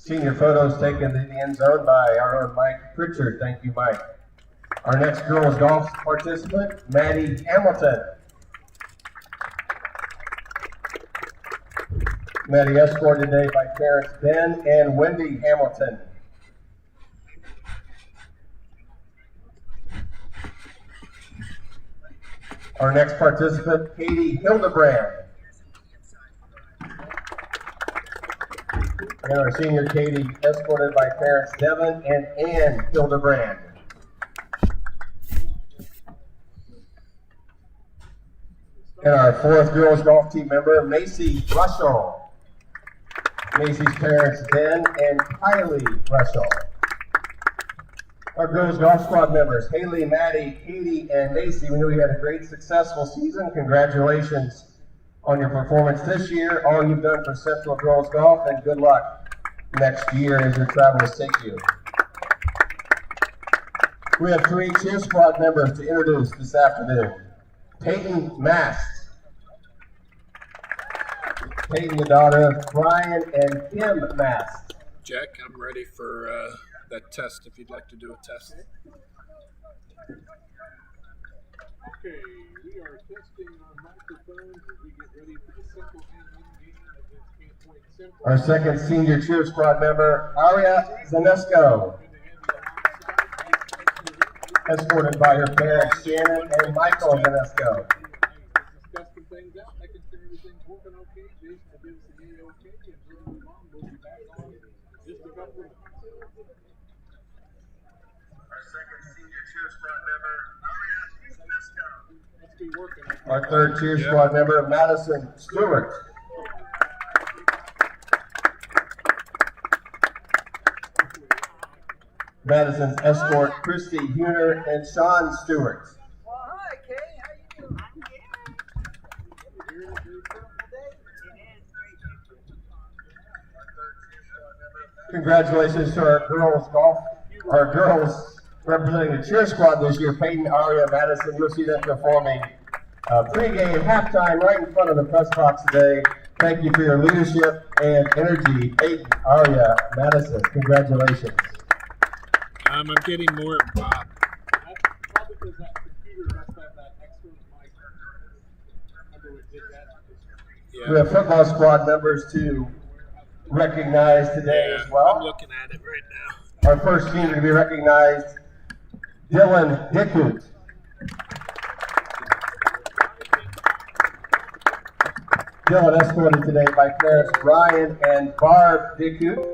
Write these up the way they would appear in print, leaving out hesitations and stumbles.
Senior photos taken in the end zone by our own Mike Pritchard. Thank you, Mike. Our next girls golf participant, Maddie Hamilton. Maddie escorted today by parents Ben and Wendy Hamilton. Our next participant, Katie Hildebrand. And our senior Katie, escorted by parents Devin and Ann Hildebrand. And our fourth girls golf team member, Macy Russell. Macy's parents, Ben and Kylie Russell. Our girls golf squad members, Haley, Maddie, Katie, and Macy. We know you had a great, successful season. Congratulations on your performance this year, all you've done for Central Girls Golf, and good luck next year as your travels take you. We have 3 cheer squad members to introduce this afternoon. Peyton Mast. Peyton, the daughter of Brian and Kim Mast. Jack, I'm ready for that test if you'd like to do a test. Okay, we are testing our microphones as we get ready for the Central anthem game against Camp Point Central. Our second senior cheer squad member, Aria Zanesco. Escorted by her parents, Shannon and Michael Zanesco. Discuss some things out, making sure everything's working okay. Jason will give us an okay, and we'll move on. We'll be back on in just a couple of minutes. Our second senior cheer squad member, Aria Zanesco. Let's be working. Our third cheer squad member, Madison Stewart. Madison's escort, Christy Huner and Sean Stewart. Well, hi, Kay. How you doing? I'm good. Congratulations to our girls representing the cheer squad this year, Peyton, Aria, Madison. You'll see them performing pregame, halftime, right in front of the press box today. Thank you for your leadership and energy, Peyton, Aria, Madison. Congratulations. I'm getting more Bob. That's probably because that computer must have that excellent mic. Remember we did that? Yeah. We have football squad members to recognize today as I'm well. looking at it right now. Our first senior to be recognized, Dylan Dickut. Dylan escorted today by parents Brian and Barb Dickut.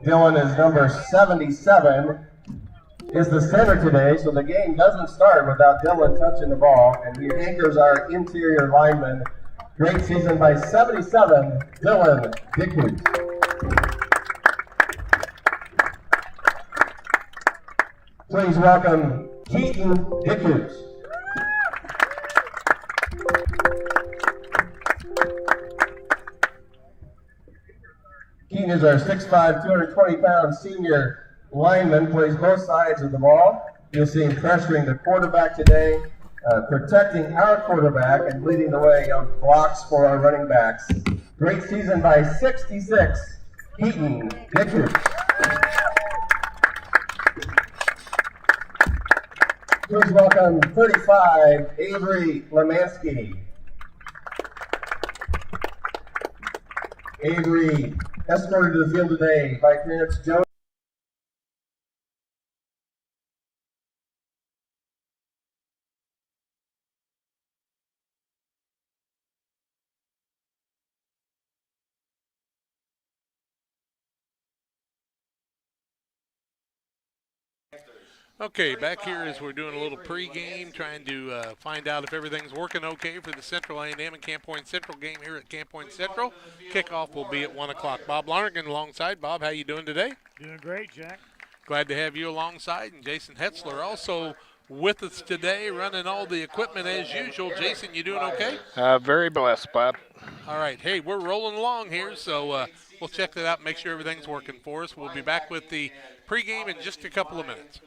Dylan is number 77, is the center today, so the game doesn't start without Dylan touching the ball, and he anchors our interior lineman. Great season by 77, Dylan Dickut. Please welcome Keaton Dickut. Keaton is our 6'5", 220-pound senior lineman, plays both sides of the ball. You'll see him pressuring the quarterback today, protecting our quarterback, and leading the way on blocks for our running backs. Great season by 66, Keaton Dickut. Please welcome 35, Avery Lemansky. Avery escorted to the field today by parents Joe. Okay, back here as we're doing a little pregame, trying to find out if everything's working okay for the Central A&M and Camp Point Central game here at Camp Point Central. Kickoff will be at 1 o'clock. Bob Lonergan alongside. Bob, how you doing today? Doing great, Jack. Glad to have you alongside. And Jason Hetzler also with us today, running all the equipment as usual. Jason, you doing okay? Very blessed, Bob. All right. Hey, we're rolling along here, so we'll check that out and make sure everything's working for us. We'll be back with the pregame in just a couple of minutes.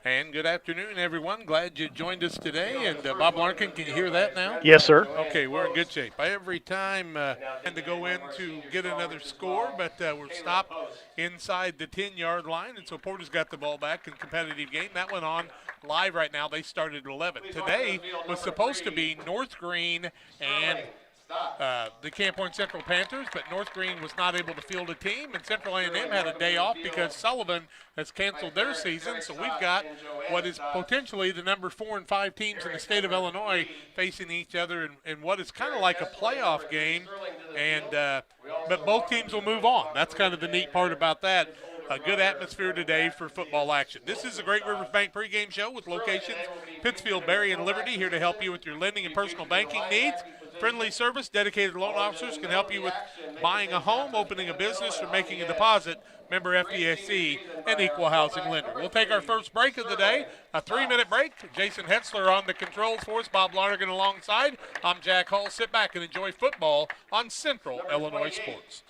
And good afternoon, everyone. Glad you joined us today. And Bob Larkin, can you hear that now? Yes, sir. Okay, we're in good shape. Every time and to go in to get another score, but we're stopped inside the 10-yard line, and so Porter's got the ball back in competitive game. That went on live right now. They started at 11. Today was supposed to be North Green and the Camp Point Central Panthers, but North Green was not able to field a team, and Central A&M had a day off because Sullivan has canceled their season. So we've got what is potentially the number 4 and 5 teams in the state of Illinois facing each other in what is kind of like a playoff game, and but both teams will move on. That's kind of the neat part about that. A good atmosphere today for football action. This is the Great Rivers Bank pregame show with locations Pittsfield, Berry, and Liberty, here to help you with your lending and personal banking needs. Friendly service, dedicated loan officers can help you with buying a home, opening a business, or making a deposit. Member FDIC and equal housing lender. We'll take our first break of the day, a 3-minute break. Jason Hetzler on the controls for us, Bob Lonergan alongside. I'm Jack Hall. Sit back and enjoy football on Central Illinois Sports.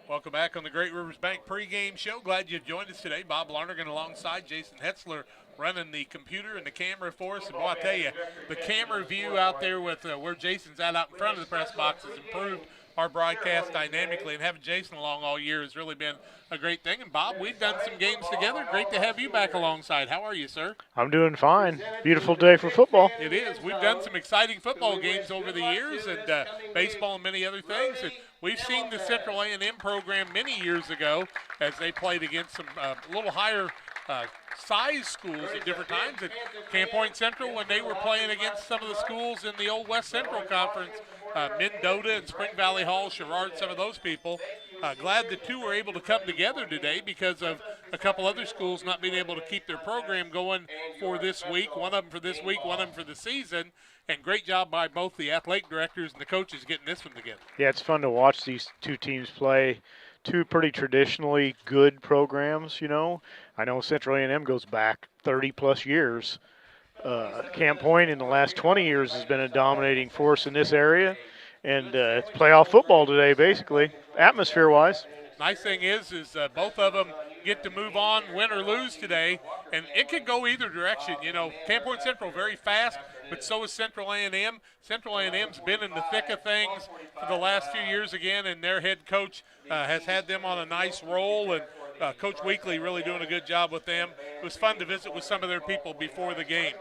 Welcome back on the Great Rivers Bank pregame show. Glad you joined us today. Bob Lonergan alongside Jason Hetzler running the computer and the camera for us. And boy, I tell you, the camera view out there with where Jason's out in front of the press box has improved our broadcast dynamically, and having Jason along all year has really been a great thing. And Bob, we've done some games together. Great to have you back alongside. How are you, sir? I'm doing fine. Beautiful day for football. It is. We've done some exciting football games over the years, and baseball and many other things. And we've seen the Central A&M program many years ago as they played against some little higher size schools at different times. At Camp Point Central, when they were playing against some of the schools in the old West Central Conference, Mendota and Spring Valley Hall, Sherrard, some of those people. glad the two were able to come together today because of a couple other schools not being able to keep their program going for this week. One of them for this week, one of them for the season. And great job by both the athletic directors and the coaches getting this one together. Yeah, it's fun to watch these two teams play. Two pretty traditionally good programs, you know. I know Central A&M goes back 30-plus years. Camp Point in the last 20 years has been a dominating force in this area. And it's playoff football today, basically, atmosphere-wise. Nice thing is both of them get to move on, win or lose today, and it could go either direction. You know, Camp Point Central very fast, but so is Central A&M. Central A&M's been in the thick of things for the last few years again, and their head coach has had them on a nice roll, and Coach Weekly really doing a good job with them. It was fun to visit with some of their people before the game.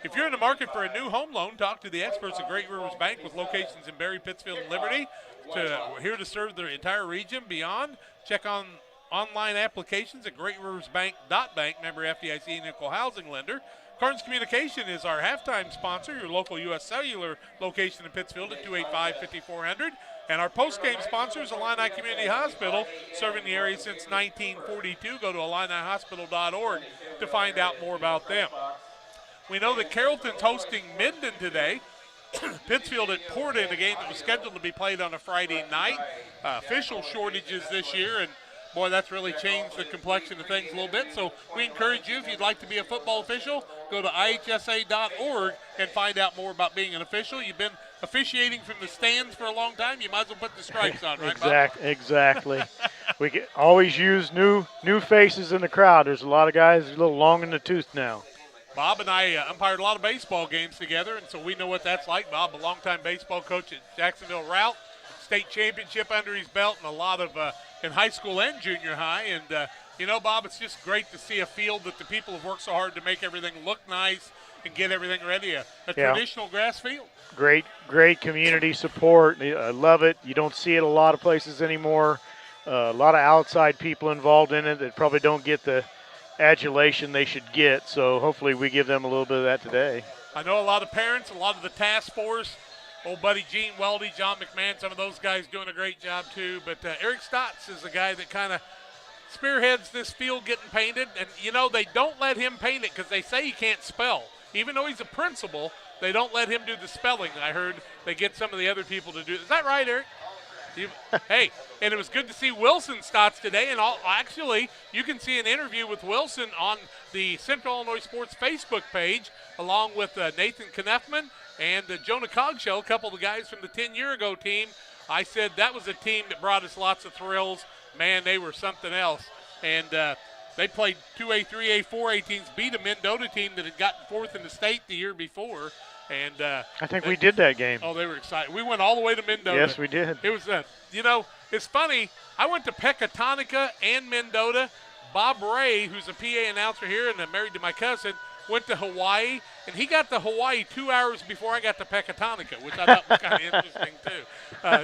If you're in the market for a new home loan, talk to the experts at Great Rivers Bank with locations in Berry, Pittsfield, and Liberty. We're here to serve the entire region beyond. Check on online applications at greatriversbank.bank, member FDIC and equal housing lender. Carnes Communication is our halftime sponsor, your local U.S. Cellular location in Pittsfield at 285-5400. And our postgame sponsor is Illini Community Hospital, serving the area since 1942. Go to IlliniHospital.org to find out more about them. We know that Carrollton's hosting Minden today. Pittsfield at Portland, a game that was scheduled to be played on a Friday night. Official shortages this year, and boy, that's really changed the complexion of things a little bit. So we encourage you, if you'd like to be a football official, go to ihsa.org and find out more about being an official. You've been officiating from the stands for a long time. You might as well put the stripes on, right, Bob? Exactly. We can always use new faces in the crowd. There's a lot of guys a little long in the tooth now. Bob and I umpired a lot of baseball games together, and so we know what that's like. Bob, a longtime baseball coach at Jacksonville Route, state championship under his belt, and a lot of in high school and junior high. And, you know, Bob, it's just great to see a field that the people have worked so hard to make everything look nice and get everything ready, a traditional grass field. Great community support. I love it. You don't see it a lot of places anymore. A lot of outside people involved in it that probably don't get the adulation they should get, so hopefully we give them a little bit of that today. I know a lot of parents, a lot of the task force, old buddy Gene Weldy, John McMahon, some of those guys doing a great job too, but Eric Stotts is the guy that kind of spearheads this field getting painted, and you know, they don't let him paint it because they say he can't spell. Even though he's a principal, they don't let him do the spelling. I heard they get some of the other people to do it. Is that right, Eric? Hey, and it was good to see Wilson Stotts today. And actually, you can see an interview with Wilson on the Central Illinois Sports Facebook page, along with Nathan Kneffman and Jonah Cogshell, a couple of the guys from the 10-year-ago team. I said that was a team that brought us lots of thrills. Man, they were something else. And they played 2A, 3A, 4A teams, beat a Mendota team that had gotten fourth in the state the year before. And I think we did that game. Oh, they were excited. We went all the way to Mendota. Yes, we did. It was, you know, it's funny. I went to Pecatonica and Mendota. Bob Ray, who's a PA announcer here and married to my cousin, went to Hawaii, and he got to Hawaii 2 hours before I got to Pecatonica, which I thought was kind of interesting, too.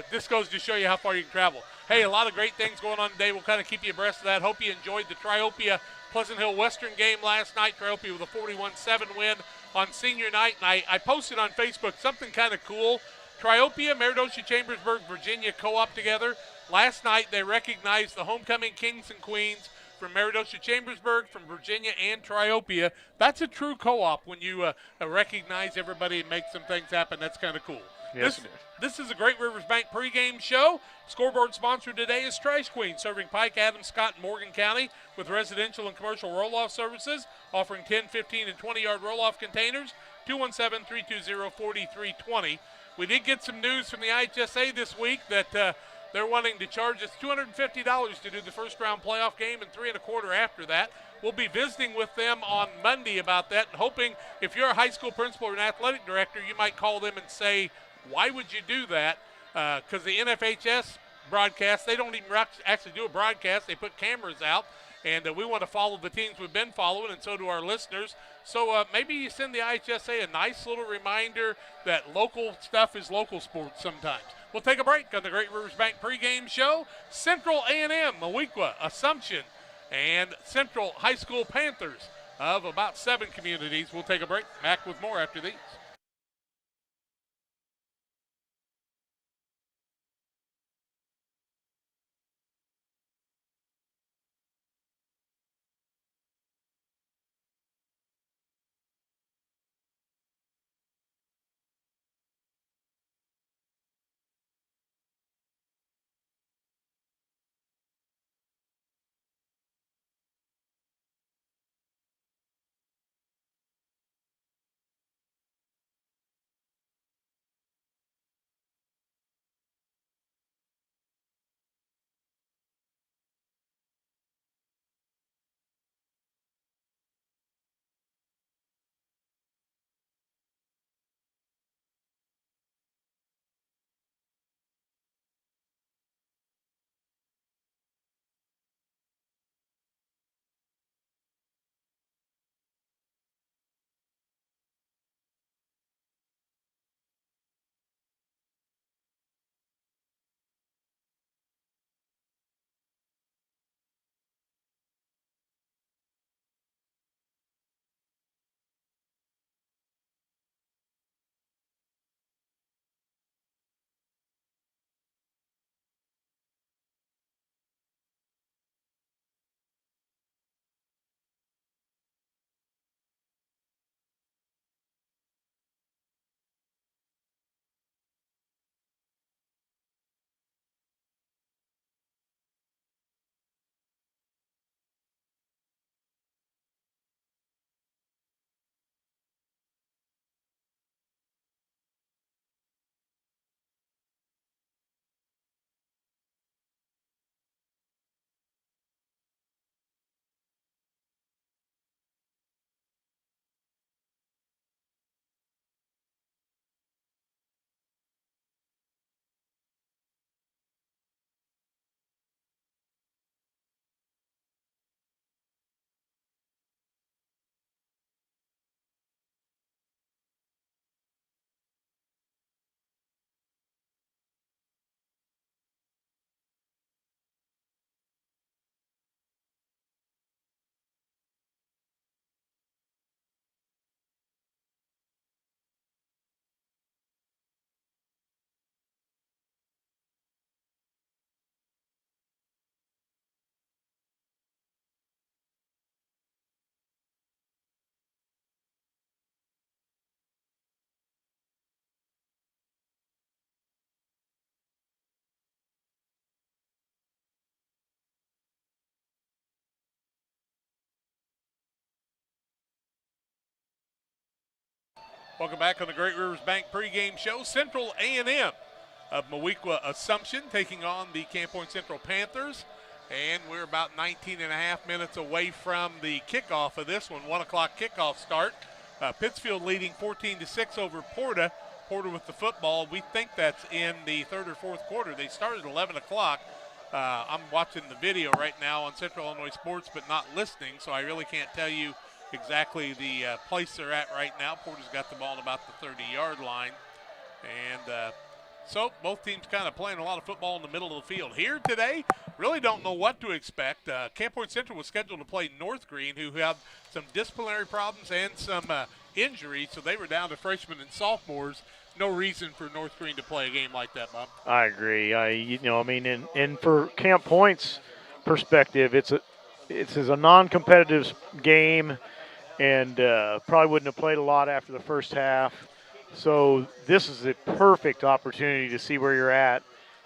This goes to show you how far you can travel. Hey, a lot of great things going on today. We'll kind of keep you abreast of that. Hope you enjoyed the Triopia Pleasant Hill Western game last night. Triopia with a 41-7 win on senior night, and I posted on Facebook something kind of cool. Triopia, Meredosia, Chambersburg, Virginia co-op together. Last night they recognized the homecoming kings and queens from Meredosia, Chambersburg, from Virginia, and Triopia. That's a true co-op when you recognize everybody and make some things happen. That's kind of cool. Yes, This is a Great Rivers Bank pregame show. Scoreboard sponsor today is Trash Queen, serving Pike, Adams, Scott, and Morgan County with residential and commercial roll-off services, offering 10, 15, and 20-yard roll-off containers, 217-320-4320. We did get some news from the IHSA this week that they're wanting to charge us $250 to do the first-round playoff game and $325 after that. We'll be visiting with them on Monday about that, and hoping if you're a high school principal or an athletic director, you might call them and say, why would you do that? Because the NFHS broadcast, they don't even actually do a broadcast. They put cameras out, and we want to follow the teams we've been following, and so do our listeners. So maybe you send the IHSA a nice little reminder that local stuff is local sports sometimes. We'll take a break on the Great Rivers Bank pregame show. Central A&M, Moweaqua, Assumption, and Central High School Panthers of about 7 communities. We'll take a break. Back with more after these. Welcome back on the Great Rivers Bank pregame show. Central A&M of Moweaqua Assumption taking on the Camp Point Central Panthers. And we're about 19 and a half minutes away from the kickoff of this one, 1 o'clock kickoff start. Pittsfield leading 14-6 over Porta. Porter with the football. We think that's in the third or fourth quarter. They started at 11 o'clock. I'm watching the video right now on Central Illinois Sports, but not listening, so I really can't tell you exactly the place they're at right now. Porter's got the ball at about the 30-yard line. And so both teams kind of playing a lot of football in the middle of the field. Here today, really don't know what to expect. Camp Point Central was scheduled to play North Green, who have some disciplinary problems and some injuries, so they were down to freshmen and sophomores. No reason for North Green to play a game like that, Bob. I agree. And for Camp Point's perspective, it's a non-competitive game, and probably wouldn't have played a lot after the first half. So this is a perfect opportunity to see where you're at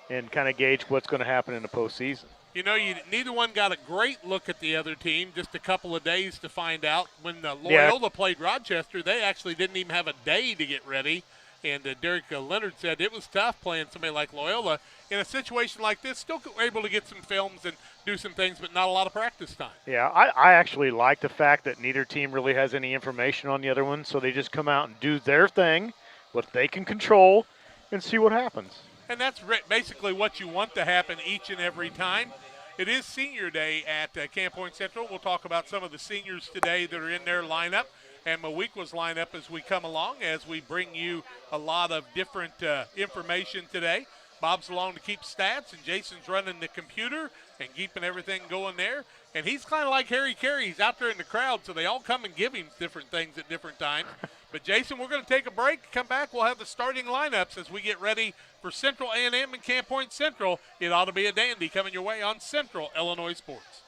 and kind of gauge what's going to happen in the postseason. You know, neither one got a great look at the other team, just a couple of days to find out. When Loyola played Rochester, they actually didn't even have a day to get ready. And Derek Leonard said it was tough playing somebody like Loyola in a situation like this. Still able to get some films and do some things, but not a lot of practice time. Yeah, I actually like the fact that neither team really has any information on the other one, so they just come out and do their thing, what they can control, and see what happens. And that's basically what you want to happen each and every time. It is senior day at Camp Point Central. We'll talk about some of the seniors today that are in their lineup and Moweaqua's lineup as we come along, as we bring you a lot of different information today. Bob's along to keep stats, and Jason's running the computer and keeping everything going there. And he's kind of like Harry Carey. He's out there in the crowd, so they all come and give him different things at different times. But, Jason, we're going to take a break. Come back. We'll have the starting lineups as we get ready for Central A&M and Camp Point Central. It ought to be a dandy coming your way on Central Illinois Sports.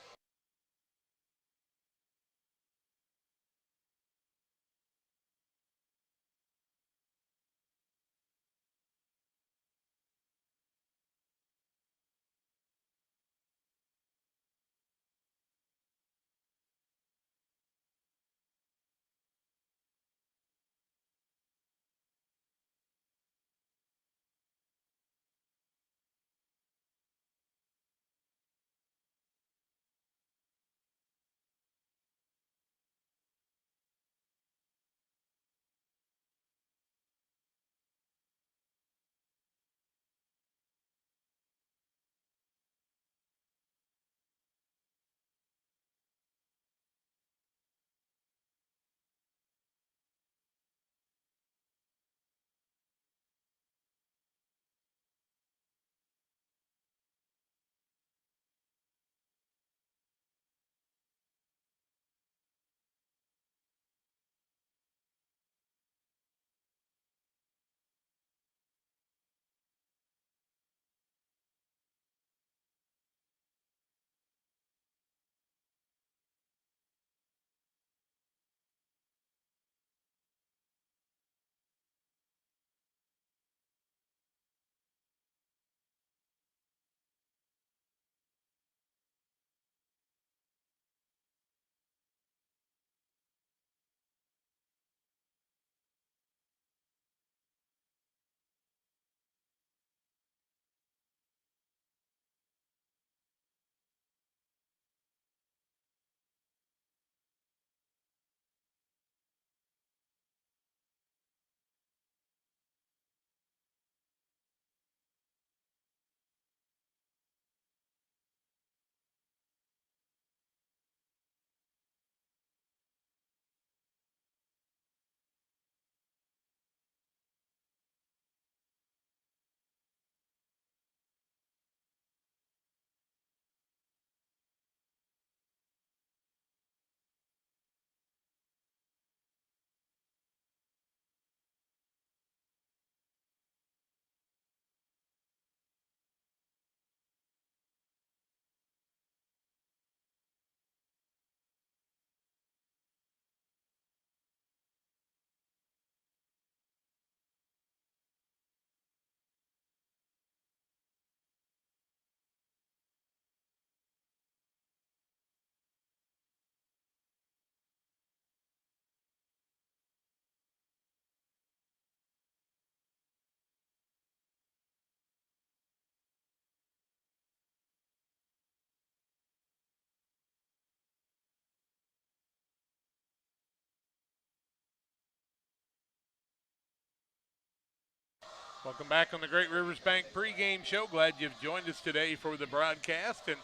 Welcome back on the Great Rivers Bank pregame show. Glad you've joined us today for the broadcast. And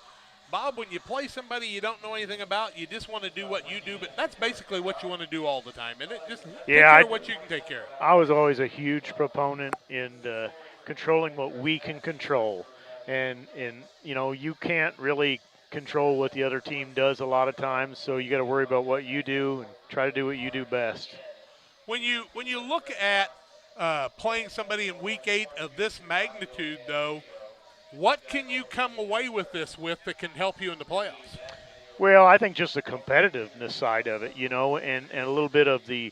Bob, when you play somebody you don't know anything about, you just want to do what you do, but that's basically what you want to do all the time, isn't it? Just take care of what you can take care of. I was always a huge proponent in controlling what we can control. And you can't really control what the other team does a lot of times, so you got to worry about what you do and try to do what you do best. When you look at playing somebody in Week 8 of this magnitude, though, what can you come away with this with that can help you in the playoffs? Well, I think just the competitiveness side of it, and a little bit of the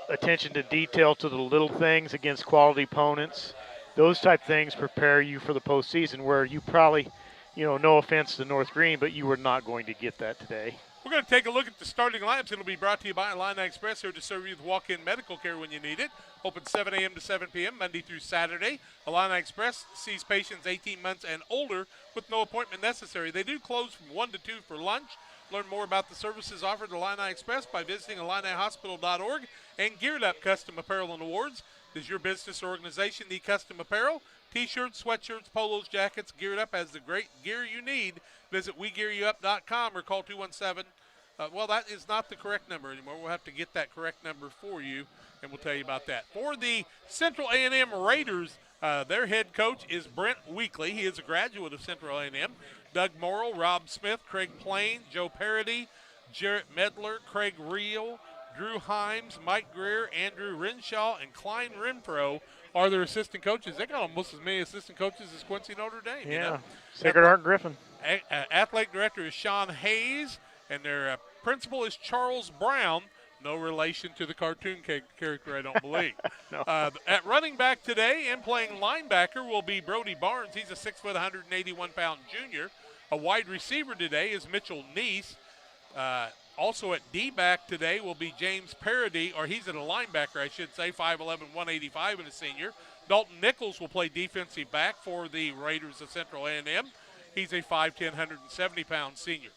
attention to detail to the little things against quality opponents. Those type things prepare you for the postseason where you probably, no offense to North Green, but you were not going to get that today. We're going to take a look at the starting lineups. It'll be brought to you by Illini Express, here to serve you with walk-in medical care when you need it. Open 7 a.m. to 7 p.m. Monday through Saturday. Illini Express sees patients 18 months and older with no appointment necessary. They do close from 1 to 2 for lunch. Learn more about the services offered at Illini Express by visiting IlliniHospital.org. And Geared Up Custom Apparel and Awards. Does your business or organization need custom apparel? T-shirts, sweatshirts, polos, jackets. Geared Up has the great gear you need. Visit WeGearYouUp.com or call 217. Well, that is not the correct number anymore. We'll have to get that correct number for you, and we'll tell you about that. For the Central A&M Raiders, their head coach is Brent Weekly. He is a graduate of Central A&M. Doug Morrill, Rob Smith, Craig Plain, Joe Parody, Jarrett Medler, Craig Reel, Drew Himes, Mike Greer, Andrew Renshaw, and Klein Renfro are their assistant coaches. They got almost as many assistant coaches as Quincy Notre Dame. Yeah, Sacred Heart Griffin. Athletic director is Sean Hayes, and their principal is Charles Brown. No relation to the cartoon character, I don't believe. No. At running back today and playing linebacker will be Brody Barnes. He's a 6 foot, 181-pound junior. A wide receiver today is Mitchell Neese. Also at D-back today will be James Parody, or he's at a linebacker, I should say, 5'11", 185, and a senior. Dalton Nichols will play defensive back for the Raiders of Central A&M. He's a 5'10", 170-pound senior.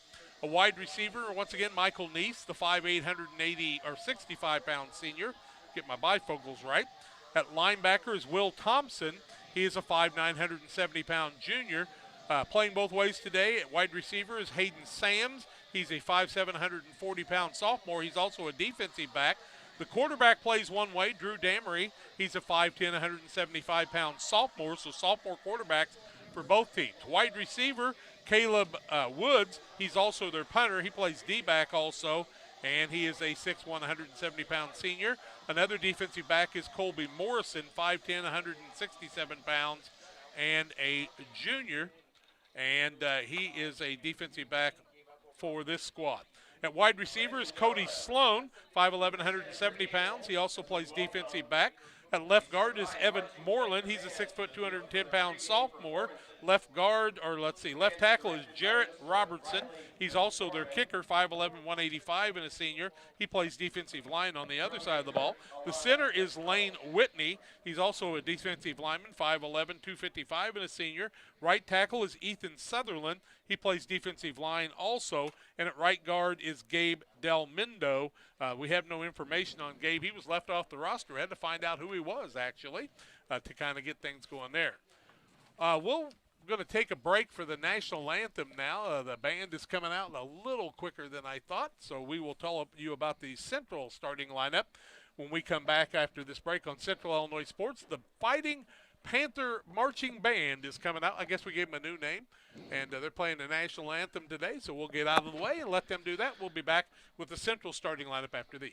A wide receiver, once again, Michael Neese, the 5'8", 180 or 65-pound senior. Get my bifocals right. At linebacker is Will Thompson. He is a 5'9", 170-pound junior. Playing both ways today at wide receiver is Hayden Sams. He's a 5'7", 140-pound sophomore. He's also a defensive back. The quarterback plays one way, Drew Damery. He's a 5'10", 175-pound sophomore, so sophomore quarterbacks for both teams. Wide receiver, Caleb Woods. He's also their punter. He plays D-back also, and he is a 6'1", 170-pound senior. Another defensive back is Colby Morrison, 5'10", 167 pounds, and a junior, and he is a defensive back for this squad. At wide receiver is Cody Sloan, 5'11", 170 pounds. He also plays defensive back. At left guard is Evan Moreland. He's a 6 foot, 210-pound sophomore. Left tackle is Jarrett Robertson. He's also their kicker, 5'11", 185, and a senior. He plays defensive line on the other side of the ball. The center is Lane Whitney. He's also a defensive lineman, 5'11", 255, and a senior. Right tackle is Ethan Sutherland. He plays defensive line also. And at right guard is Gabe Del Mindo. We have no information on Gabe. He was left off the roster. We had to find out who he was, actually, to kind of get things going there. We're going to take a break for the national anthem now. The band is coming out a little quicker than I thought, so we will tell you about the Central starting lineup when we come back after this break on Central Illinois Sports. The Fighting Panther Marching Band is coming out. I guess we gave them a new name, and they're playing the national anthem today, so we'll get out of the way and let them do that. We'll be back with the Central starting lineup after these.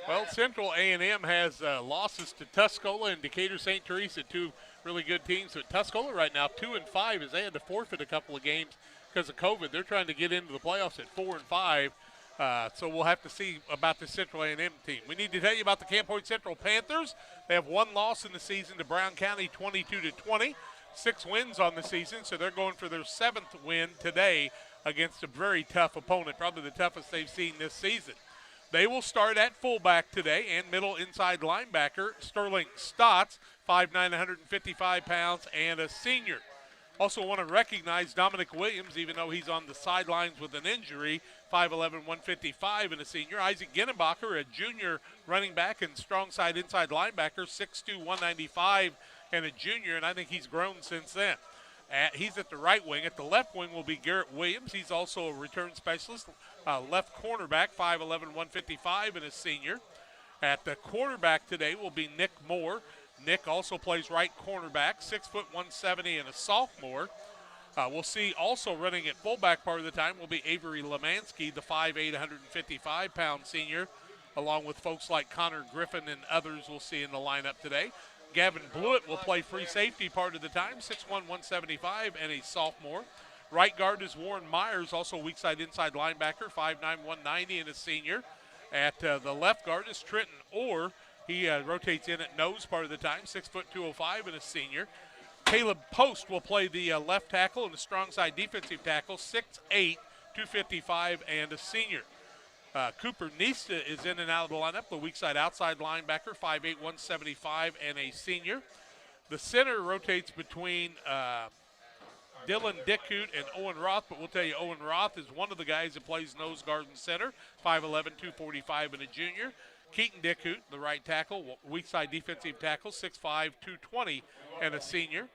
Well, Central A&M has losses to Tuscola and Decatur St. Teresa, two really good teams. But Tuscola right now 2-5 as they had to forfeit a couple of games because of COVID. They're trying to get into the playoffs at 4-5. So we'll have to see about the Central A&M team. We need to tell you about the Camp Point Central Panthers. They have one loss in the season to Brown County, 22-20. 6 wins on the season, so they're going for their 7th win today against a very tough opponent, probably the toughest they've seen this season. They will start at fullback today and middle inside linebacker Sterling Stotts, 5'9", 155 pounds, and a senior. Also want to recognize Dominic Williams, even though he's on the sidelines with an injury, 5'11", 155, and a senior. Isaac Ginnenbacher, a junior running back and strong side inside linebacker, 6'2", 195, and a junior, and I think he's grown since then. He's at the right wing. At the left wing will be Garrett Williams. He's also a return specialist, left cornerback, 5'11", 155, and a senior. At the quarterback today will be Nick Moore. Nick also plays right cornerback, 6', 170, and a sophomore. We'll see also running at fullback part of the time will be Avery Lemansky, the 5'8", 155-pound senior, along with folks like Connor Griffin and others we'll see in the lineup today. Gavin Blewett will play free safety part of the time, 6'1", 175, and a sophomore. Right guard is Warren Myers, also weak side inside linebacker, 5'9", 190, and a senior. At the left guard is Trenton Orr. He rotates in at nose part of the time, 6', 205, and a senior. Caleb Post will play the left tackle and the strong side defensive tackle, 6'8", 255, and a senior. Cooper Nista is in and out of the lineup, the weak side outside linebacker, 5'8", 175, and a senior. The center rotates between Dylan Dickhoot and Owen Roth, but we'll tell you Owen Roth is one of the guys that plays nose guard and center, 5'11", 245, and a junior. Keaton Dickhoot, the right tackle, weak side defensive tackle, 6'5", 220, and a senior.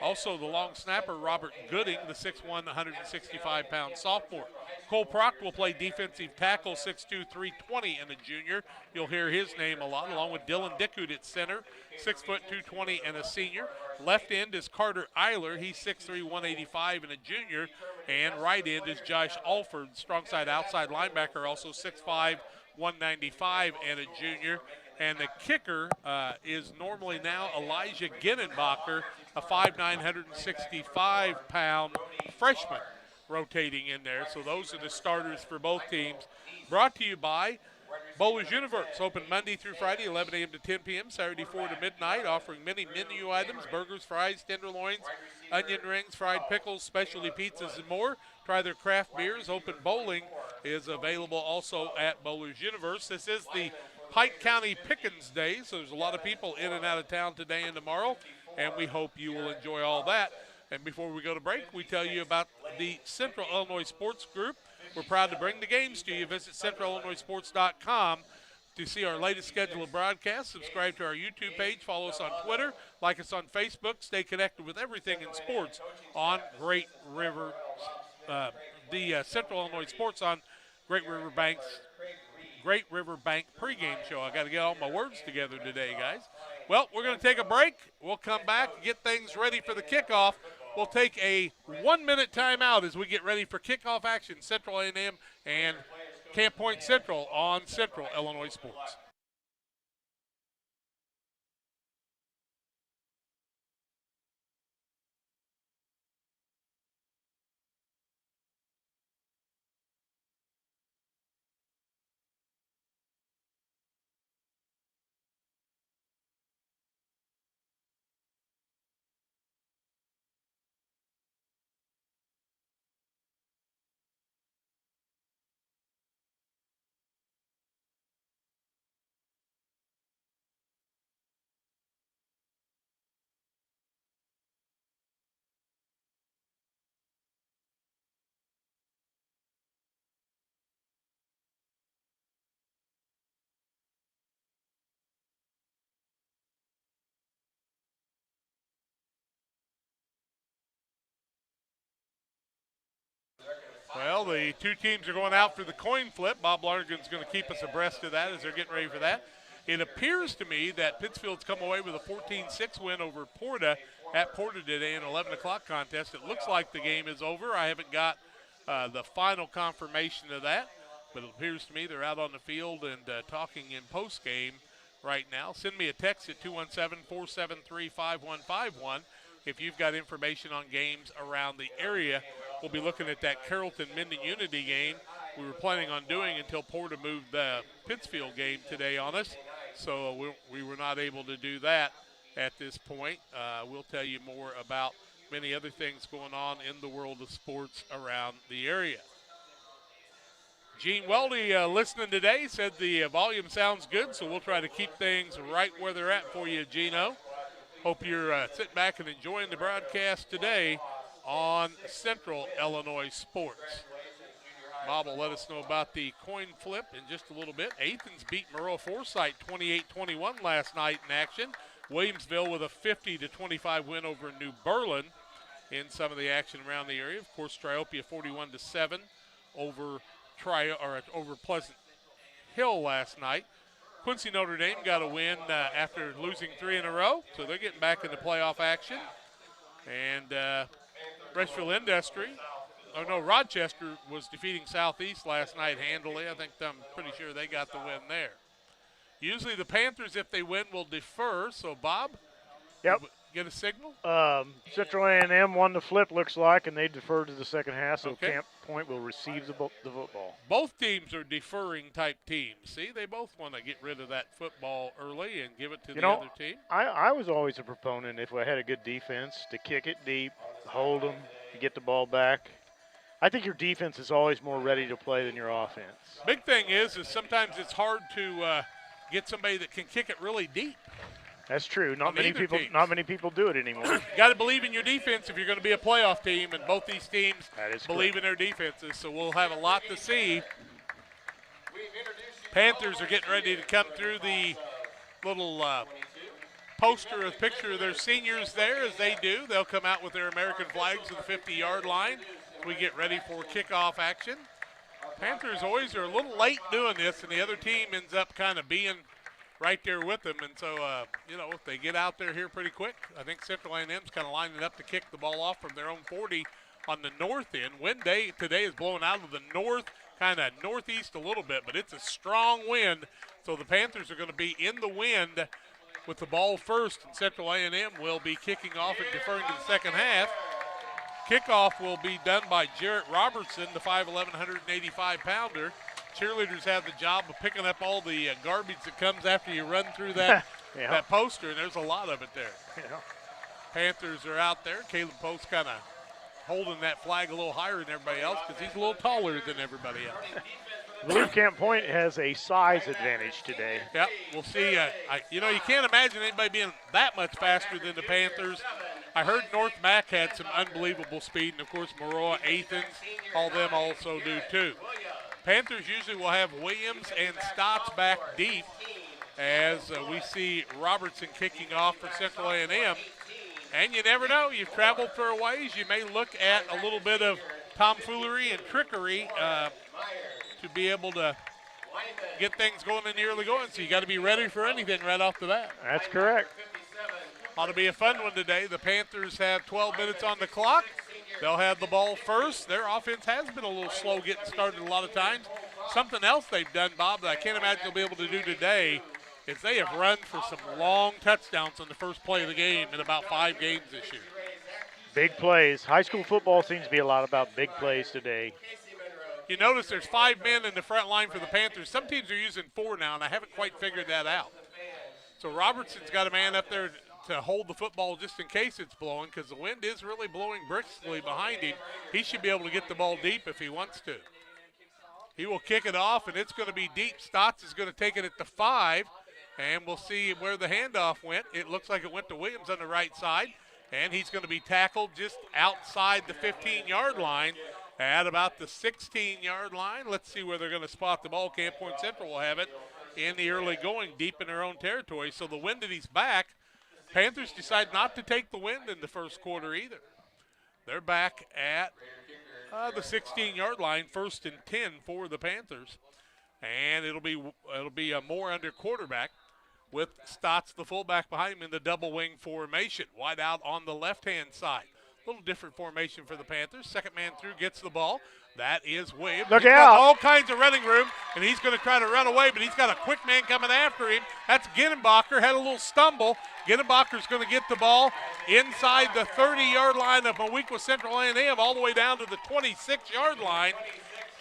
Also the long snapper, Robert Gooding, the 6'1", 165-pound sophomore. Cole Proct will play defensive tackle, 6'2", 320, and a junior. You'll hear his name a lot, along with Dylan Dickhoot at center, 6', 220, and a senior. Left end is Carter Eiler. He's 6'3", 185, and a junior. And right end is Josh Alford, strong side outside linebacker, also 6'5", 195, and a junior. And the kicker is normally now Elijah Ginnenbacher, a 5'9", 165-pound freshman rotating in there. So those are the starters for both teams. Brought to you by Bowler's Universe, open Monday through Friday, 11 a.m. to 10 p.m., Saturday 4 to midnight, offering many menu items, burgers, fries, tenderloins, onion rings, fried pickles, specialty pizzas, and more. Try their craft beers. Open bowling is available also at Bowler's Universe. This is the Pike County Pickens Day, so there's a lot of people in and out of town today and tomorrow, and we hope you will enjoy all that. And before we go to break, we tell you about the Central Illinois Sports Group. We're proud to bring the games to you. Visit centralillinoisports.com to see our latest schedule of broadcasts. Subscribe to our YouTube page. Follow us on Twitter. Like us on Facebook. Stay connected with everything in sports on Great River, Central Illinois Sports on Great River Bank pregame show. I got to get all my words together today, guys. Well, we're going to take a break. We'll come back and get things ready for the kickoff. We'll take a 1-minute timeout as we get ready for kickoff action. Central A&M and Camp Point Central on Central Illinois Sports. Well, the two teams are going out for the coin flip. Bob Larnigan's going to keep us abreast of that as they're getting ready for that. It appears to me that Pittsfield's come away with a 14-6 win over Porta at Porta today in an 11 o'clock contest. It looks like the game is over. I haven't got the final confirmation of that. but it appears to me they're out on the field and talking in postgame right now. Send me a text at 217-473-5151 if you've got information on games around the area. We'll be looking at that Carrollton-Minden Unity game we were planning on doing until Porter moved the Pittsfield game today on us. So we were not able to do that at this point. We'll tell you more about many other things going on in the world of sports around the area. Gene Weldy listening today said the volume sounds good, so we'll try to keep things right where they're at for you, Gino. Hope you're sitting back and enjoying the broadcast today on Central Illinois Sports. Bob will let us know about the coin flip in just a little bit. Athens beat Maroa Forsyth 28-21 last night in action. Williamsville with a 50-25 win over New Berlin in some of the action around the area. Of course, Triopia 41-7 over Pleasant Hill last night. Quincy Notre Dame got a win after losing 3 in a row, so they're getting back into playoff action. And Rochester was defeating Southeast last night handily. I'm pretty sure they got the win there. Usually the Panthers, if they win, will defer. So, Bob, Yep. Get a signal? Central A&M won the flip, looks like, and they deferred to the second half, so Okay. Camp Point will receive the football. Both teams are deferring type teams. See, they both want to get rid of that football early and give it to the other team. I was always a proponent, if I had a good defense, to kick it deep, hold them, get the ball back. I think your defense is always more ready to play than your offense. Big thing is sometimes it's hard to get somebody that can kick it really deep. That's true. Not many people do it anymore. You got to believe in your defense if you're going to be a playoff team, and both these teams believe in their defenses. So we'll have a lot to see. Panthers are getting ready to come through the little poster, a picture of their seniors there. As they do, they'll come out with their American flags at the 50-yard line. We get ready for kickoff action. Panthers always are a little late doing this, and the other team ends up kind of being right there with them. And so, if they get out there here pretty quick, I think Central A&M's kind of lining up to kick the ball off from their own 40 on the north end. Wind day today is blowing out of the north, kind of northeast a little bit, but it's a strong wind. So the Panthers are going to be in the wind with the ball first, and Central A&M will be kicking off and deferring to the second half. Kickoff will be done by Jarrett Robertson, the 5'11", 185-pounder. Cheerleaders have the job of picking up all the garbage that comes after you run through that that poster, and there's a lot of it there. Yeah. Panthers are out there. Caleb Post kind of holding that flag a little higher than everybody else because he's a little taller than everybody else. I believe Camp Point has a size advantage today. Yep, we'll see. You can't imagine anybody being that much faster than the Panthers. I heard North Mac had some unbelievable speed, and, of course, Maroa, Athens, all them also do too. Panthers usually will have Williams and Stotts back deep as we see Robertson kicking off for Central A&M. And you never know. You've traveled for a ways. You may look at a little bit of tomfoolery and trickery to be able to get things going in the early going. So you got to be ready for anything right off the bat. That's correct. Ought to be a fun one today. The Panthers have 12 minutes on the clock. They'll have the ball first. Their offense has been a little slow getting started a lot of times. Something else they've done, Bob, that I can't imagine they'll be able to do today is they have run for some long touchdowns on the first play of the game in about 5 games this year. Big plays. High school football seems to be a lot about big plays today. You notice there's 5 men in the front line for the Panthers. Some teams are using 4 now, and I haven't quite figured that out. So Robertson's got a man up there to hold the football just in case it's blowing, because the wind is really blowing briskly behind him. He should be able to get the ball deep if he wants to. He will kick it off, and it's going to be deep. Stotts is going to take it at the 5, and we'll see where the handoff went. It looks like it went to Williams on the right side, and he's going to be tackled just outside the 15-yard line at about the 16-yard line. Let's see where they're going to spot the ball. Camp Point Central will have it in the early going, deep in their own territory. So the wind at his back. Panthers decide not to take the wind in the first quarter either. They're back at the 16-yard line, 1st and 10 for the Panthers. And it'll be a Moore under quarterback with Stotts, the fullback, behind him in the double wing formation. Wide out on the left-hand side. little different formation for the Panthers. Second man through gets the ball. That is Williams. Look He's out. got all kinds of running room, and he's going to try to run away, but he's got a quick man coming after him. That's Ginenbacher. Had a little stumble. Ginenbacher's going to get the ball inside the 30-yard line of Moweaqua Central A&M all the way down to the 26-yard line.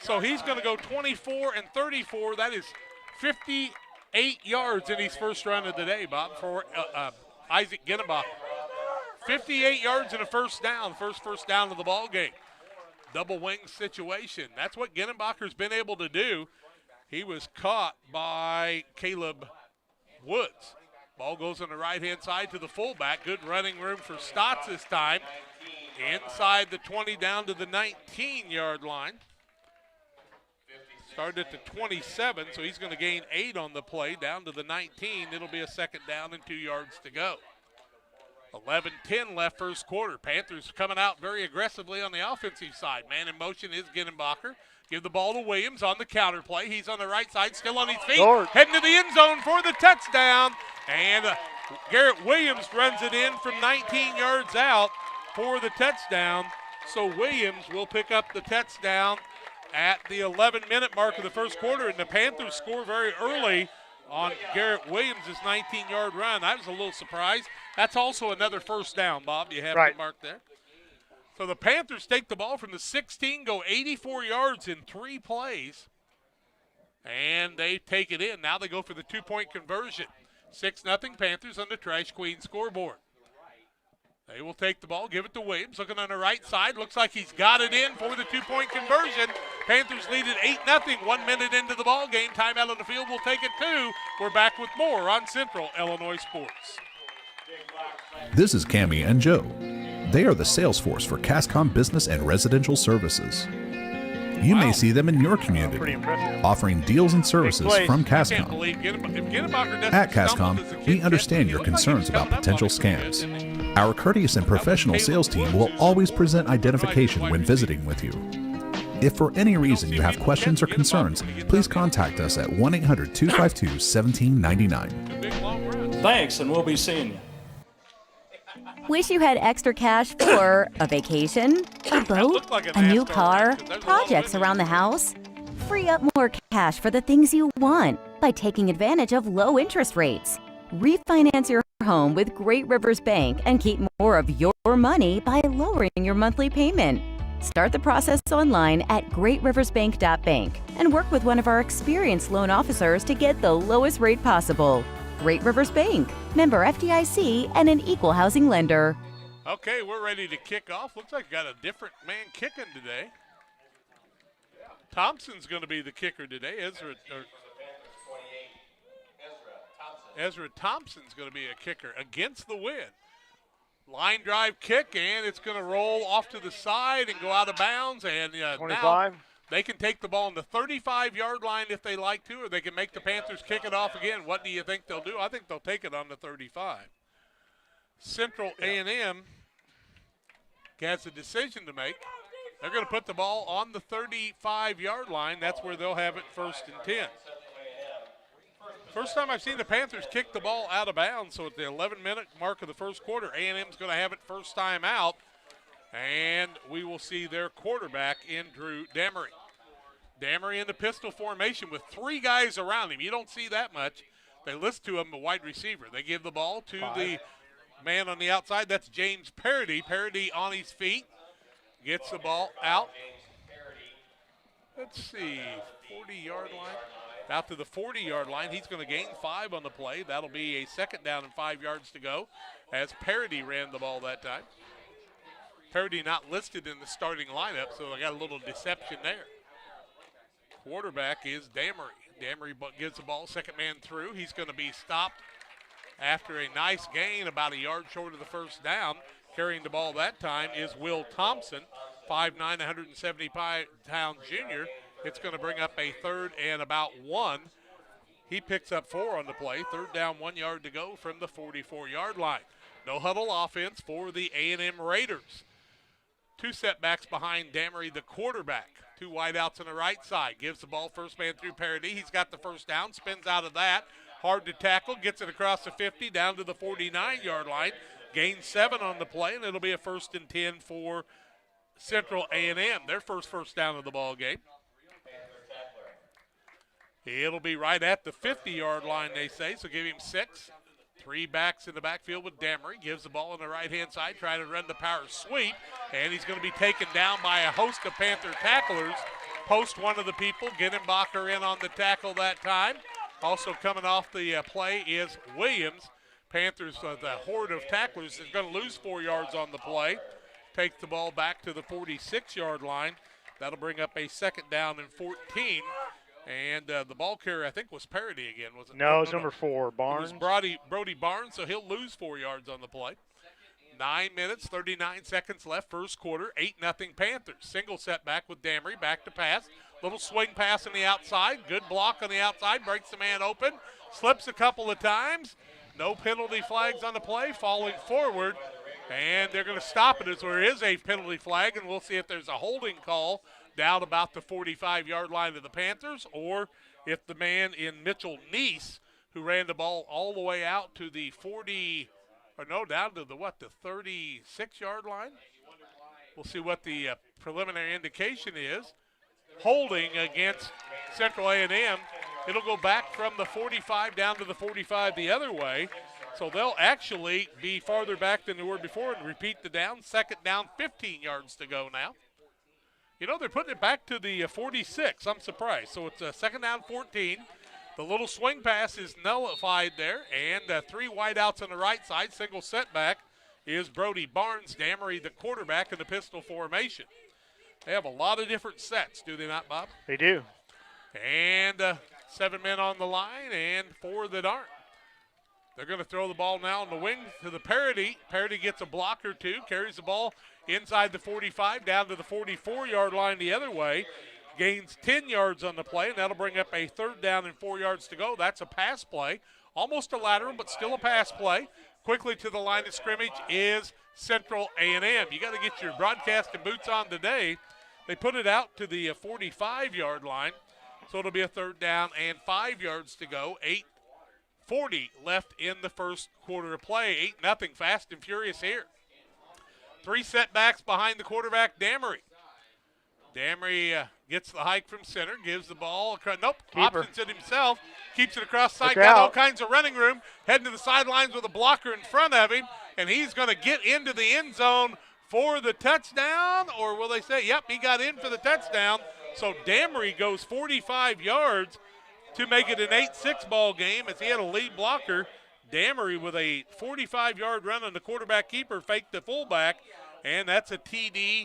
So he's going to go 24 and 34. That is 58 yards in his first run of the day, Bob, for Isaac Ginenbacher. 58 yards and a first down, first down of the ball game. Double wing situation. That's what Ginenbacher's been able to do. He was caught by Caleb Woods. Ball goes on the right-hand side to the fullback. Good running room for Stotts this time. Inside the 20 down to the 19-yard line. Started at the 27, so he's going to gain 8 on the play, down to the 19. It'll be a second down and 2 yards to go. 11-10 left first quarter. Panthers coming out very aggressively on the offensive side. Man in motion is Ginenbacher. Give the ball to Williams on the counter play. He's on the right side, still on his feet. Lord. Heading to the end zone for the touchdown. And Garrett Williams runs it in from 19 yards out for the touchdown. So Williams will pick up the touchdown at the 11-minute mark of the first quarter. And the Panthers score very early on Garrett Williams' 19-yard run. I was a little surprised. That's also another first down, Bob. You have Right. the mark there. So the Panthers take the ball from the 16, go 84 yards in 3 plays, and they take it in. Now they go for the 2-point conversion. 6-0 Panthers on the Trash Queen scoreboard. They will take the ball, give it to Williams, looking on the right side. Looks like he's got it in for the 2-point conversion. Panthers lead it 8-0, 1 minute into the ball game. Timeout on the field, we'll take it 2. We're back with more on Central Illinois Sports. This is Cammie and Joe. They are the sales force for Cascom Business and Residential Services. You may see them in your Pretty community, impressive. offering deals and services place. from Can't Cascom. believe Ginenbacher doesn't At stumble as a Cascom, kid we gets understand it. your He looked like he concerns was about coming up potential on it pretty good, scams. didn't he? Our courteous and professional sales team will always present identification when visiting with you. If for any reason you have questions or concerns, please contact us at 1-800-252-1799. Big long run. Thanks, and we'll be seeing you. Wish you had extra cash for a vacation, a boat, looked like a new NASCAR car, race, 'cause there's a lot of projects windows. around the house? Free up more cash for the things you want by taking advantage of low interest rates. Refinance your home with Great Rivers Bank and keep more of your money by lowering your monthly payment. Start the process online at greatriversbank.bank and work with one of our experienced loan officers to get the lowest rate possible. Great Rivers Bank, member FDIC, and an equal housing lender. Okay, we're ready to kick off. Looks like we got a different man kicking today. Thompson's going to be the kicker today. Ezra Thompson's going to be a kicker against the wind. Line drive kick, and it's going to roll off to the side and go out of bounds. And now 25. they can take the ball on the 35-yard line if they like to, or they can make the Panthers kick it off again. What do you think they'll do? I think they'll take it on the 35. Central A&M has a decision to make. They're going to put the ball on the 35-yard line. That's where they'll have it 1st and 10. First time I've seen the Panthers kick the ball out of bounds, so at the 11-minute mark of the first quarter, A&M's going to have it first time out, and we will see their quarterback in Drew Damery. Damery in the pistol formation with 3 guys around him. You don't see that much. They list to him a wide receiver. They give the ball to the man on the outside. That's James Parody. Parody on his feet. Gets the ball out. Let's see, 40-yard line. Out to the 40-yard line. He's going to gain 5 on the play. That'll be a second down and 5 yards to go as Parody ran the ball that time. Parody not listed in the starting lineup, so I got a little deception there. Quarterback is Damery. Damery gives the ball, second man through. He's going to be stopped after a nice gain, about a yard short of the first down. Carrying the ball that time is Will Thompson, 5'9", 175-pound junior. It's going to bring up a 3rd and about 1. He picks up 4 on the play. 3rd down, 1 yard to go from the 44-yard line. No huddle offense for the A&M Raiders. 2 setbacks behind Damery, the quarterback. 2 wideouts on the right side. Gives the ball first man through Parody. He's got the first down, spins out of that. Hard to tackle, gets it across the 50, down to the 49-yard line. gain 7 on the play, and it'll be a 1st and 10 for Central A&M. Their first down of the ball game. It'll be right at the 50-yard line, they say, so give him 6. 3 backs in the backfield with Damery. Gives the ball on the right-hand side, trying to run the power sweep, and he's going to be taken down by a host of Panther tacklers. Post one of the people, Ginenbacher in on the tackle that time. Also coming off the play is Williams. Panthers, the horde of tacklers, is going to lose 4 yards on the play. Take the ball back to the 46-yard line. That'll bring up a 2nd down and 14. And the ball carrier, I think, was Parody again, was it? No, it's number 4, Barnes. It was Brody Barnes, so he'll lose 4 yards on the play. 9 minutes, 39 seconds left, first quarter, 8-0 Panthers. Single setback with Damery, back to pass. Little swing pass on the outside, good block on the outside, breaks the man open, slips a couple of times. No penalty flags on the play, falling forward, and they're going to stop it as there is a penalty flag, and we'll see if there's a holding call down about the 45-yard line of the Panthers, or if the man in Mitchell Neese, who ran the ball all the way out to the down to the 36-yard line. We'll see what the preliminary indication is. Holding against Central A&M. It'll go back from the 45 down to the 45 the other way. So they'll actually be farther back than they were before and repeat the down. 2nd down, 15 yards to go now. You know, they're putting it back to the 46. I'm surprised. So it's a 2nd down, 14. The little swing pass is nullified there, and 3 wideouts on the right side. Single setback is Brody Barnes. Damery, the quarterback, in the pistol formation. They have a lot of different sets, do they not, Bob? They do. And 7 men on the line and 4 that aren't. They're going to throw the ball now on the wing to the Parody. Parody gets a block or 2, carries the ball inside the 45 down to the 44-yard line the other way. Gains 10 yards on the play, and that'll bring up a 3rd down and 4 yards to go. That's a pass play. Almost a lateral, but still a pass play. Quickly to the line of scrimmage is Central A&M. You got to get your broadcasting boots on today. They put it out to the 45-yard line, so it'll be a 3rd down and 5 yards to go. 8:40 left in the first quarter of play. 8-0, fast and furious here. 3 setbacks behind the quarterback, Damery. Damery gets the hike from center, gives the ball. Options it himself, keeps it across the side, got all kinds of running room, heading to the sidelines with a blocker in front of him, and he's going to get into the end zone for the touchdown, or will they say, yep, he got in for the touchdown. So Damery goes 45 yards to make it an 8-6 ball game as he had a lead blocker. Damery with a 45-yard run on the quarterback keeper, faked the fullback, and that's a TD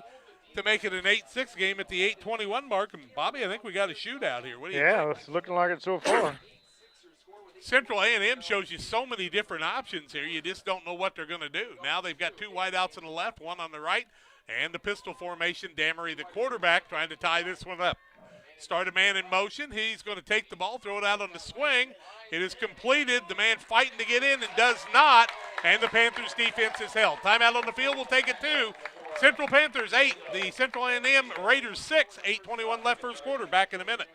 to make it an 8-6 game at the 8:21 mark. And Bobby, I think we got a shootout here. What do you think? It's looking like it so far. Central A&M shows you so many different options here. You just don't know what they're going to do. Now they've got 2 wideouts on the left, 1 on the right, and the pistol formation. Damery, the quarterback, trying to tie this one up. Start a man in motion. He's going to take the ball, throw it out on the swing. It is completed. The man fighting to get in and does not, and the Panthers defense is held. Timeout on the field. We'll take it 2. Central Panthers 8, the Central A&M Raiders 6, 8:21 left first quarter. Back in a minute.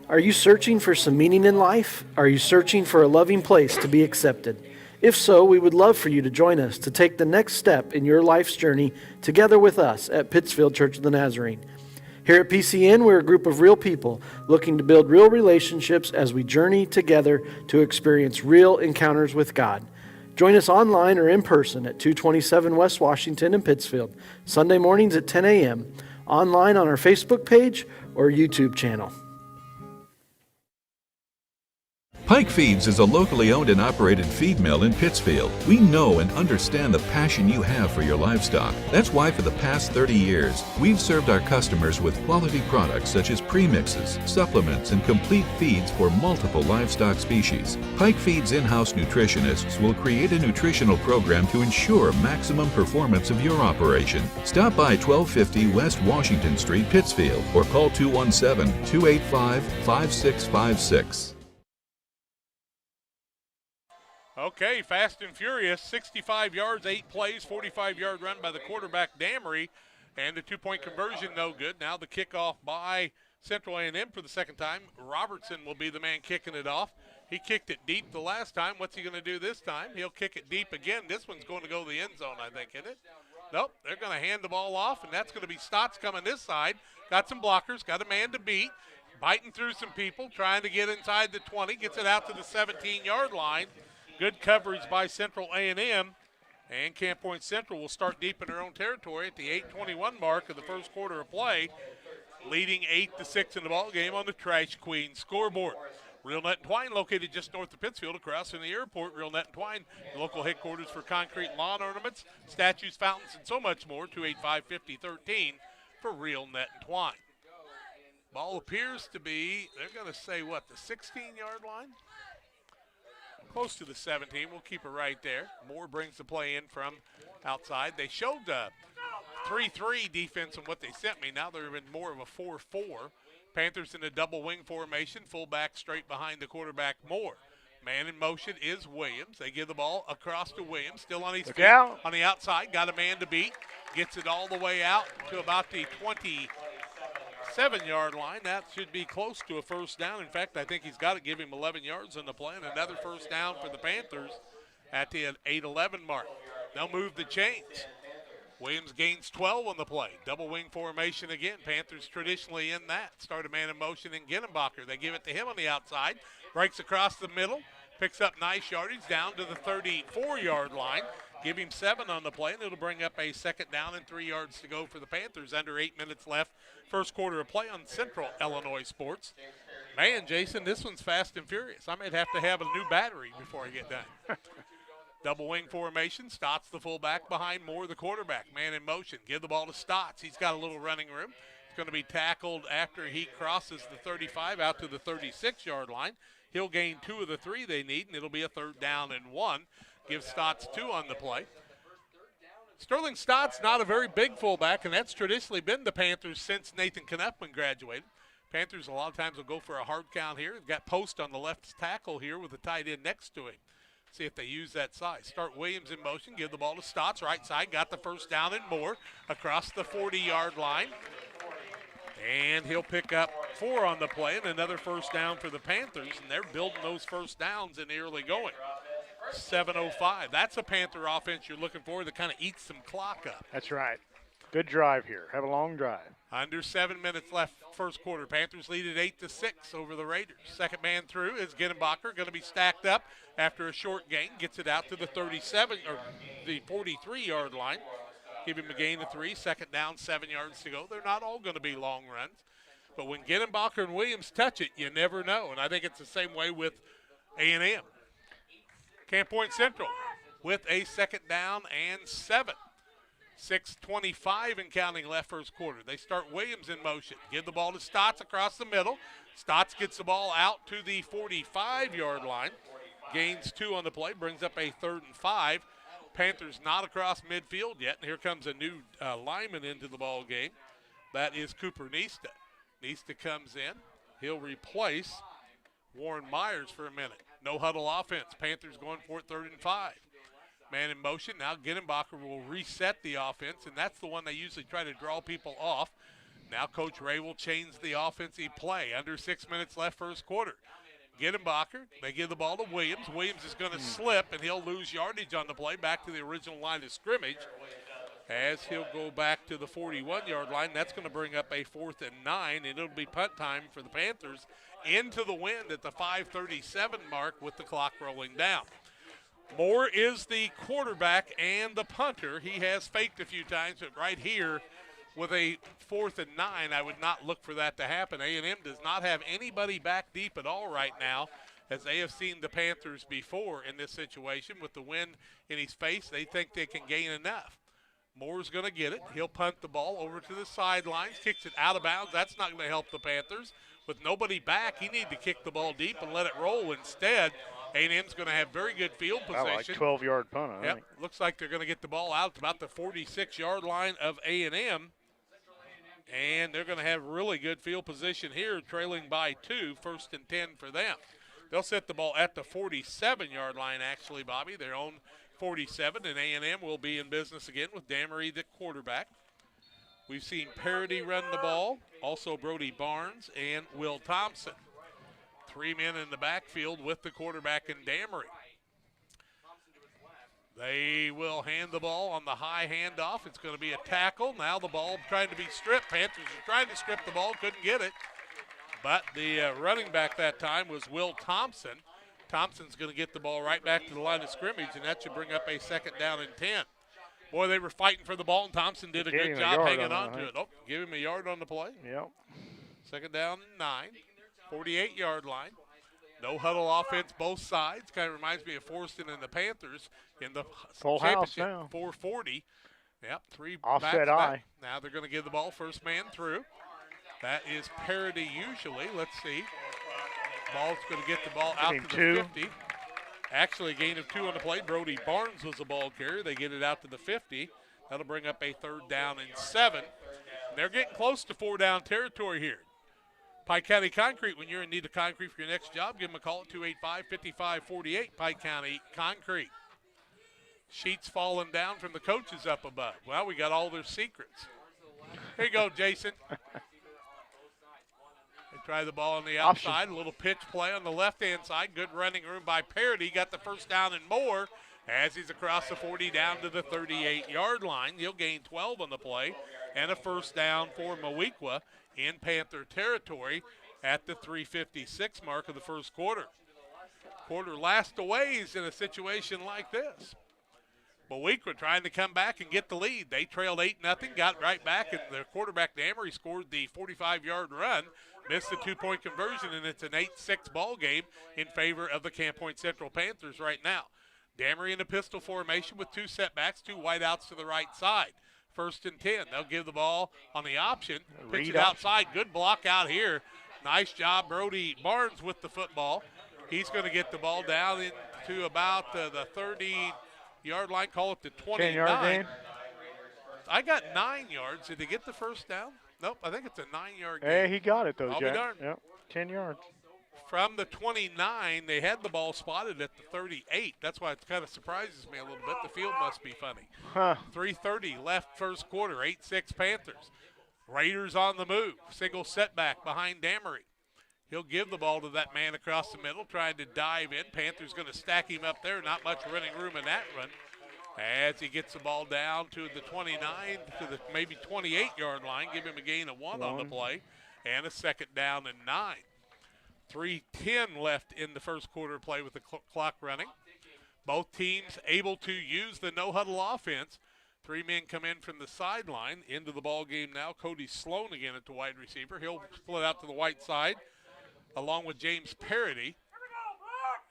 Are you searching for some meaning in life? Are you searching for a loving place to be accepted? If so, we would love for you to join us to take the next step in your life's journey together with us at Pittsfield Church of the Nazarene. Here at PCN, we're a group of real people looking to build real relationships as we journey together to experience real encounters with God. Join us online or in person at 227 West Washington in Pittsfield, Sunday mornings at 10 a.m., online on our Facebook page or YouTube channel. Pike Feeds is a locally owned and operated feed mill in Pittsfield. We know and understand the passion you have for your livestock. That's why for the past 30 years, we've served our customers with quality products such as premixes, supplements, and complete feeds for multiple livestock species. Pike Feeds in-house nutritionists will create a nutritional program to ensure maximum performance of your operation. Stop by 1250 West Washington Street, Pittsfield, or call 217-285-5656. Okay, fast and furious, 65 yards, 8 plays, 45-yard run by the quarterback, Damery, and the 2-point conversion no good. Now the kickoff by Central A&M for the second time. Robertson will be the man kicking it off. He kicked it deep the last time. What's he going to do this time? He'll kick it deep again. This one's going to go to the end zone, I think, isn't it? Nope, they're going to hand the ball off, and that's going to be Stotts coming this side. Got some blockers, got a man to beat, biting through some people, trying to get inside the 20, gets it out to the 17-yard line. Good coverage by Central A&M, and Camp Point Central will start deep in their own territory at the 8:21 mark of the first quarter of play, leading 8-6 in the ball game on the Trash Queen scoreboard. Real Net and Twine, located just north of Pittsfield, across from the airport. Real Net and Twine, the local headquarters for concrete lawn ornaments, statues, fountains, and so much more. 285-5013 for Real Net and Twine. Ball appears to be, they're going to say, what, the 16-yard line? Close to the 17. We'll keep it right there. Moore brings the play in from outside. They showed 3-3 defense on what they sent me. Now they're in more of a 4-4. Panthers in a double wing formation, fullback straight behind the quarterback Moore. Man in motion is Williams. They give the ball across to Williams, still on his feet on the outside. Got a man to beat. Gets it all the way out to about the 27-yard line. That should be close to a first down. In fact, I think he's got to give him 11 yards on the play, and another first down for the Panthers at the 8:11 mark. They'll move the chains. Williams gains 12 on the play. Double wing formation again. Panthers traditionally in that. Start a man in motion in Ginnebacher. They give it to him on the outside. Breaks across the middle. Picks up nice yardage down to the 34-yard line. Give him 7 on the play, and it'll bring up a second down and 3 yards to go for the Panthers. Under 8 minutes left. First quarter of play on Central Illinois Sports. Man, Jason, this one's fast and furious. I might have to have a new battery before I get done. Double wing formation. Stotts the fullback behind Moore, the quarterback. Man in motion. Give the ball to Stotts. He's got a little running room. It's going to be tackled after he crosses the 35 out to the 36-yard line. He'll gain 2 of the 3 they need, and it'll be a 3rd down and 1. Give Stotts 2 on the play. Sterling Stotts, not a very big fullback, and that's traditionally been the Panthers since Nathan Knuppman graduated. Panthers a lot of times will go for a hard count here. They've got Post on the left tackle here with the tight end next to him. See if they use that size. Start Williams in motion. Give the ball to Stotts. Right side. Got the first down and more across the 40-yard line. And he'll pick up 4 on the play and another first down for the Panthers. And they're building those first downs in the early going. 7:05. That's a Panther offense you're looking for that kind of eats some clock up. That's right. Good drive here. Have a long drive. Under 7 minutes left first quarter. Panthers lead at 8-6 over the Raiders. Second man through is Ginnebacher, going to be stacked up after a short gain. Gets it out to the 37 or the 43-yard line. Give him a gain of 3. Second down, 7 yards to go. They're not all going to be long runs. But when Ginnebacher and Williams touch it, you never know. And I think it's the same way with A&M. Camp Point Central with a second down and 7. 6:25 and counting left first quarter. They start Williams in motion. Give the ball to Stotts across the middle. Stotts gets the ball out to the 45-yard line. Gains 2 on the play. Brings up a 3rd and 5. Panthers not across midfield yet. And here comes a new lineman into the ball game. That is Cooper Nista. Nista comes in. He'll replace Warren Myers for a minute. No huddle offense. Panthers going for it 3rd and 5. Man in motion. Now Ginnebacher will reset the offense, and that's the one they usually try to draw people off. Now Coach Ray will change the offensive play. Under 6 minutes left first quarter. Ginnebacher, they give the ball to Williams. Williams is going to slip, and he'll lose yardage on the play back to the original line of scrimmage as he'll go back to the 41-yard line. That's going to bring up a 4th and 9, and it'll be punt time for the Panthers into the wind at the 5:37 mark with the clock rolling down. Moore is the quarterback and the punter. He has faked a few times, but right here with a 4th and 9, I would not look for that to happen. A&M does not have anybody back deep at all right now, as they have seen the Panthers before in this situation. With the wind in his face, they think they can gain enough. Moore's going to get it. He'll punt the ball over to the sidelines, kicks it out of bounds. That's not going to help the Panthers. With nobody back, he needs to kick the ball deep and let it roll. Instead, A&M's going to have very good field position. Like 12-yard punt, I think. Looks like they're going to get the ball out to about the 46-yard line of A&M. And they're going to have really good field position here, trailing by 2, 1st and 10 for them. They'll set the ball at the 47-yard line, actually, Bobby, their own 47, and A&M will be in business again with Damery, the quarterback. We've seen Parody run the ball, also Brody Barnes and Will Thompson. 3 men in the backfield with the quarterback in Damery. They will hand the ball on the high handoff. It's going to be a tackle. Now the ball trying to be stripped. Panthers are trying to strip the ball, couldn't get it. But the running back that time was Will Thompson. Thompson's going to get the ball right back to the line of scrimmage, and that should bring up a 2nd down and 10. Boy, they were fighting for the ball, and Thompson did a good job hanging on to it. Oh, give him a yard on the play. Yep. 2nd down and 9, 48-yard line. No huddle offense, both sides. Kind of reminds me of Forston and the Panthers in the Full house championship. now. 440. Yep, 3 Offset backs eye. back. Now they're going to give the ball first man through. That is parity usually. Let's see. Ball's going to get the ball out to the 50. Actually, a gain of 2 on the play. Brody Barnes was the ball carrier. They get it out to the 50. That'll bring up a 3rd down and 7. They're getting close to 4-down territory here. Pike County Concrete, when you're in need of concrete for your next job, give them a call at 285-5548, Pike County Concrete. Sheets falling down from the coaches up above. Well, we got all their secrets. Here you go, Jason. They try the ball on the outside. A little pitch play on the left-hand side. Good running room by Parody. Got the 1st down and more as he's across the 40 down to the 38-yard line. He'll gain 12 on the play and a 1st down for Moweaqua in Panther territory at the 3:56 mark of the 1st quarter. Quarter last aways in a situation like this. Moweaqua trying to come back and get the lead. They trailed 8-0, got right back, and their quarterback, Damery, scored the 45-yard run, missed the 2-point conversion, and it's an 8-6 ball game in favor of the Camp Point Central Panthers right now. Damery in a pistol formation with 2 setbacks, 2 wideouts to the right side. 1st and 10. They'll give the ball on the option. Pitch it outside. Good block out here. Nice job, Brody Barnes with the football. He's going to get the ball down into about the 30-yard line. Call it the 29. 10-yard gain. I got 9 yards. Did they get the 1st down? Nope. I think it's a 9-yard gain. Hey, he got it, though, I'll Jack. be darned. Yep. 10 yards. From the 29, they had the ball spotted at the 38. That's why it kind of surprises me a little bit. The field must be funny. 3:30 left 1st quarter, 8-6 Panthers. Raiders on the move. Single setback behind Damery. He'll give the ball to that man across the middle, trying to dive in. Panthers going to stack him up there. Not much running room in that run. As he gets the ball down to the 29, to the maybe 28-yard line. Give him a gain of 1 on the play. And a 2nd down and 9. 3:10 left in the 1st quarter play with the clock running. Both teams able to use the no-huddle offense. 3 men come in from the sideline into the ball game now. Cody Sloan again at the wide receiver. He'll split out to the white side along with James Parody.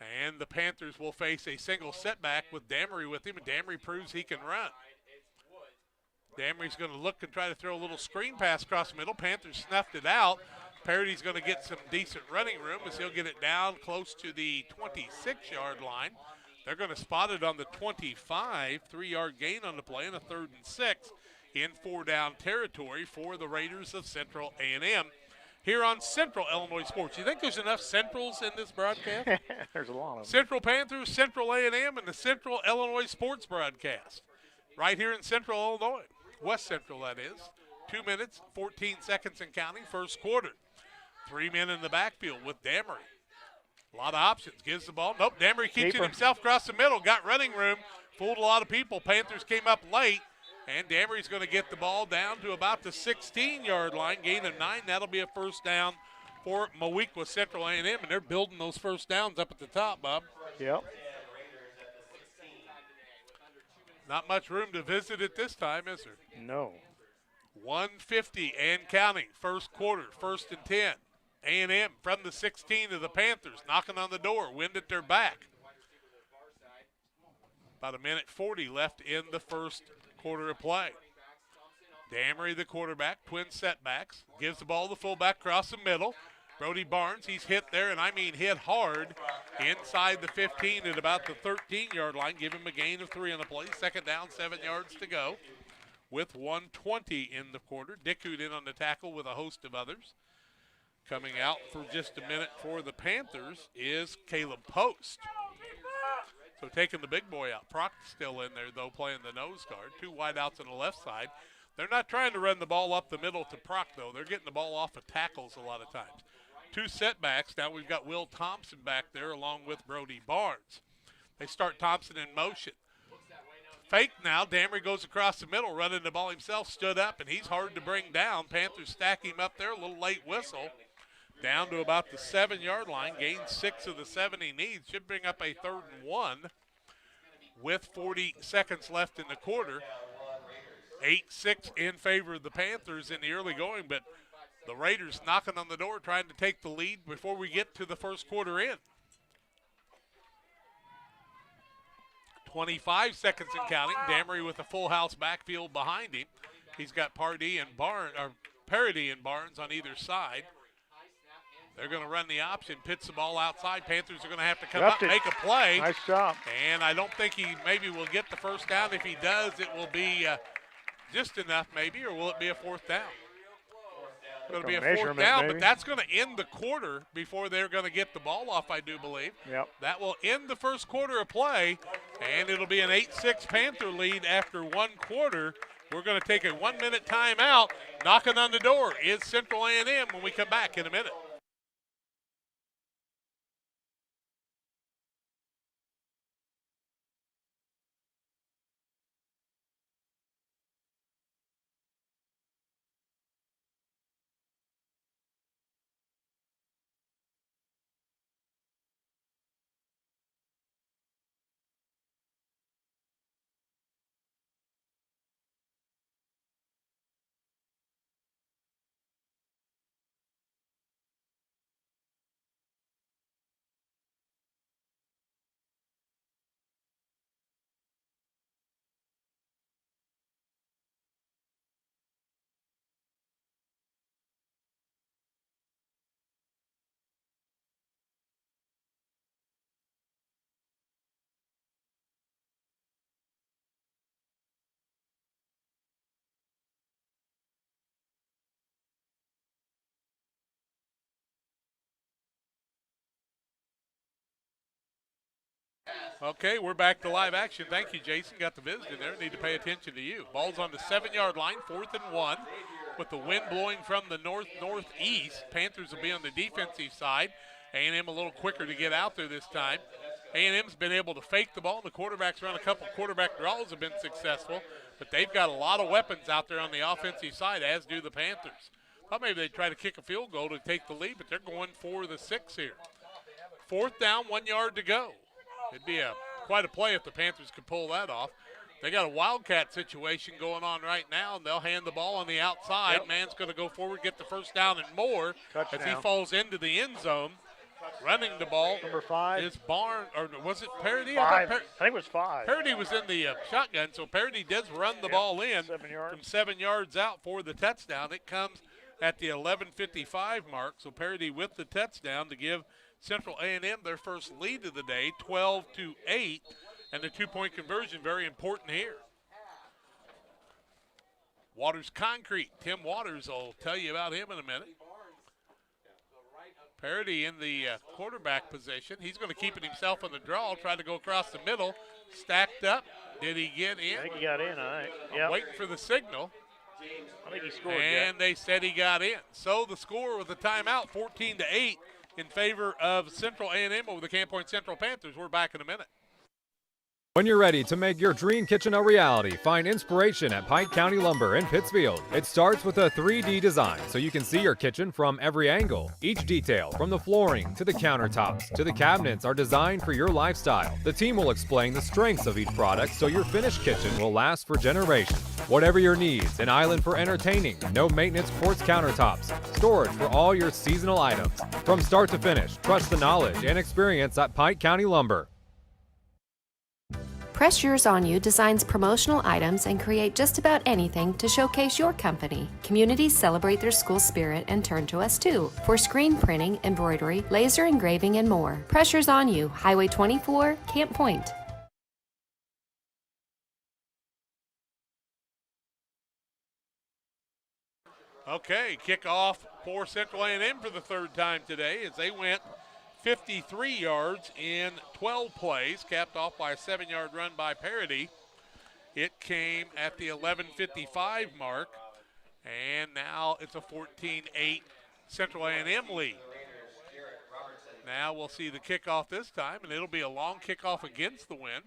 And the Panthers will face a single setback with Damery with him, and Damery proves he can run. Damery's going to look and try to throw a little screen pass across the middle. Panthers snuffed it out. Parody's going to get some decent running room as he'll get it down close to the 26-yard line. They're going to spot it on the 25, 3-yard gain on the play, and a 3rd and 6 in 4-down territory for the Raiders of Central A&M here on Central Illinois Sports. You think there's enough Centrals in this broadcast? There's a lot of them. Central Panthers, Central A&M, and the Central Illinois Sports broadcast right here in Central Illinois. West Central, that is. 2 minutes, 14 seconds and counting, 1st quarter. 3 men in the backfield with Damery. A lot of options. Gives the ball. Nope, Damery keeps it himself across the middle. Got running room. Fooled a lot of people. Panthers came up late. And Damery's going to get the ball down to about the 16-yard line. Gain of 9. That'll be a 1st down for Moweaqua Central A&M. And they're building those 1st downs up at the top, Bob. Yep. Not much room to visit at this time, is there? No. 150 and counting. 1st quarter, 1st and 10. A&M from the 16 of the Panthers, knocking on the door, wind at their back. About 1:40 left in the 1st quarter of play. Damery, the quarterback, twin setbacks, gives the ball to the fullback across the middle. Brody Barnes, he's hit there, and I mean hit hard inside the 15 at about the 13-yard line. Give him a gain of 3 on the play. 2nd down, 7 yards to go with 1:20 in the quarter. Dickoot in on the tackle with a host of others. Coming out for just a minute for the Panthers is Caleb Post. So taking the big boy out. Proc still in there, though, playing the nose guard. 2 wideouts on the left side. They're not trying to run the ball up the middle to Proc, though. They're getting the ball off of tackles a lot of times. 2 setbacks. Now we've got Will Thompson back there along with Brody Barnes. They start Thompson in motion. Fake now. Damery goes across the middle, running the ball himself, stood up, and he's hard to bring down. Panthers stack him up there, a little late whistle. Down to about the 7-yard line, gains 6 of the 7 he needs. Should bring up a 3rd and 1 with 40 seconds left in the quarter. 8-6 in favor of the Panthers in the early going, but the Raiders knocking on the door trying to take the lead before we get to the first quarter in. 25 seconds and counting. Damery with a full house backfield behind him. He's got Parody and Parody and Barnes on either side. They're going to run the option, pitch the ball outside. Panthers are going to have to come up and make a play. Nice job. And I don't think he maybe will get the first down. If he does, it will be just enough maybe, or will it be a 4th down? It's going to be a 4th down, but that's going to end the quarter before they're going to get the ball off, I do believe. Yep. That will end the first quarter of play, and it'll be an 8-6 Panther lead after 1 quarter. We're going to take a 1-minute timeout. Knocking on the door is Central A&M when we come back in a minute. Okay, we're back to live action. Thank you, Jason. Got the visit in there. Need to pay attention to you. Ball's on the 7-yard line, 4th and 1. With the wind blowing from the north-northeast, Panthers will be on the defensive side. A&M a little quicker to get out there this time. A&M's been able to fake the ball. The quarterbacks run a couple quarterback draws have been successful, but they've got a lot of weapons out there on the offensive side, as do the Panthers. Thought maybe they'd try to kick a field goal to take the lead, but they're going for the 6 here. 4th down, 1 yard to go. It'd be quite a play if the Panthers could pull that off. They got a wildcat situation going on right now, and they'll hand the ball on the outside. Yep. Man's going to go forward, get the first down and more. Touchdown. As he falls into the end zone. Running the ball. Number 5. Is Barnes, or was it Parody? 5. I think it was 5. Parody was in the shotgun, so Parody does run the ball in 7 yards. from 7 yards out for the touchdown. It comes at the 11:55 mark, so Parody with the touchdown to give Central A&M their first lead of the day, 12-8, and the 2-point conversion very important here. Waters Concrete. Tim Waters, I'll tell you about him in a minute. Parody in the quarterback position. He's going to keep it himself on the draw, try to go across the middle. Stacked up. Did he get in? I think he got in, all right. I'm waiting for the signal. I think he scored. And they said he got in. So the score with the timeout, 14-8 in favor of Central A&M over the Camp Point Central Panthers. We're back in a minute. When you're ready to make your dream kitchen a reality, find inspiration at Pike County Lumber in Pittsfield. It starts with a 3D design so you can see your kitchen from every angle. Each detail, from the flooring to the countertops to the cabinets, are designed for your lifestyle. The team will explain the strengths of each product so your finished kitchen will last for generations. Whatever your needs, an island for entertaining, no maintenance quartz countertops, storage for all your seasonal items. From start to finish, trust the knowledge and experience at Pike County Lumber. Press Yours On You designs promotional items and create just about anything to showcase your company. Communities celebrate their school spirit and turn to us too for screen printing, embroidery, laser engraving, and more. Press Yours On You, Highway 24, Camp Point. Okay, kickoff for Central A&M for the 3rd time today as they went 53 yards in 12 plays, capped off by a 7-yard run by Parody. It came at the 11:55 mark, and now it's a 14-8 Central A&M lead. Now we'll see the kickoff this time, and it'll be a long kickoff against the wind.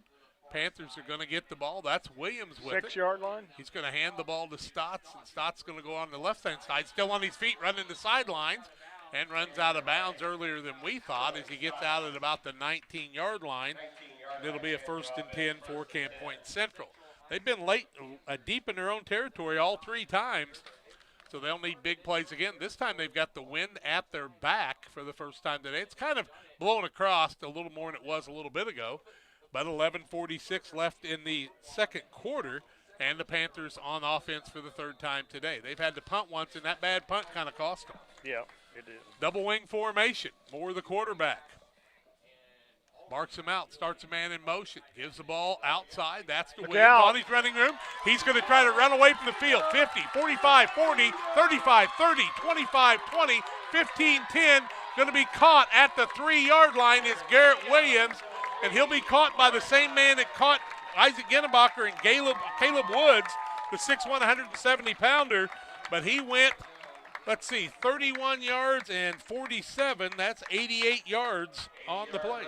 Panthers are going to get the ball. That's Williams with it. 6-yard line. He's going to hand the ball to Stotts, and Stotts going to go on the left-hand side, still on his feet, running the sidelines, and runs out of bounds earlier than we thought as he gets out at about the 19-yard line. And it'll be a 1st and 10 for Camp Point Central. They've been late, deep in their own territory all 3 times, so they'll need big plays again. This time they've got the wind at their back for the first time today. It's kind of blown across a little more than it was a little bit ago, but 11:46 left in the second quarter, and the Panthers on offense for the 3rd time today. They've had to punt once, and that bad punt kind of cost them. Yeah, it did. Double wing formation. Moore the quarterback. Marks him out, starts a man in motion, gives the ball outside. That's the Williams on his running room. He's going to try to run away from the field. 50, 45, 40, 35, 30, 25, 20, 15, 10. Going to be caught at the 3-yard line is Garrett Williams, and he'll be caught by the same man that caught Isaac Ginnebacher and Caleb Woods, the 6'1", 170-pounder. But he went, 31 yards and 47. That's 88 yards on the play.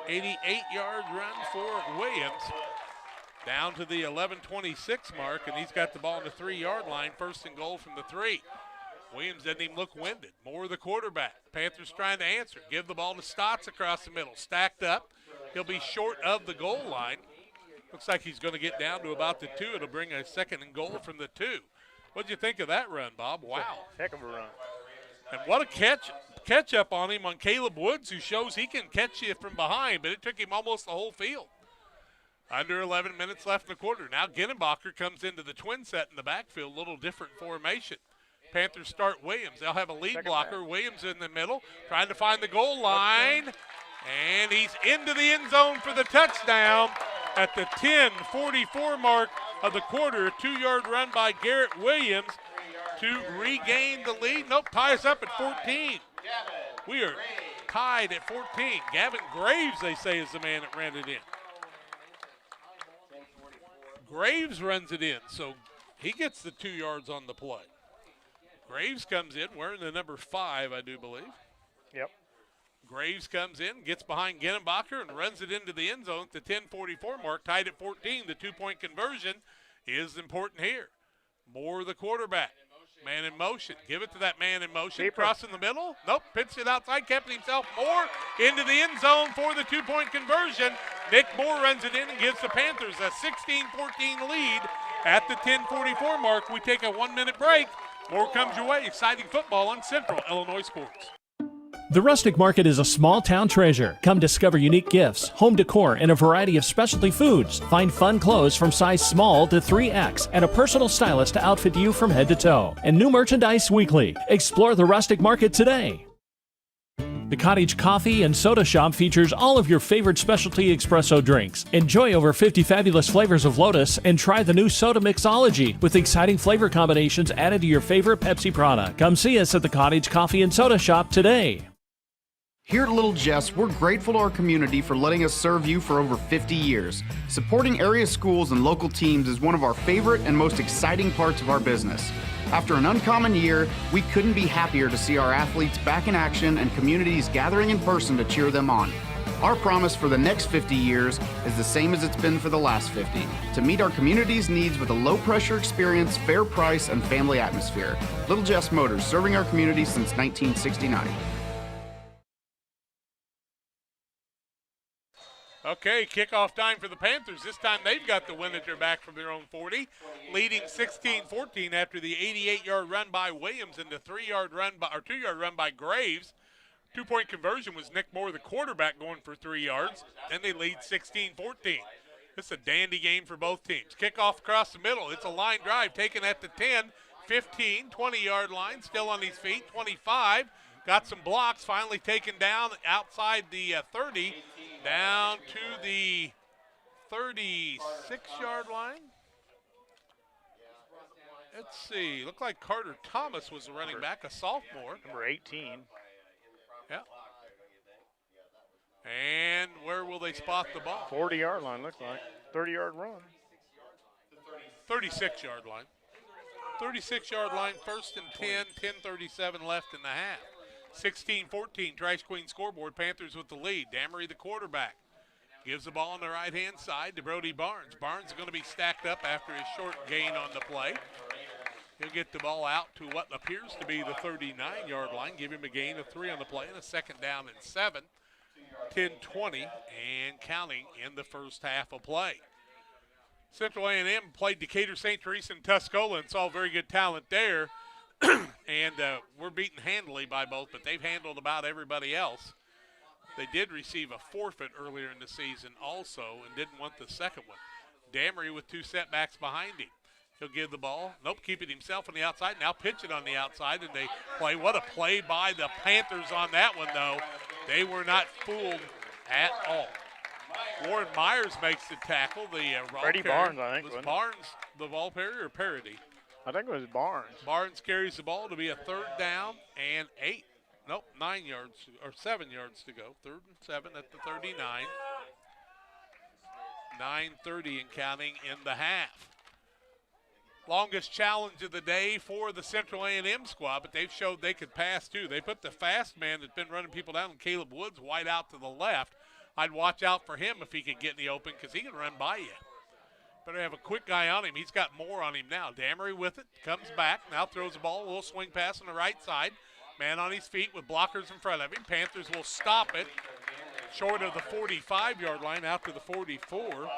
88-yard run for Williams. Down to the 11:26 mark, and he's got the ball on the 3-yard line. 1st and goal from the 3. Williams doesn't even look winded. Moore the quarterback. Panthers trying to answer. Give the ball to Stotts across the middle. Stacked up. He'll be short of the goal line. Looks like he's going to get down to about the 2. It'll bring a 2nd and goal from the 2. What'd you think of that run, Bob? Wow. Heck of a run. And what a catch up on him on Caleb Woods, who shows he can catch you from behind, but it took him almost the whole field. Under 11 minutes left in the quarter. Now Ginnebacher comes into the twin set in the backfield, a little different formation. Panthers start Williams. They'll have a lead blocker. Williams in the middle, trying to find the goal line. And he's into the end zone for the touchdown at the 10:44 mark of the quarter. A 2-yard run by Garrett Williams to regain the lead. Nope, tie us up at 14. We are tied at 14. Gavin Graves, they say, is the man that ran it in. Graves runs it in, so he gets the 2 yards on the play. Graves comes in wearing the number 5, I do believe. Yep. Graves comes in, gets behind Ginnebacher, and runs it into the end zone at the 10:44 mark, tied at 14. The 2-point conversion is important here. Moore the quarterback. Man in motion. Give it to that man in motion. Crossing the middle. Nope. Pitched it outside. Kept it himself. Moore into the end zone for the 2-point conversion. Nick Moore runs it in and gives the Panthers a 16-14 lead at the 10:44 mark. We take a 1-minute break. More comes your way. Exciting football on Central Illinois Sports. The Rustic Market is a small-town treasure. Come discover unique gifts, home decor, and a variety of specialty foods. Find fun clothes from size small to 3X and a personal stylist to outfit you from head to toe. And new merchandise weekly. Explore the Rustic Market today. The Cottage Coffee and Soda Shop features all of your favorite specialty espresso drinks. Enjoy over 50 fabulous flavors of Lotus and try the new Soda Mixology with exciting flavor combinations added to your favorite Pepsi product. Come see us at the Cottage Coffee and Soda Shop today. Here at Little Jess, we're grateful to our community for letting us serve you for over 50 years. Supporting area schools and local teams is one of our favorite and most exciting parts of our business. After an uncommon year, we couldn't be happier to see our athletes back in action and communities gathering in person to cheer them on. Our promise for the next 50 years is the same as it's been for the last 50, to meet our community's needs with a low-pressure experience, fair price, and family atmosphere. Little Jess Motors, serving our community since 1969. Okay, kickoff time for the Panthers. This time they've got the win at their back from their own 40, leading 16-14 after the 88-yard run by Williams and the 2-yard run by Graves. 2-point conversion was Nick Moore, the quarterback, going for 3 yards, and they lead 16-14. This is a dandy game for both teams. Kickoff across the middle. It's a line drive taken at the 10, 15, 20-yard line, still on his feet, 25. Got some blocks, finally taken down outside the 30. Down to the 36-yard line. Let's see. Looked like Carter Thomas was the running back, a sophomore. Number 18. Yeah. And where will they spot the ball? 40-yard line, looks like. 30-yard run. 36-yard line. 36-yard line, 1st and 10, 10:37 left in the half. 16-14, Trash Queen scoreboard. Panthers with the lead. Damery, the quarterback, gives the ball on the right-hand side to Brody Barnes. Barnes is going to be stacked up after his short gain on the play. He'll get the ball out to what appears to be the 39-yard line. Give him a gain of 3 on the play and a second down and 7. 10-20 and counting in the first half of play. Central A&M played Decatur, St. Teresa, and Tuscola and saw very good talent there. And we're beaten handily by both, but they've handled about everybody else. They did receive a forfeit earlier in the season also and didn't want the second one. Damery with 2 setbacks behind him. He'll give the ball. Nope, keep it himself on the outside. Now pitch it on the outside, and they play. What a play by the Panthers on that one, though. They were not fooled at all. Warren Myers makes the tackle. The Freddie Barnes, I think. Was Barnes the ball carrier or Parody? I think it was Barnes. Barnes carries the ball to be a 3rd down and 9 yards or 7 yards to go. 3rd and 7 at the 39. 9:30 and counting in the half. Longest challenge of the day for the Central A&M squad, but they've showed they could pass too. They put the fast man that's been running people down, Caleb Woods, wide out to the left. I'd watch out for him if he could get in the open because he can run by you. Better have a quick guy on him. He's got more on him now. Damery with it, comes back, now throws the ball, a little swing pass on the right side. Man on his feet with blockers in front of him. Panthers will stop it short of the 45-yard line out to the 44.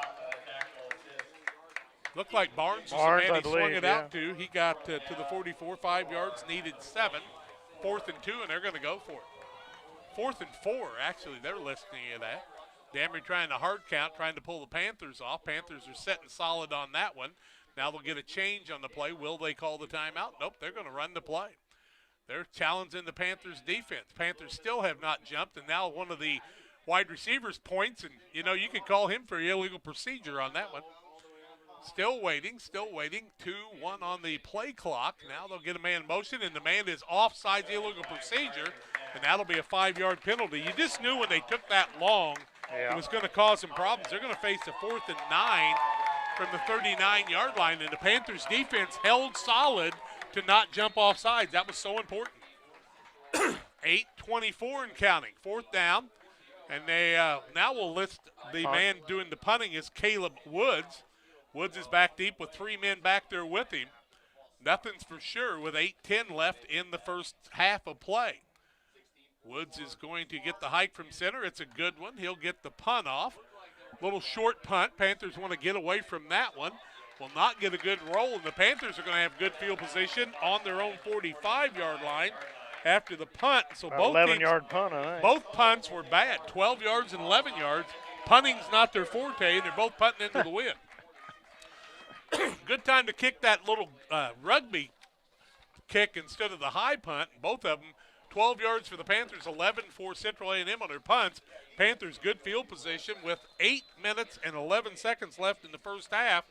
Looked like Barnes was the man he swung it out to. He got to the 44, 5 yards, needed 7. 4th and 2, and they're going to go for it. 4th and 4, actually, they're listening to that. Damery trying to hard count, trying to pull the Panthers off. Panthers are setting solid on that one. Now they'll get a change on the play. Will they call the timeout? Nope, they're going to run the play. They're challenging the Panthers' defense. Panthers still have not jumped, and now one of the wide receivers points, and, you could call him for illegal procedure on that one. Still waiting. 2-1 on the play clock. Now they'll get a man in motion, and the man is offsides illegal procedure, and that'll be a 5-yard penalty. You just knew when they took that long it was going to cause some problems. They're going to face a 4th and 9 from the 39-yard line, and the Panthers defense held solid to not jump off sides. That was so important. 8:24 and counting. 4th down, and they now will list the man doing the punting is Caleb Woods. Woods is back deep with 3 men back there with him. Nothing's for sure with 8:10 left in the first half of play. Woods is going to get the hike from center. It's a good one. He'll get the punt off. Little short punt. Panthers want to get away from that one. Will not get a good roll, and the Panthers are going to have good field position on their own 45-yard line after the punt. So both 11-yard punt, I think. Both punts were bad, 12 yards and 11 yards. Punting's not their forte, and they're both punting into the wind. Good time to kick that little rugby kick instead of the high punt. Both of them, 12 yards for the Panthers, 11 for Central A&M on their punts. Panthers good field position with 8 minutes and 11 seconds left in the first half.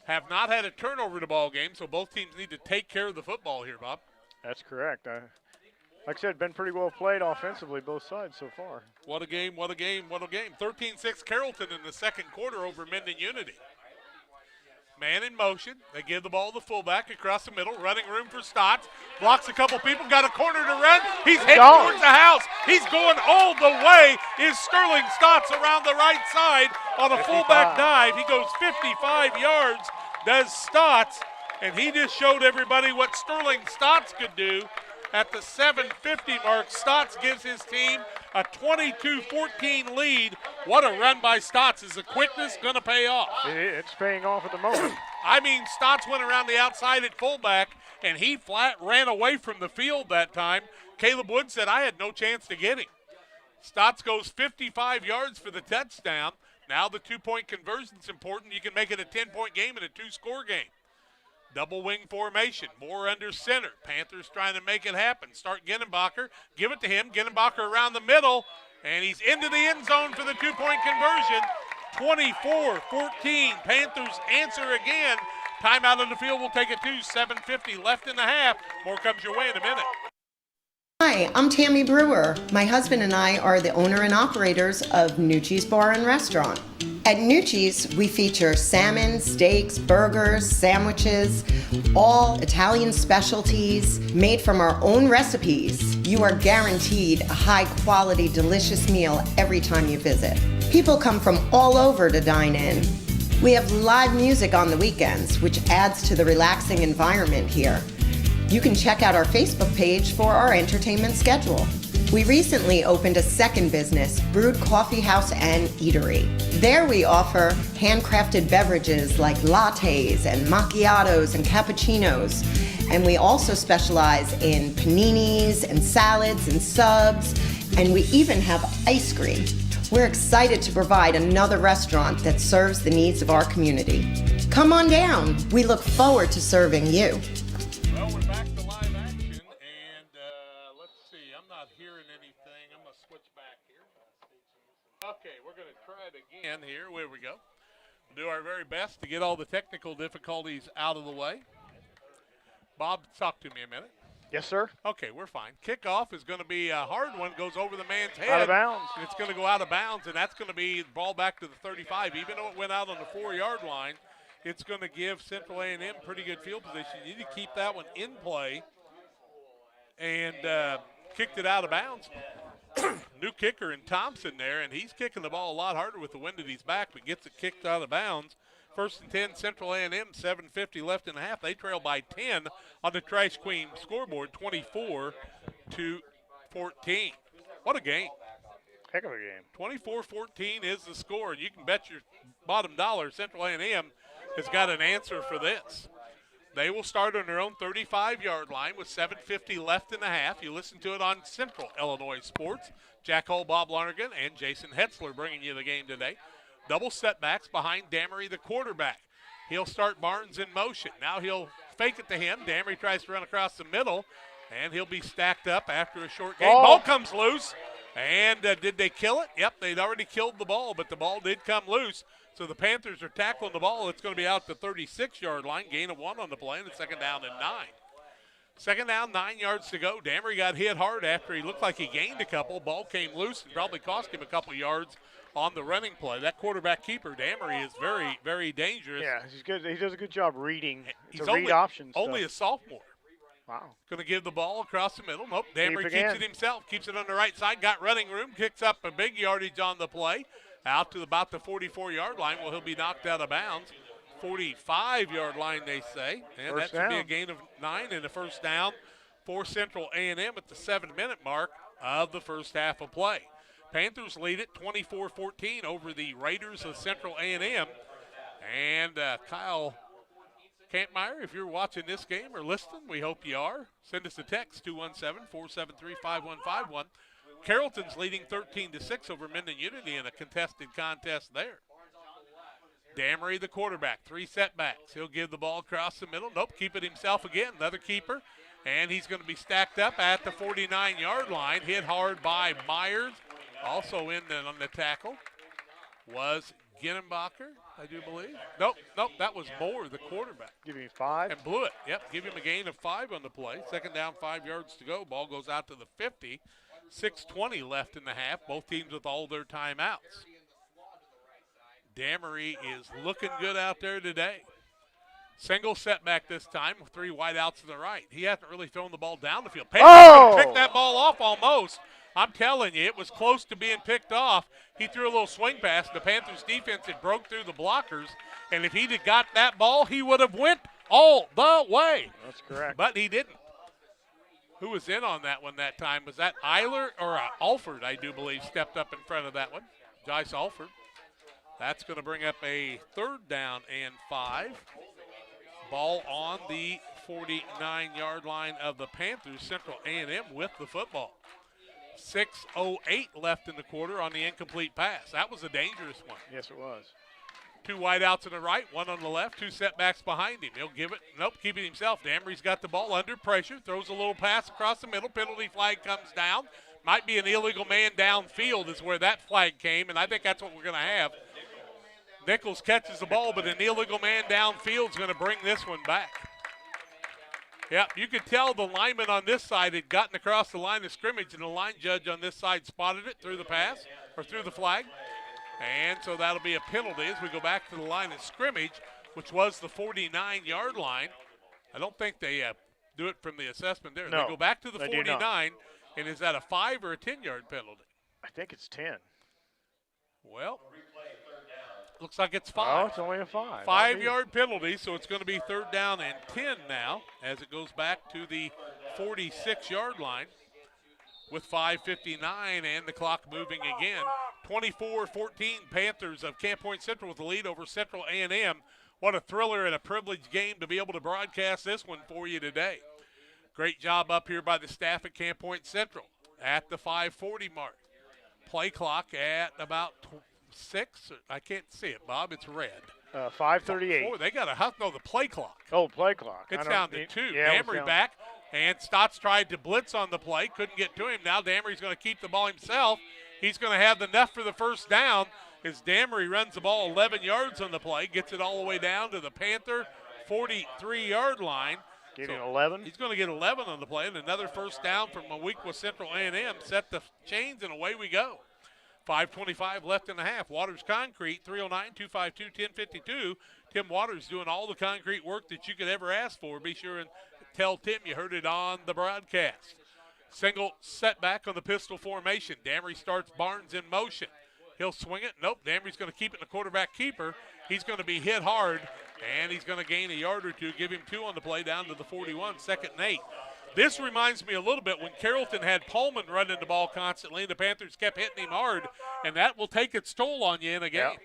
Have not had a turnover in the ball game, so both teams need to take care of the football here, Bob. That's correct. Like I said, been pretty well played offensively, both sides so far. What a game, what a game, what a game. 13-6 Carrollton in the second quarter over Minden Unity. Man in motion. They give the ball to the fullback across the middle. Running room for Stotts. Blocks a couple people. Got a corner to run. He's heading towards the house. He's going all the way. Is Sterling Stotts around the right side on a 55. Fullback dive. He goes 55 yards, does Stotts. And he just showed everybody what Sterling Stotts could do. At the 7:50 mark, Stotts gives his team a 22-14 lead. What a run by Stotts. Is the quickness going to pay off? It's paying off at the moment. I mean, Stotts went around the outside at fullback, and he flat ran away from the field that time. Caleb Wood said, I had no chance to get him. Stotts goes 55 yards for the touchdown. Now the 2-point conversion is important. You can make it a 10-point game and a 2-score game. Double wing formation, more under center. Panthers trying to make it happen. Start Genenbacher, give it to him. Genenbacher around the middle, and he's into the end zone for the 2-point conversion. 24-14, Panthers answer again. Timeout on the field, we'll take it to 7:50 left in the half. More comes your way in a minute. Hi, I'm Tammy Brewer. My husband and I are the owner and operators of Nucci's Bar and Restaurant. At Nucci's, we feature salmon, steaks, burgers, sandwiches, all Italian specialties made from our own recipes. You are guaranteed a high-quality, delicious meal every time you visit. People come from all over to dine in. We have live music on the weekends, which adds to the relaxing environment here. You can check out our Facebook page for our entertainment schedule. We recently opened a second business, Brewed Coffee House and Eatery. There we offer handcrafted beverages like lattes and macchiatos and cappuccinos. And we also specialize in paninis and salads and subs, and we even have ice cream. We're excited to provide another restaurant that serves the needs of our community. Come on down. We look forward to serving you. Well, we're back to live action, and let's see. I'm not hearing anything. I'm going to switch back here. Okay, we're going to try it again here. Here we go. We'll do our very best to get all the technical difficulties out of the way. Bob, talk to me a minute. Yes, sir. Okay, we're fine. Kickoff is going to be a hard one. Goes over the man's head. Out of bounds. And it's going to go out of bounds, and that's going to be the ball back to the 35. Even though it went out on the 4-yard line, it's going to give Central A&M pretty good field position. You need to keep that one in play. And kicked it out of bounds. New kicker in Thompson there, and he's kicking the ball a lot harder with the wind at his back, but gets it kicked out of bounds. First and 10, Central A&M, 7:50 left in the half. They trail by 10 on the Trash Queen scoreboard, 24-14. What a game. Heck of a game. 24-14 is the score, and you can bet your bottom dollar Central A&M has got an answer for this. They will start on their own 35-yard line with 7:50 left in the half. You listen to it on Central Illinois Sports. Jack Hole, Bob Larnigan, and Jason Hetzler bringing you the game today. Double setbacks behind Damery, the quarterback. He'll start Barnes in motion. Now he'll fake it to him. Damery tries to run across the middle, and he'll be stacked up after a short game. Ball comes loose, and did they kill it? Yep, they'd already killed the ball, but the ball did come loose. So the Panthers are tackling the ball. It's going to be out the 36-yard line. Gain of 1 on the play, and it's second down and 9. Second down, 9 yards to go. Damery got hit hard after he looked like he gained a couple. Ball came loose and probably cost him a couple yards on the running play. That quarterback keeper, Damery, is very, very dangerous. Yeah, he's good. He does a good job reading. He's read options. Only a sophomore. Wow. Going to give the ball across the middle. Nope, Damery keeps it himself. Keeps it on the right side. Got running room. Kicks up a big yardage on the play. Out to about the 44-yard line. Well, he'll be knocked out of bounds. 45-yard line, they say. And that should be a gain of 9 and a first down for Central A&M at the 7-minute mark of the first half of play. Panthers lead it 24-14 over the Raiders of Central A&M. And Kyle Kampmeyer, if you're watching this game or listening, we hope you are. Send us a text, 217-473-5151. Carrollton's leading 13-6 over Minden Unity in a contested contest there. Damery, the quarterback, 3 setbacks. He'll give the ball across the middle. Nope, keep it himself again. Another keeper. And he's going to be stacked up at the 49-yard line. Hit hard by Myers. Also in on the tackle was Ginnenbacher, I do believe. Nope, that was Moore, the quarterback. Give him 5. And blew it. Yep, give him a gain of 5 on the play. Second down, 5 yards to go. Ball goes out to the 50. 6:20 left in the half. Both teams with all their timeouts. Damery is looking good out there today. Single setback this time with 3 wideouts to the right. He hasn't really thrown the ball down the field. Panthers picked that ball off almost. I'm telling you, it was close to being picked off. He threw a little swing pass. The Panthers defense had broke through the blockers, and if he'd have got that ball, he would have went all the way. That's correct. But he didn't. Who was in on that one that time? Was that Eiler or Alford, I do believe, stepped up in front of that one? Jice Alford. That's going to bring up a 3rd down and 5. Ball on the 49-yard line of the Panthers. Central A&M with the football. 6:08 left in the quarter on the incomplete pass. That was a dangerous one. Yes, it was. 2 wideouts on the right, 1 on the left, 2 setbacks behind him. He'll give it. Nope, keep it himself. Damery's got the ball under pressure, throws a little pass across the middle. Penalty flag comes down. Might be an illegal man downfield is where that flag came, and I think that's what we're going to have. Nichols catches the ball, but an illegal man downfield is going to bring this one back. Yep, you could tell the lineman on this side had gotten across the line of scrimmage, and the line judge on this side spotted it through the pass, or through the flag. And so that'll be a penalty as we go back to the line of scrimmage, which was the 49-yard line. I don't think they do it from the assessment there. No, they go back to the they 49, And is that a 5 or a 10-yard penalty? I think it's 10. Well, looks like it's 5. Oh, it's only a 5. 5-yard penalty, so it's going to be 3rd down and 10 now as it goes back to the 46-yard line with 5:59 and the clock moving again. 24-14 Panthers of Camp Point Central with the lead over Central A&M. What a thriller and a privileged game to be able to broadcast this one for you today. Great job up here by the staff at Camp Point Central at the 5:40 mark. Play clock at about 6. I can't see it, Bob. It's red. 5:38. They got the play clock. Oh, play clock. It's down to 2. Yeah, Damery back, and Stotts tried to blitz on the play. Couldn't get to him. Now Damery's going to keep the ball himself. He's going to have enough for the 1st down as Damery runs the ball 11 yards on the play, gets it all the way down to the Panther 43-yard line. Getting 11. He's going to get 11 on the play, and another 1st down from Moweaqua Central A&M. Set the chains, and away we go. 5:25 left in the half. Waters Concrete, 309-252-1052. Tim Waters doing all the concrete work that you could ever ask for. Be sure and tell Tim you heard it on the broadcast. Single setback on the pistol formation. Damery starts Barnes in motion. He'll swing it. Nope, Damery's going to keep it in the quarterback keeper. He's going to be hit hard, and he's going to gain a yard or 2, give him 2 on the play down to the 41, 2nd and 8. This reminds me a little bit when Carrollton had Pullman running the ball constantly, and the Panthers kept hitting him hard, and that will take its toll on you in a game. Yeah.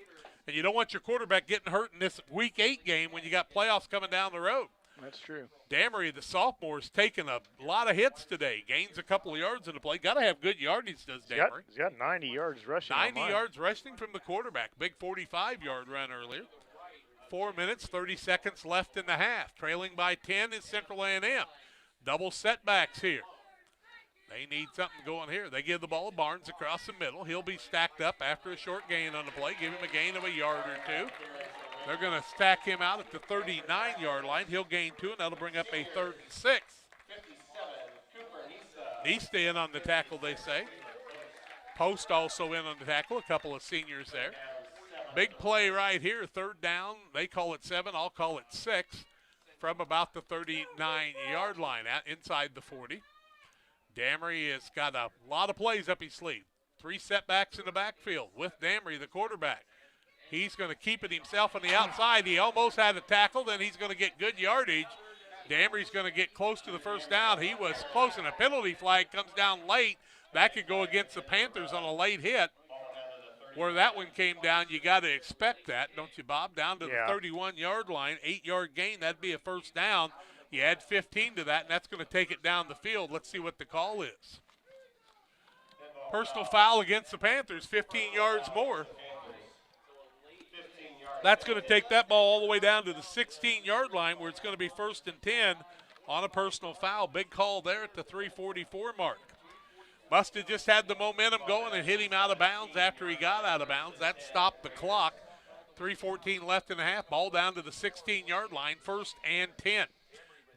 And you don't want your quarterback getting hurt in this Week 8 game when you got playoffs coming down the road. That's true. Damery, the sophomore, is taking a lot of hits today. Gains a couple of yards in the play. Got to have good yardage, does Damery. He's got 90 yards rushing. 90 yards rushing from the quarterback. Big 45-yard run earlier. 4 minutes, 30 seconds left in the half. Trailing by 10 is Central A&M. Double setbacks here. They need something going here. They give the ball to Barnes across the middle. He'll be stacked up after a short gain on the play. Give him a gain of a yard or 2. They're going to stack him out at the 39-yard line. He'll gain 2, and that'll bring up a 3rd and 6. Nista in on the tackle, they say. Post also in on the tackle. A couple of seniors there. Big play right here. 3rd down. They call it 7. I'll call it 6. From about the 39-yard line out inside the 40. Damery has got a lot of plays up his sleeve. 3 setbacks in the backfield with Damery, the quarterback. He's going to keep it himself on the outside. He almost had a tackle. Then he's going to get good yardage. Damery's going to get close to the 1st down. He was close, and a penalty flag comes down late. That could go against the Panthers on a late hit. Where that one came down, you got to expect that, don't you, Bob? Down to the 31-yard line, 8-yard gain. That'd be a 1st down. You add 15 to that, and that's going to take it down the field. Let's see what the call is. Personal foul against the Panthers, 15 yards more. That's going to take that ball all the way down to the 16-yard line where it's going to be 1st and 10 on a personal foul. Big call there at the 3:44 mark. Must have just had the momentum going and hit him out of bounds after he got out of bounds. That stopped the clock. 3:14 left in the half. Ball down to the 16-yard line, 1st and 10.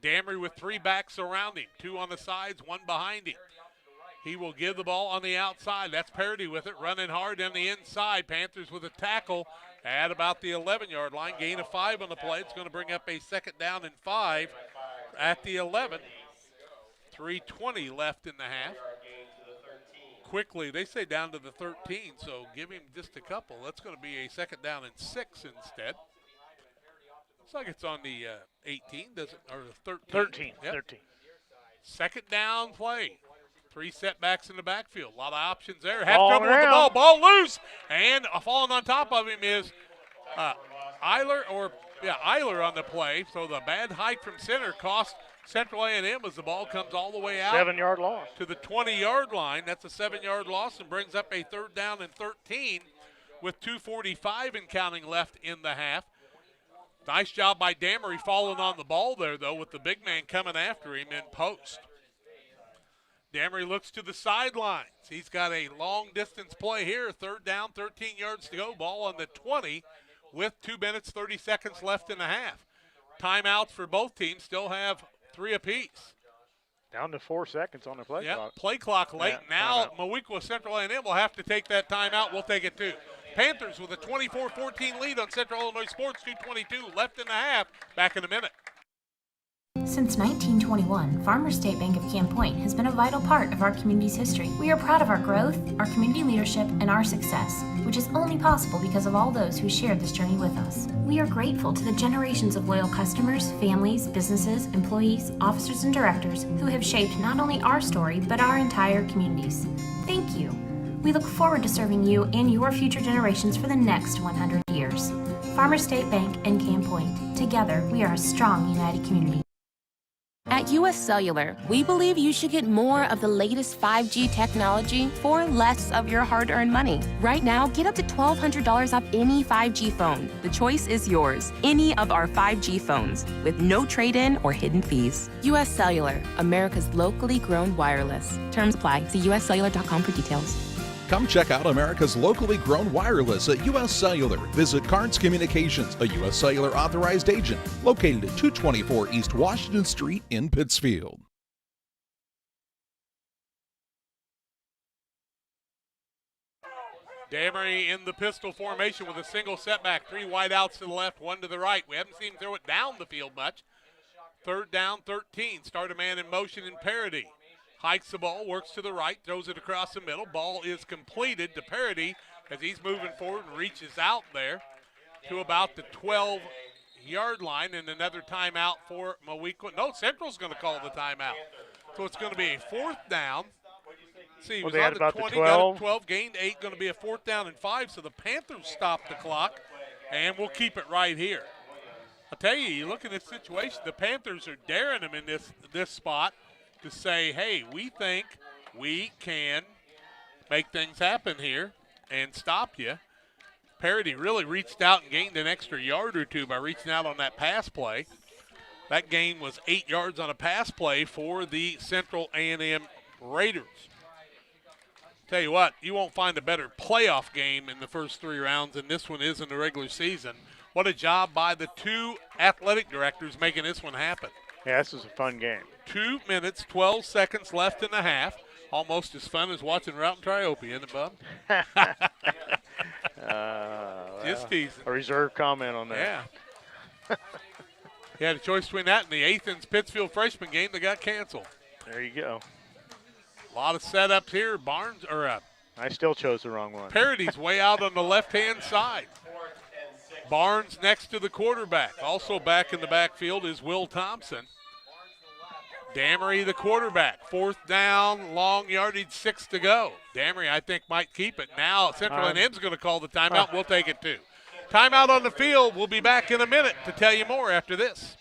Damery with 3 backs around him, 2 on the sides, 1 behind him. He will give the ball on the outside. That's Parody with it, running hard on the inside. Panthers with a tackle at about the 11-yard line. Gain of 5 on the play. It's going to bring up a 2nd down and 5 at the 11. 3:20 left in the half. Quickly, they say down to the 13, so give him just a couple. That's going to be a 2nd down and 6 instead. Looks like it's on the 18, does it? Or the 13. 13. Yep. 13. 2nd down play. 3 setbacks in the backfield. A lot of options there. Have Ball trouble with the around. ball. Ball loose. And falling on top of him is Eiler on the play. So the bad height from center cost Central A&M as the ball comes all the way out. 7-yard loss. To the 20-yard line. That's a 7-yard loss and brings up a 3rd down and 13 with 2:45 and counting left in the half. Nice job by Damery falling on the ball there, though, with the big man coming after him in post. Damery looks to the sidelines. He's got a long-distance play here. 3rd down, 13 yards to go. Ball on the 20 with 2 minutes, 30 seconds left in the half. Timeouts for both teams still have 3 apiece. Down to 4 seconds on the play clock. Play clock late. Now Moweaqua Central A&M will have to take that timeout. We'll take it too. Panthers with a 24-14 lead on Central Illinois Sports. 2:22 left in the half. Back in a minute. Since 1921, Farmers State Bank of Camp Point has been a vital part of our community's history. We are proud of our growth, our community leadership, and our success, which is only possible because of all those who shared this journey with us. We are grateful to the generations of loyal customers, families, businesses, employees, officers, and directors who have shaped not only our story, but our entire communities. Thank you. We look forward to serving you and your future generations for the next 100 years. Farmers State Bank and Camp Point. Together, we are a strong, united community. At US Cellular, we believe you should get more of the latest 5G technology for less of your hard-earned money. Right now, get up to $1,200 off any 5G phone. The choice is yours. Any of our 5G phones, with no trade-in or hidden fees. US Cellular, America's locally grown wireless. Terms apply. See uscellular.com for details. Come check out America's locally grown wireless at U.S. Cellular. Visit Carnes Communications, a U.S. Cellular authorized agent, located at 224 East Washington Street in Pittsfield. Damery in the pistol formation with a single setback. 3 wide outs to the left, 1 to the right. We haven't seen him throw it down the field much. 3rd down, 13. Start a man in motion in parity. Hikes the ball, works to the right, throws it across the middle. Ball is completed to Parity as he's moving forward and reaches out there to about the 12-yard line, and another timeout for Moweaqua. No, Central's going to call the timeout. So it's going to be a 4th down. See, he was on the 20, got 12, gained 8, going to be a 4th down and 5, so the Panthers stop the clock, and we'll keep it right here. I'll tell you look at this situation, the Panthers are daring him in this spot to say, hey, we think we can make things happen here and stop you. Parity really reached out and gained an extra yard or 2 by reaching out on that pass play. That gain was 8 yards on a pass play for the Central A&M Raiders. Tell you what, you won't find a better playoff game in the first 3 rounds than this one is in the regular season. What a job by the 2 athletic directors making this one happen. Yeah, this is a fun game. 2 minutes, 12 seconds left in the half. Almost as fun as watching Route and Triope, isn't it, Bub? Just teasing. A reserved comment on that. Yeah. You had a choice between that and the Athens-Pittsfield freshman game that got canceled. There you go. A lot of setups here. I still chose the wrong one. Parody's way out on the left-hand side. Barnes next to the quarterback. Also back in the backfield is Will Thompson. Damery, the quarterback. 4th down, long yardage, 6 to go. Damery, I think, might keep it. Now Central A&M's going to call the timeout. We'll take it too. Timeout on the field. We'll be back in a minute to tell you more after this.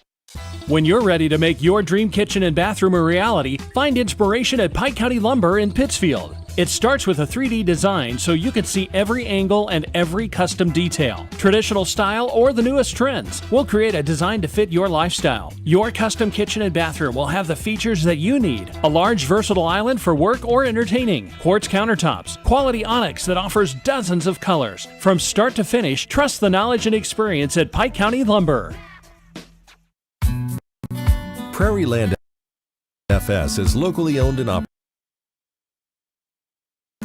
When you're ready to make your dream kitchen and bathroom a reality, find inspiration at Pike County Lumber in Pittsfield. It starts with a 3D design so you can see every angle and every custom detail. Traditional style or the newest trends. We'll create a design to fit your lifestyle. Your custom kitchen and bathroom will have the features that you need. A large versatile island for work or entertaining. Quartz countertops. Quality onyx that offers dozens of colors. From start to finish, trust the knowledge and experience at Pike County Lumber. Prairie Land FS is locally owned and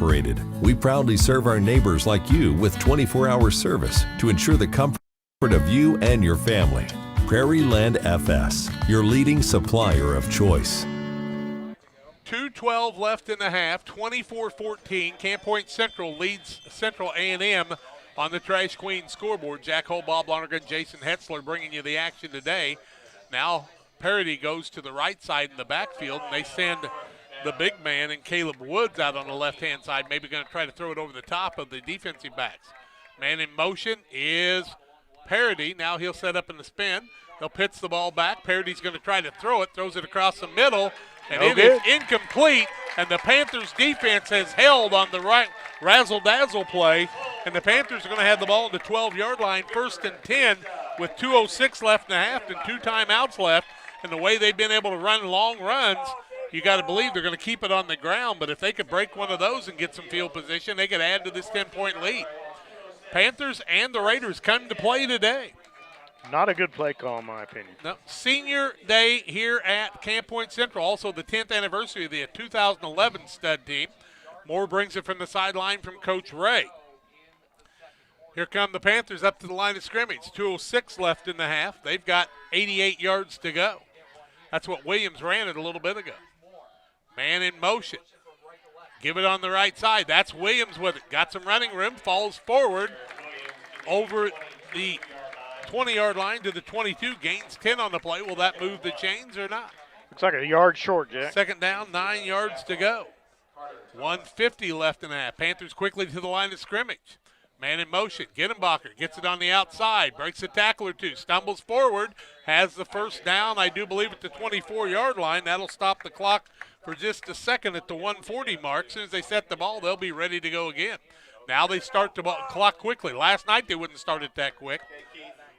operated. We proudly serve our neighbors like you with 24-hour service to ensure the comfort of you and your family. Prairie Land FS, your leading supplier of choice. 2:12 left in the half, 24-14. Camp Point Central leads Central A&M on the Trash Queen scoreboard. Jack Hole, Bob Lonergan, Jason Hetzler bringing you the action today. Now Parity goes to the right side in the backfield, and they send the big man and Caleb Woods out on the left-hand side, maybe going to try to throw it over the top of the defensive backs. Man in motion is Parity. Now he'll set up in the spin. He'll pitch the ball back. Parody's going to try to throw it, throws it across the middle, and it is incomplete, and the Panthers defense has held on the right razzle-dazzle play, and the Panthers are going to have the ball at the 12-yard line, 1st and 10 with 2:06 left in the half and 2 timeouts left. And the way they've been able to run long runs, you got to believe they're going to keep it on the ground. But if they could break one of those and get some field position, they could add to this 10-point lead. Panthers and the Raiders come to play today. Not a good play call, in my opinion. No. Senior day here at Camp Point Central. Also the 10th anniversary of the 2011 stud team. Moore brings it from the sideline from Coach Ray. Here come the Panthers up to the line of scrimmage. 2:06 left in the half. They've got 88 yards to go. That's what Williams ran it a little bit ago. Man in motion. Give it on the right side. That's Williams with it. Got some running room. Falls forward over the 20-yard line to the 22. Gains 10 on the play. Will that move the chains or not? Looks like a yard short, Jack. Second down, 9 yards to go. 1:50 left in the half. Panthers quickly to the line of scrimmage. Man in motion. Gittenbacher gets it on the outside. Breaks a tackle or two. Stumbles forward. Has the first down, I do believe, at the 24-yard line. That'll stop the clock for just a second at the 140 mark. As soon as they set the ball, they'll be ready to go again. Now they start the clock quickly. Last night they wouldn't start it that quick.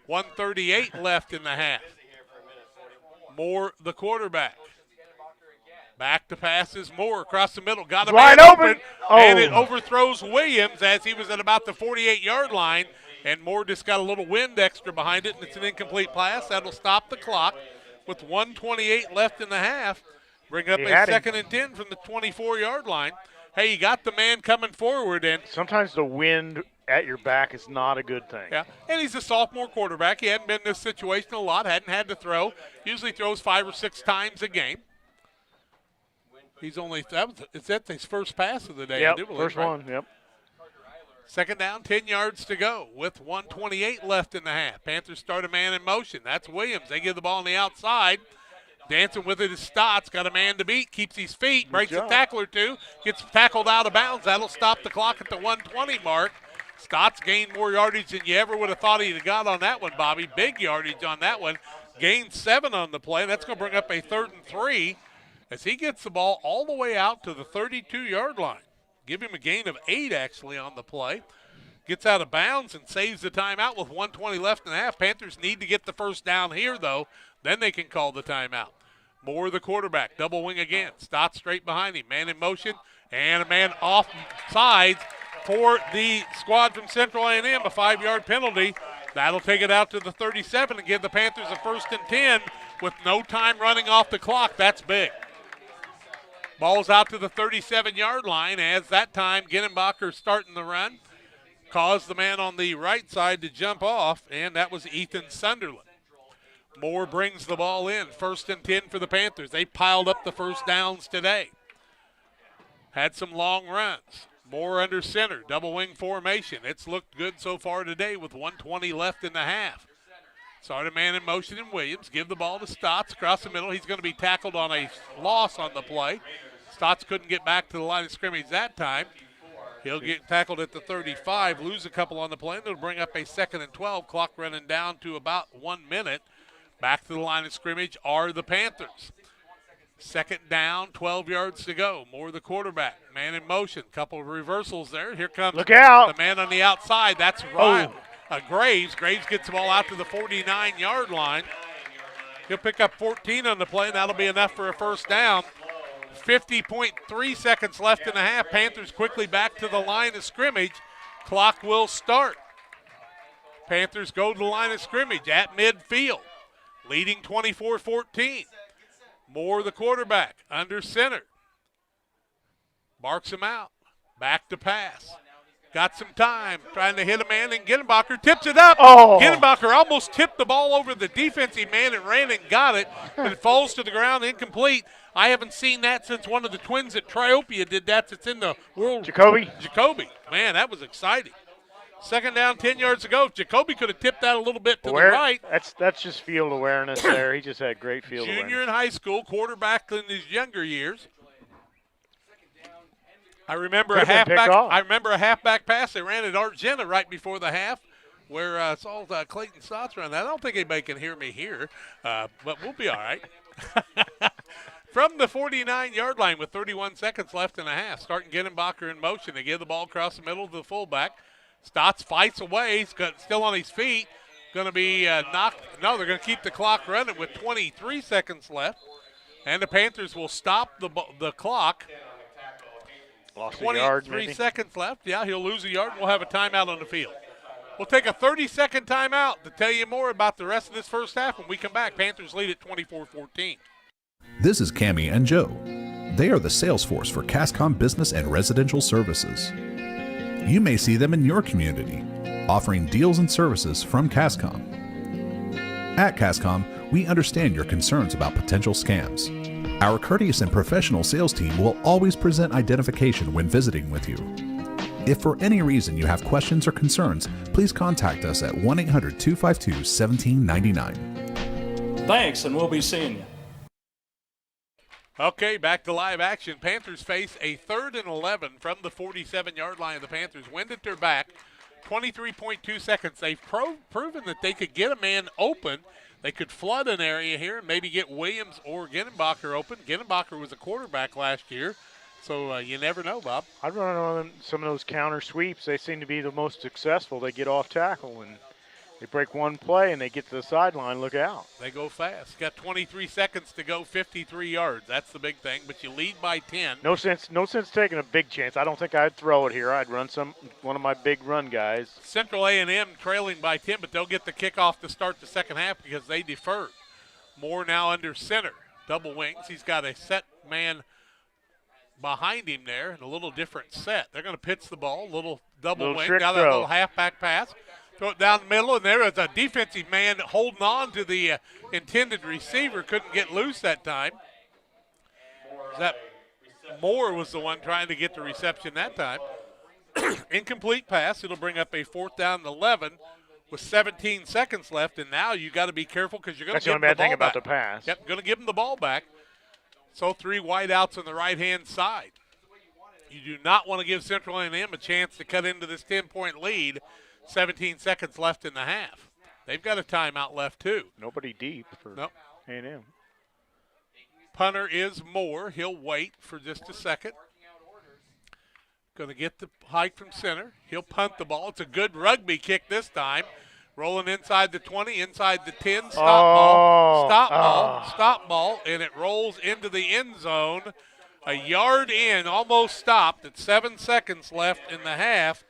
1:38 left in the half. Moore, the quarterback. Back to passes. Moore across the middle. Got a man open. And it overthrows Williams as he was at about the 48-yard line. And Moore just got a little wind extra behind it, and it's an incomplete pass. That'll stop the clock with 1:28 left in the half. Bring up a 2nd and 10 from the 24-yard line. Hey, you got the man coming forward. And sometimes the wind at your back is not a good thing. Yeah, and he's a sophomore quarterback. He hadn't been in this situation a lot, hadn't had to throw. Usually throws 5 or 6 times a game. He's only, is that his first pass of the day? Yep, I do believe, first right? one, yep. Second down, 10 yards to go with 1:28 left in the half. Panthers start a man in motion. That's Williams. They give the ball on the outside. Dancing with it is Stotts. Got a man to beat. Keeps his feet. Breaks a tackle or two. Gets tackled out of bounds. That'll stop the clock at the 120 mark. Stotts gained more yardage than you ever would have thought he'd have got on that one, Bobby. Big yardage on that one. Gained 7 on the play. That's going to bring up a 3rd and 3 as he gets the ball all the way out to the 32-yard line. Give him a gain of 8, actually, on the play. Gets out of bounds and saves the timeout with 1:20 left in the half. Panthers need to get the first down here, though. Then they can call the timeout. Moore, the quarterback, double wing again. Stotts straight behind him. Man in motion and a man off sides for the squad from Central A&M. A 5-yard penalty. That'll take it out to the 37 and give the Panthers a 1st and 10 with no time running off the clock. That's big. Ball's out to the 37-yard line as that time Gittenbacher starting the run. Caused the man on the right side to jump off, and that was Ethan Sunderland. Moore brings the ball in. 1st and 10 for the Panthers. They piled up the first downs today. Had some long runs. Moore under center, double wing formation. It's looked good so far today with 1:20 left in the half. Started man in motion in Williams. Give the ball to Stotts across the middle. He's going to be tackled on a loss on the play. Stotts couldn't get back to the line of scrimmage that time. He'll get tackled at the 35, lose a couple on the play, and it'll bring up a 2nd and 12. Clock running down to about 1 minute. Back to the line of scrimmage are the Panthers. 2nd down, 12 yards to go. Moore the quarterback. Man in motion. Couple of reversals there. Here comes Look out. The man on the outside. That's Ryan. Graves. Graves gets the ball out to the 49-yard line. He'll pick up 14 on the play, and that'll be enough for a first down. 50.3 seconds left in the half. Panthers quickly back to the line of scrimmage. Clock will start. Panthers go to the line of scrimmage at midfield, leading 24-14. Moore, the quarterback, under center. Barks him out. Back to pass. Got some time, trying to hit a man, and Gittenbacher tips it up. Gittenbacher almost tipped the ball over the defensive man and ran and got it, but it falls to the ground incomplete. I haven't seen that since one of the twins at Triopia did that. It's in the world. Jacoby. Man, that was exciting. 2nd down, 10 yards to go. If Jacoby could have tipped that a little bit to the right. That's just field awareness there. He just had great field awareness. Junior in high school, quarterback in his younger years. I remember a halfback pass. They ran at Argenta right before the half, where I saw Clayton Stotts run that. I don't think anybody can hear me here, but we'll be all right. From the 49-yard line with 31 seconds left in the half, starting Gittenbacher in motion. They give the ball across the middle to the fullback. Stotts fights away. He's still on his feet. Going to be knocked. No, they're going to keep the clock running with 23 seconds left. And the Panthers will stop the clock. Lost a yard, 23 seconds left. Yeah, he'll lose a yard. We'll have a timeout on the field. We'll take a 30-second timeout to tell you more about the rest of this first half when we come back. Panthers lead at 24-14. This is Cammie and Joe. They are the sales force for Cascom Business and Residential Services. You may see them in your community, offering deals and services from Cascom. At Cascom, we understand your concerns about potential scams. Our courteous and professional sales team will always present identification when visiting with you. If for any reason you have questions or concerns, please contact us at 1-800-252-1799. Thanks, and we'll be seeing you. Okay, back to live action. Panthers face a 3rd and 11 from the 47-yard line of the Panthers. Wind at their back, 23.2 seconds. They've proven that they could get a man open. They could flood an area here and maybe get Williams or Ginenbacher open. Ginenbacher was a quarterback last year, so you never know, Bob. I'd run on some of those counter sweeps. They seem to be the most successful. They get off tackle and they break one play and they get to the sideline. Look out. They go fast. Got 23 seconds to go, 53 yards. That's the big thing, but you lead by 10. No sense taking a big chance. I don't think I'd throw it here. I'd run one of my big run guys. Central A&M trailing by 10, but they'll get the kickoff to start the second half because they deferred. Moore now under center. Double wings. He's got a set man behind him there and a little different set. They're going to pitch the ball, little double wing. Now that little halfback pass. Throw it down the middle, and there is a defensive man holding on to the intended receiver. Couldn't get loose that time. That Moore was the one trying to get the reception that time. Incomplete pass. It'll bring up a 4th down and 11 with 17 seconds left, and now you got to be careful because you're going to give them the ball back. That's the only bad thing about the pass. Yep, going to give them the ball back. So 3 wideouts on the right-hand side. You do not want to give Central A&M a chance to cut into this 10-point lead. 17 seconds left in the half. They've got a timeout left, too. Nobody deep for A&M. Punter is Moore. He'll wait for just a second. Going to get the hike from center. He'll punt the ball. It's a good rugby kick this time. Rolling inside the 20, inside the 10. Stop ball, and it rolls into the end zone. A yard in, almost stopped at 7 seconds left in the half.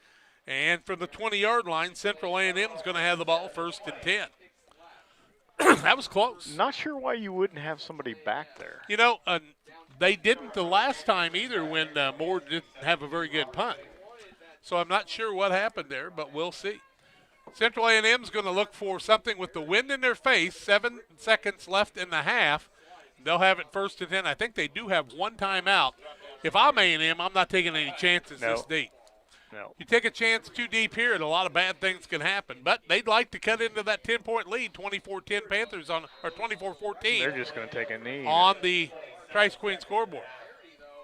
And from the 20-yard line, Central A&M is going to have the ball 1st and 10. That was close. Not sure why you wouldn't have somebody back there. You know, they didn't the last time either when Moore didn't have a very good punt. So I'm not sure what happened there, but we'll see. Central A&M is going to look for something with the wind in their face. 7 seconds left in the half. They'll have it 1st and 10. I think they do have one timeout. If I'm A&M, I'm not taking any chances this deep. No. You take a chance too deep here, and a lot of bad things can happen. But they'd like to cut into that 10-point lead, 24-10 Panthers or 24-14. They're just going to take a knee on the Trice-Queen scoreboard.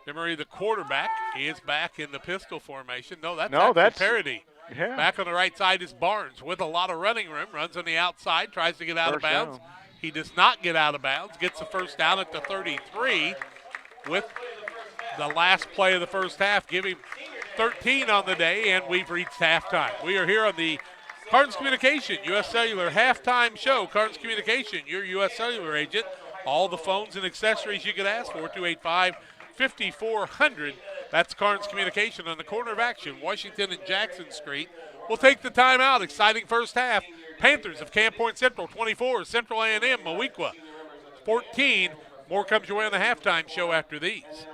Emery, the quarterback, is back in the pistol formation. That's parody. Yeah. Back on the right side is Barnes with a lot of running room. Runs on the outside, tries to get out of bounds. Down. He does not get out of bounds. Gets the 1st down at the 33 with the last play of the first half. Give him 13 on the day, and we've reached halftime. We are here on the Carnes Communication U.S. Cellular halftime show. Carnes Communication, your U.S. Cellular agent. All the phones and accessories you could ask for, 285-5400. That's Carnes Communication on the corner of Action, Washington and Jackson Street. We'll take the timeout. Exciting first half. Panthers of Camp Point Central 24, Central A&M, Moweaqua 14. More comes your way on the halftime show after these.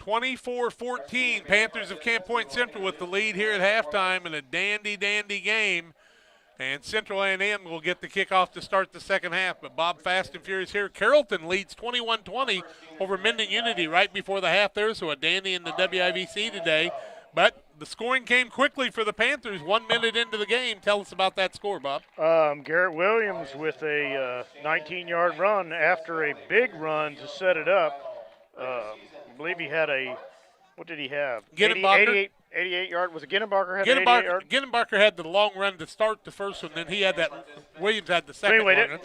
24-14, Panthers of Camp Point Central with the lead here at halftime in a dandy game. And Central A&M will get the kickoff to start the second half. But Bob, fast and furious here. Carrollton leads 21-20 over Minden Unity right before the half there, so a dandy in the WIVC today. But the scoring came quickly for the Panthers 1 minute into the game. Tell us about that score, Bob. Garrett Williams with a 19-yard run after a big run to set it up. I believe he had what did he have? 88 yard. Was it Ginnenbacher had 88 yard? Ginnenbacher had the long run to start the first one, then he had that. Williams had the second one.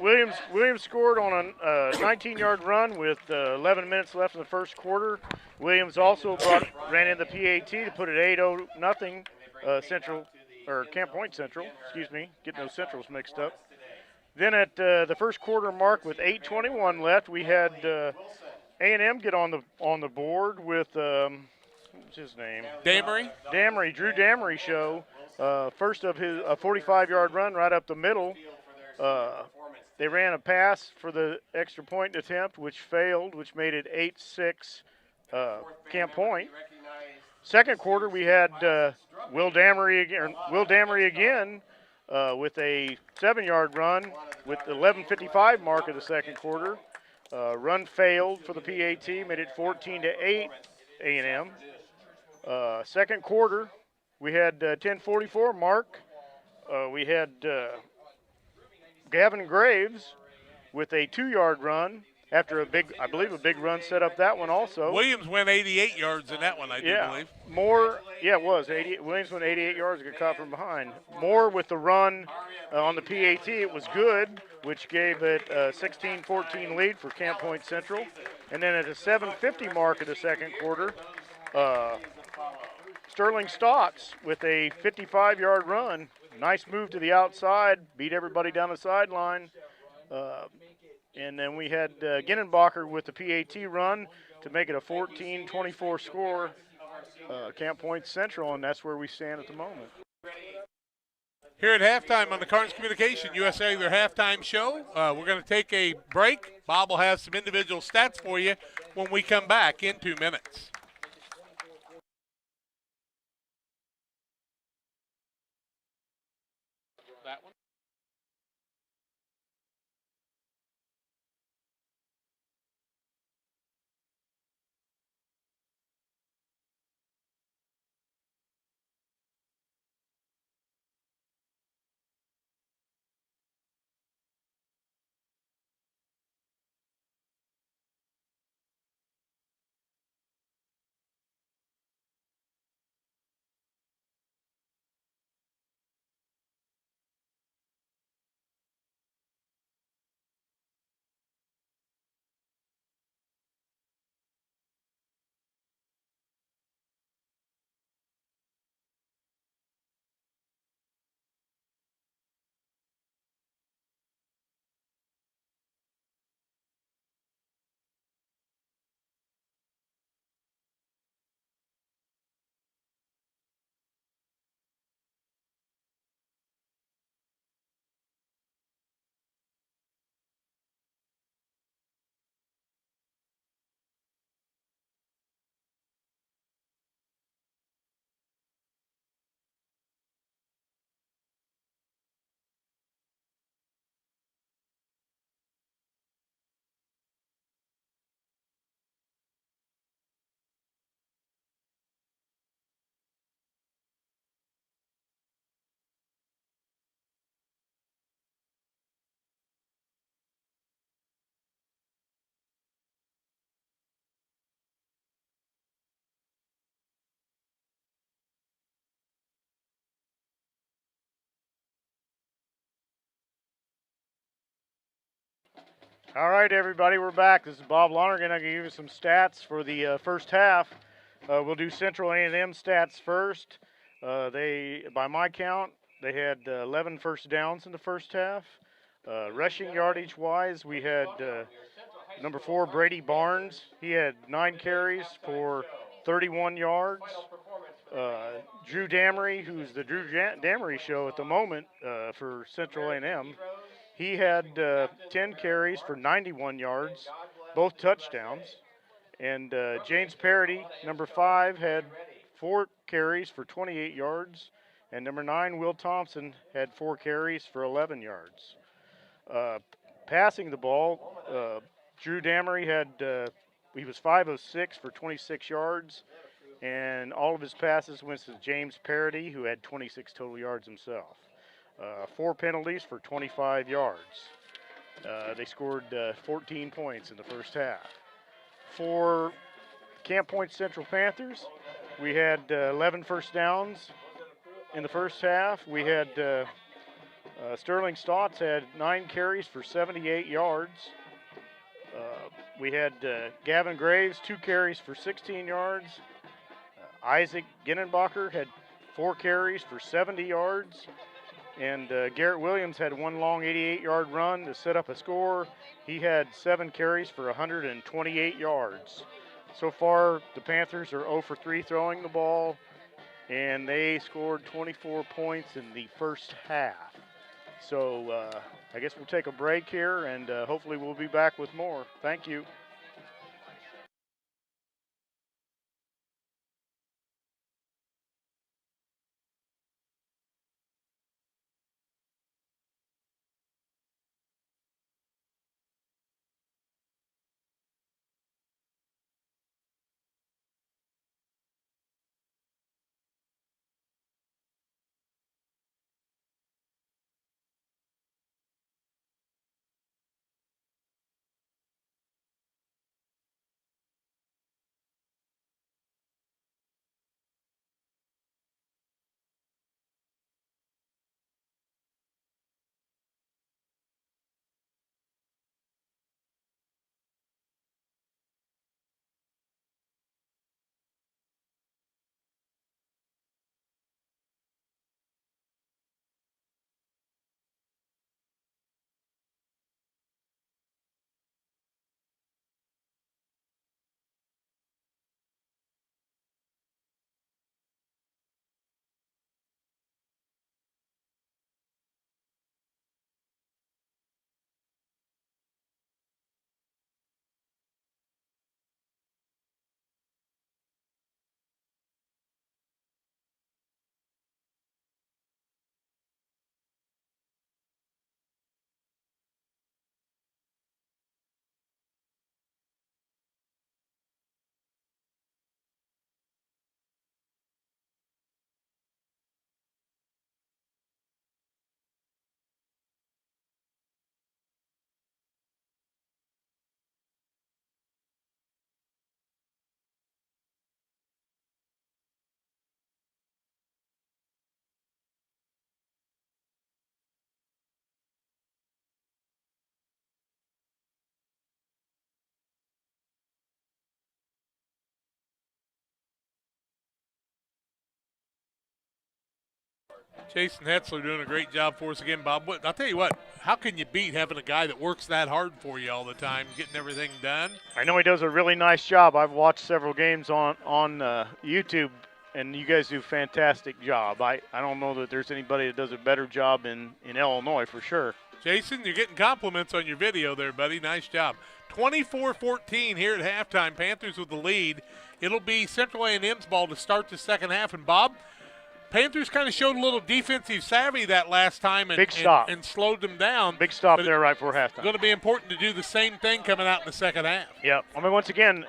Williams scored on a 19-yard run with 11 minutes left in the first quarter. Williams also ran in the PAT to put it 8-0 nothing. Camp Point Central. Excuse me, getting those Centrals mixed up. Then at the first quarter mark with 8:21 left, we had A&M get on the board with. What's his name? Damery. Drew Damery show. First of his 45-yard run right up the middle. They ran a pass for the extra point attempt, which failed, which made it 8-6 Camp Point. Second quarter, we had Will Damery again with a 7-yard run with the 11:55 mark of the second quarter. Run failed for the PAT, made it 14-8 A&M. Second quarter, we had 10:44 mark. We had Gavin Graves with a 2-yard run after a big run set up that one also. Williams went 88 yards in that one, I do believe. It was 80. Williams went 88 yards, got caught from behind. Moore with the run on the PAT, it was good, which gave it a 16-14 lead for Camp Point Central. And then at the 7:50 mark of the second quarter, Sterling Stotts with a 55-yard run. Nice move to the outside, beat everybody down the sideline. And then we had Ginnenbacher with the PAT run to make it a 14-24 score, Camp Point Central, and that's where we stand at the moment. Here at halftime on the Carnes Communication USA, their halftime show. We're going to take a break. Bob will have some individual stats for you when we come back in 2 minutes. That one. All right, everybody, we're back. This is Bob Lonergan. I'm going to give you some stats for the first half. We'll do Central A&M stats first. By my count, they had 11 first downs in the first half. Rushing yardage-wise, we had number 4, Brady Barnes. He had 9 carries for 31 yards. Drew Damery, who's the Drew Damery show at the moment for Central A&M, he had 10 carries for 91 yards, both touchdowns. And James Parody, number 5, had 4 carries for 28 yards. And number 9, Will Thompson, had 4 carries for 11 yards. Passing the ball, Drew Damery he was 5 of 6 for 26 yards. And all of his passes went to James Parody, who had 26 total yards himself. 4 penalties for 25 yards. They scored 14 points in the first half. For Camp Point Central Panthers, we had 11 first downs in the first half. We had Sterling Stotts had 9 carries for 78 yards. We had Gavin Graves, 2 carries for 16 yards. Isaac Ginnenbacher had 4 carries for 70 yards. And Garrett Williams had 1 long 88-yard run to set up a score. He had 7 carries for 128 yards. So far, the Panthers are 0 for 3 throwing the ball, and they scored 24 points in the first half. So I guess we'll take a break here, and hopefully we'll be back with more. Thank you. Jason Hetzler doing a great job for us again, Bob. I'll tell you what, how can you beat having a guy that works that hard for you all the time, getting everything done? I know he does a really nice job. I've watched several games on YouTube, and you guys do a fantastic job. I don't know that there's anybody that does a better job in Illinois for sure. Jason, you're getting compliments on your video there, buddy. Nice job. 24-14 here at halftime. Panthers with the lead. It'll be Central A&M's ball to start the second half. And, Bob, Panthers kind of showed a little defensive savvy that last time and slowed them down. Big stop there right before halftime. Going to be important to do the same thing coming out in the second half. Yeah. I mean, once again,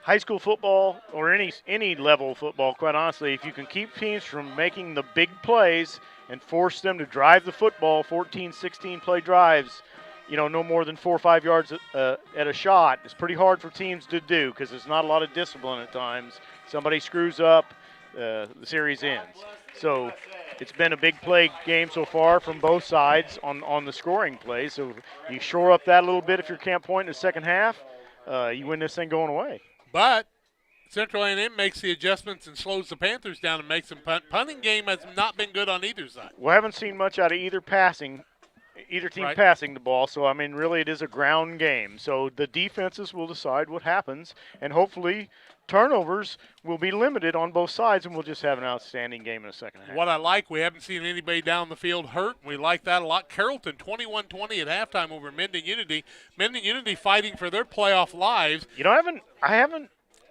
high school football or any level of football, quite honestly, if you can keep teams from making the big plays and force them to drive the football, 14, 16 play drives, no more than 4 or 5 yards at a shot, it's pretty hard for teams to do because there's not a lot of discipline at times. Somebody screws up, the series ends. So it's been a big play game so far from both sides on the scoring play. So you shore up that a little bit if you're Camp Point in the second half, you win this thing going away. But Central A&M makes the adjustments and slows the Panthers down and makes them punt. Punting game has not been good on either side. We haven't seen much out of either passing either team Right. passing the ball. So, I mean, really it is a ground game. So the defenses will decide what happens, and hopefully turnovers will be limited on both sides, and we'll just have an outstanding game in the second half. What I like, we haven't seen anybody down the field hurt. We like that a lot. Carrollton 21-20 at halftime over Minden Unity. Minden Unity fighting for their playoff lives. You know,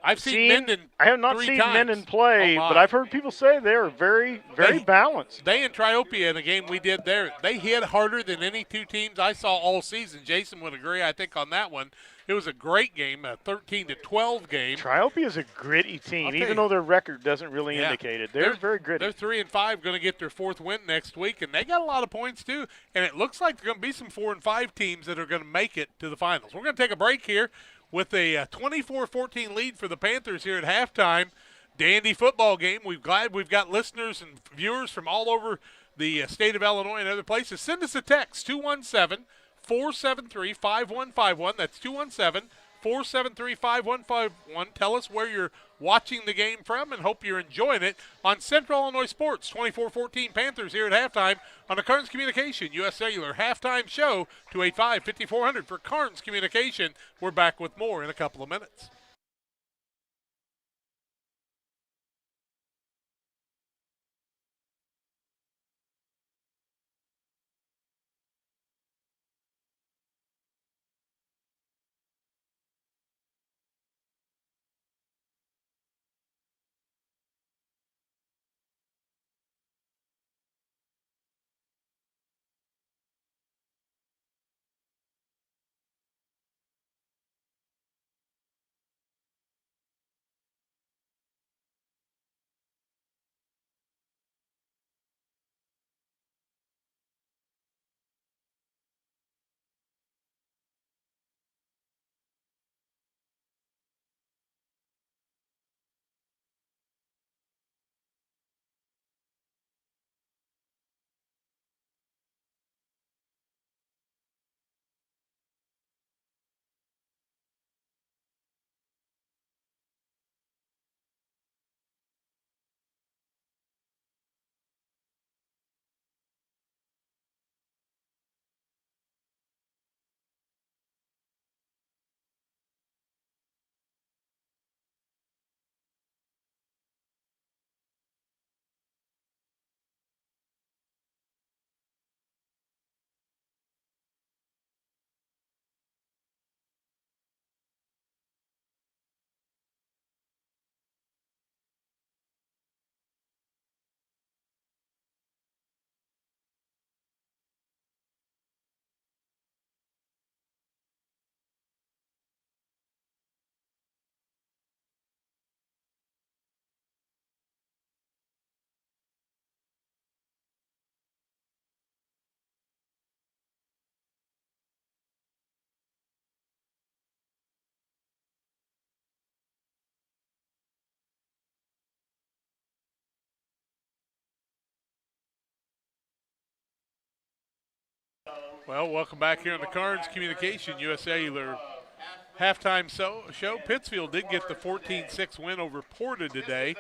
I've seen Minden I have not 3 seen times. Minden play, Oh, but my. I've heard people say they're very, very balanced. They and Triopia in the game we did there, they hit harder than any two teams I saw all season. Jason would agree, I think, on that one. It was a great game, a 13-12 game. Triopia is a gritty team, I'll tell even you. though their record doesn't really indicate it. They're very gritty. They're 3-5, going to get their 4th win next week, and they got a lot of points too. And it looks like there's going to be some 4-5 teams that are going to make it to the finals. We're going to take a break here with a 24-14 lead for the Panthers here at halftime. Dandy football game. We're glad we've got listeners and viewers from all over the state of Illinois and other places. Send us a text, 217-473-5151. That's 217-473-5151. Tell us where you're watching the game from and hope you're enjoying it on Central Illinois Sports. 24-14 Panthers here at halftime on the Carnes Communication U.S. Cellular halftime show, 285-5400 for Carnes Communication. We're back with more in a couple of minutes. Well, welcome back here on the Carnes Communication U.S. Cellular halftime show. Pittsfield did get the 14-6 win over Porta today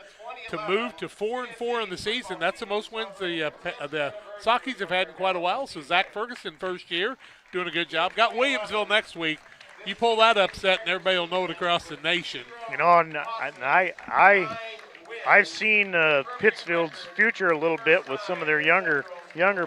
to move to 4-4 in the season. That's the most wins the Sockies have had in quite a while. So Zach Ferguson, first year, doing a good job. Got Williamsville next week. You pull that upset, and everybody will know it across the nation. You know, and I've seen Pittsfield's future a little bit with some of their younger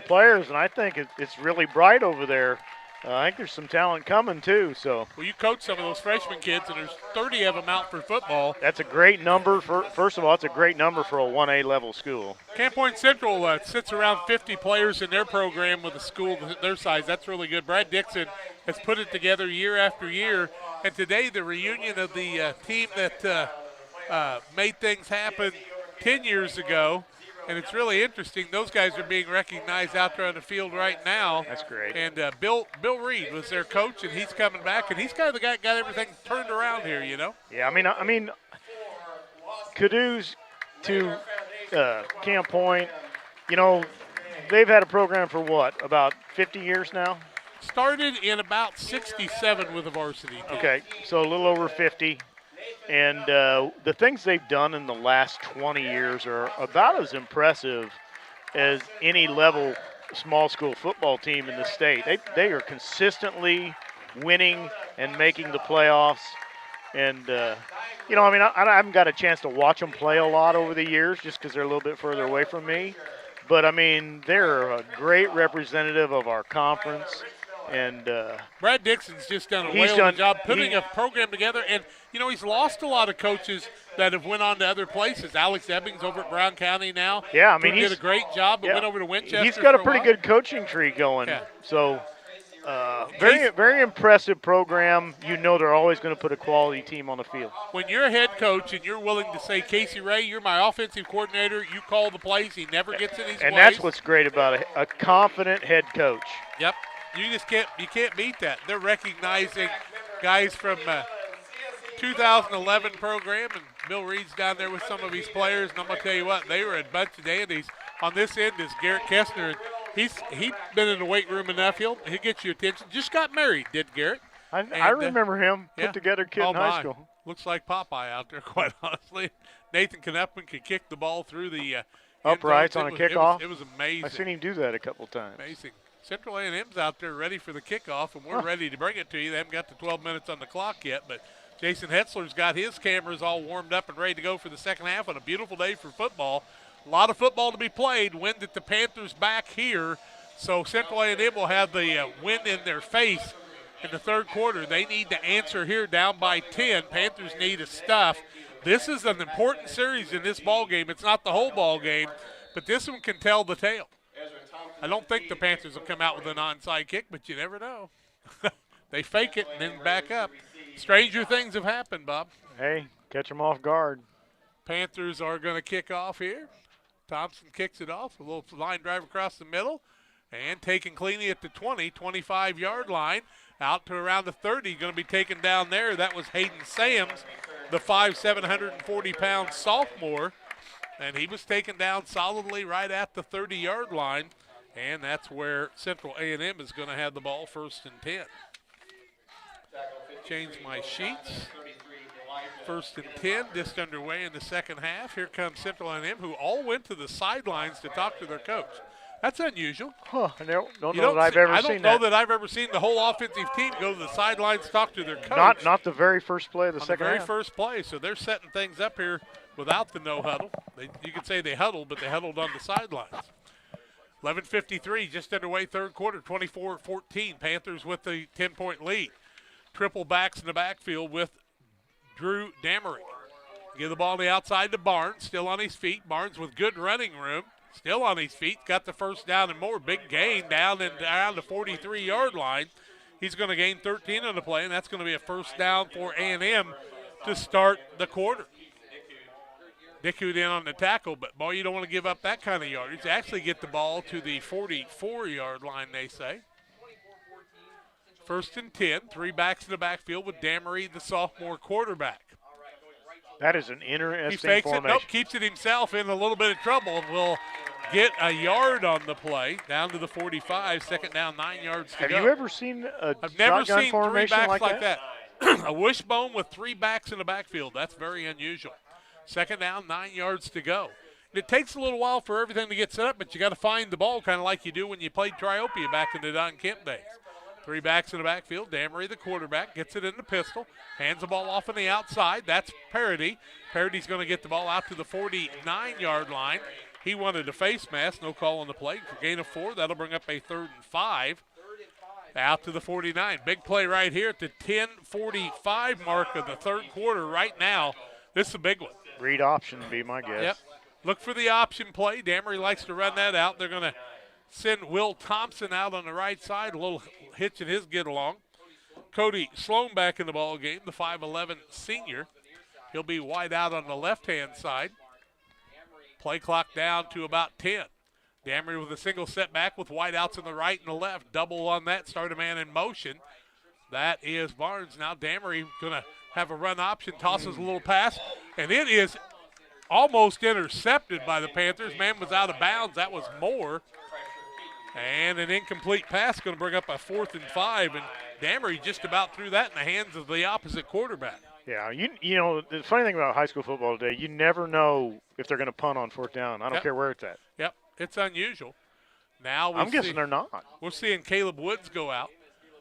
players, and I think it's really bright over there. I think there's some talent coming too. So. Well, you coach some of those freshman kids, and there's 30 of them out for football. That's a great number first of all, it's a great number for a 1A level school. Camp Point Central sits around 50 players in their program with a school their size. That's really good. Brad Dixon has put it together year after year, and today the reunion of the team that made things happen 10 years ago. And it's really interesting. Those guys are being recognized out there on the field right now. That's great. And Bill Reed was their coach, and he's coming back, and he's kind of the guy that got everything turned around here, you know? Yeah, I mean, kudos to Camp Point. You know, they've had a program for what, about 50 years now? Started in about 67 with a varsity team. Okay, so a little over 50. And the things they've done in the last 20 years are about as impressive as any level small school football team in the state. They are consistently winning and making the playoffs. And, you know, I mean, I haven't got a chance to watch them play a lot over the years just because they're a little bit further away from me. But, I mean, they're a great representative of our conference. And Brad Dixon's just done a whale of a job putting a program together. And, you know, he's lost a lot of coaches that have went on to other places. Alex Ebbings over at Brown County now. Yeah, I mean, he did a great job, but went over to Winchester. He's got a pretty good coaching tree going. Yeah. So, very impressive program. You know they're always going to put a quality team on the field. When you're a head coach and you're willing to say, Casey Ray, you're my offensive coordinator, you call the plays, he never gets in his way. And that's what's great about a confident head coach. Yep. You just can't beat that. They're recognizing guys from 2011 program, and Bill Reed's down there with some of his players. And I'm going to tell you what, they were a bunch of dandies. On this end is Garrett Kessner. He's been in the weight room enough. He'll get your attention. Just got married, did Garrett. I remember him, put together kid in high school. Looks like Popeye out there, quite honestly. Nathan Knupman could kick the ball through the uprights on a kickoff. It was amazing. I've seen him do that a couple times. Amazing. Central A&M's out there ready for the kickoff, and we're ready to bring it to you. They haven't got the 12 minutes on the clock yet, but Jason Hetzler's got his cameras all warmed up and ready to go for the second half on a beautiful day for football. A lot of football to be played. Wind at the Panthers back here, so Central A&M will have the wind in their face in the third quarter. They need to answer here down by 10. Panthers need a stuff. This is an important series in this ball game. It's not the whole ball game, but this one can tell the tale. I don't think the Panthers will come out with an onside kick, but you never know. They fake it and then back up. Stranger things have happened, Bob. Hey, catch them off guard. Panthers are going to kick off here. Thompson kicks it off. A little line drive across the middle. And taken cleanly at the 20, 25-yard line. Out to around the 30. Going to be taken down there. That was Hayden Sams, the 5'7", 140-pound sophomore. And he was taken down solidly right at the 30-yard line. And that's where Central A&M is going to have the ball, 1st and 10. Change my sheets. 1st and 10, just underway in the second half. Here comes Central A&M, who all went to the sidelines to talk to their coach. That's unusual. Huh, I don't know that I've ever seen that. I don't know that I've ever seen the whole offensive team go to the sidelines to talk to their coach. Not the very first play of the second half. The very first play. So they're setting things up here without the no huddle. You could say they huddled, but they huddled on the sidelines. 11:53, just underway, third quarter, 24-14. Panthers with the 10-point lead. Triple backs in the backfield with Drew Damery. Give the ball on the outside to Barnes, still on his feet. Barnes with good running room, still on his feet. Got the first down and more. Big gain down and around the 43-yard line. He's going to gain 13 on the play, and that's going to be a first down for A&M to start the quarter. Dickoot in on the tackle, but, boy, you don't want to give up that kind of yardage. Actually get the ball to the 44-yard line, they say. 1st and 10, 3 backs in the backfield with Damery, the sophomore quarterback. That is an interesting He fakes formation. it, nope, keeps it himself in a little bit of trouble, and will get a yard on the play, down to the 45, second down, 9 yards to go. Have you ever seen a I've never shotgun seen formation 3 backs like that? A wishbone with 3 backs in the backfield. That's very unusual. Second down, 9 yards to go. It takes a little while for everything to get set up, but you got to find the ball kind of like you do when you played Triopia back in the Don Kemp days. 3 backs in the backfield. Damery, the quarterback, gets it in the pistol, hands the ball off on the outside. That's Parody. Parody's going to get the ball out to the 49-yard line. He wanted a face mask, no call on the play. For gain of 4, that'll bring up a 3rd and 5. Out to the 49. Big play right here at the 10:45 mark of the third quarter right now. This is a big one. Read option would be my guess. Yep. Look for the option play. Damery likes to run that out. They're going to send Will Thompson out on the right side, a little hitch in his get along. Cody Sloan back in the ball game, the 5'11 senior. He'll be wide out on the left-hand side. Play clock down to about 10. Damery with a single setback with wide outs on the right and the left. Double on that, start a man in motion. That is Barnes. Now Damery going to have a run option, tosses a little pass, and it is almost intercepted by the Panthers. Man was out of bounds. That was Moore. And an incomplete pass going to bring up a 4th and 5, and Damery just about threw that in the hands of the opposite quarterback. Yeah, you know, the funny thing about high school football today, you never know if they're going to punt on 4th down. I don't care where it's at. Yep, it's unusual. Now I'm guessing they're not. We're seeing Caleb Woods go out.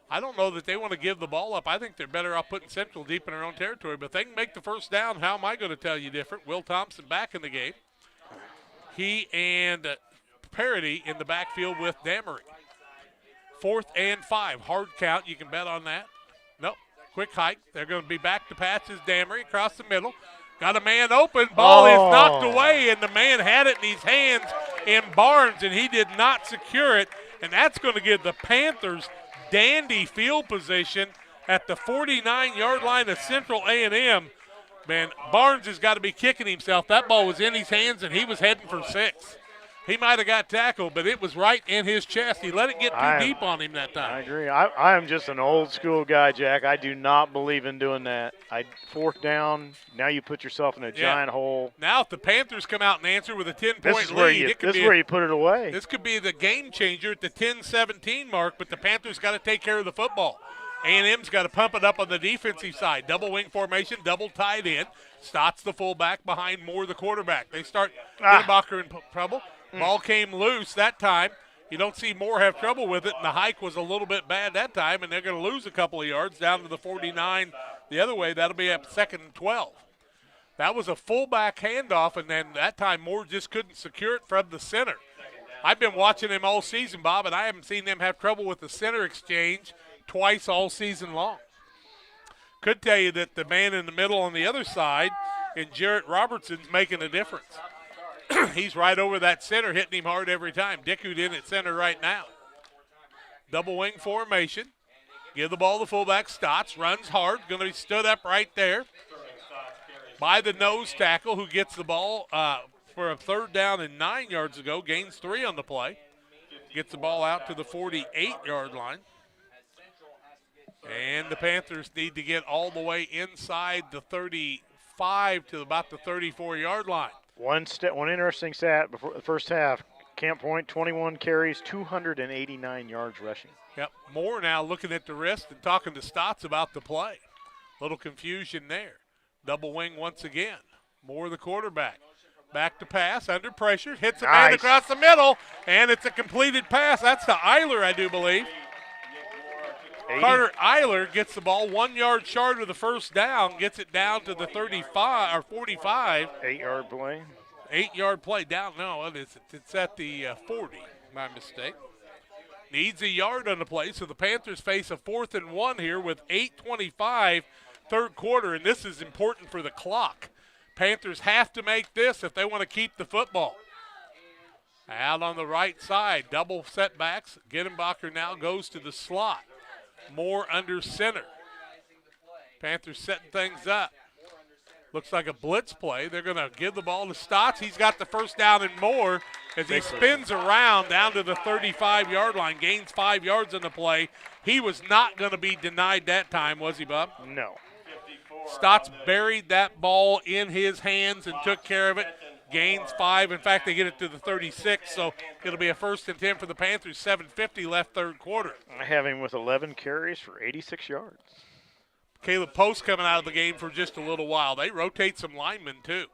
I don't know that they want to give the ball up. I think they're better off putting Central deep in their own territory. But if they can make the first down, how am I going to tell you different? Will Thompson back in the game. He and Parity in the backfield with Damery. 4th and 5. Hard count. You can bet on that. Nope. Quick hike. They're going to be back to patches. Damery across the middle. Got a man open. Ball is knocked away, and the man had it in his hands in Barnes, and he did not secure it. And that's going to give the Panthers dandy field position at the 49-yard line of Central A&M. Man, Barnes has got to be kicking himself. That ball was in his hands, and he was heading for 6. He might have got tackled, but it was right in his chest. He let it get too deep on him that time. I agree. I am just an old school guy, Jack. I do not believe in doing that. 4th down, now you put yourself in a giant hole. Now if the Panthers come out and answer with a 10-point lead, this is where you put it away. This could be the game changer at the 10-17 mark, but the Panthers got to take care of the football. A&M's got to pump it up on the defensive side. Double wing formation, double tight end. Stotts the fullback behind Moore the quarterback. They start Gittenbacher in trouble. Ball came loose that time. You don't see Moore have trouble with it, and the hike was a little bit bad that time, and they're going to lose a couple of yards down to the 49 the other way. That'll be up 2nd and 12. That was a fullback handoff, and then that time Moore just couldn't secure it from the center. I've been watching them all season, Bob, and I haven't seen them have trouble with the center exchange twice all season long. Could tell you that the man in the middle on the other side and Jarrett Robertson's making a difference. He's right over that center, hitting him hard every time. Dickoot in at center right now. Double wing formation. Give the ball to fullback. Stotts runs hard. Going to be stood up right there by the nose tackle, who gets the ball for a 3rd down and 9 yards ago. Gains 3 on the play. Gets the ball out to the 48-yard line. And the Panthers need to get all the way inside the 35 to about the 34-yard line. One interesting stat before the first half. Camp Point, 21 carries, 289 yards rushing. Yep. Moore now looking at the wrist and talking to Stotts about the play. Little confusion there. Double wing once again. Moore the quarterback. Back to pass, under pressure, hits a man across the middle, and it's a completed pass. That's to Eiler, I do believe. 80. Carter Eiler gets the ball 1 yard short of the first down, gets it down to the 35 or 45. 8-yard play. 8-yard play down. No, it's at the 40. My mistake. Needs a yard on the play, so the Panthers face a 4th and 1 here with 8:25 third quarter, and this is important for the clock. Panthers have to make this if they want to keep the football. Out on the right side, double setbacks. Gittenbacher now goes to the slot. Moore under center. Panthers setting things up. Looks like a blitz play. They're going to give the ball to Stotts. He's got the first down and more as he spins around down to the 35-yard line. Gains 5 yards on the play. He was not going to be denied that time, was he, Bob? No. Stotts buried that ball in his hands and took care of it. Gains 5. In fact, they get it to the 36, so it'll be a 1st and 10 for the Panthers. 7:50 left third quarter. I have him with 11 carries for 86 yards. Caleb Post coming out of the game for just a little while. They rotate some linemen, too.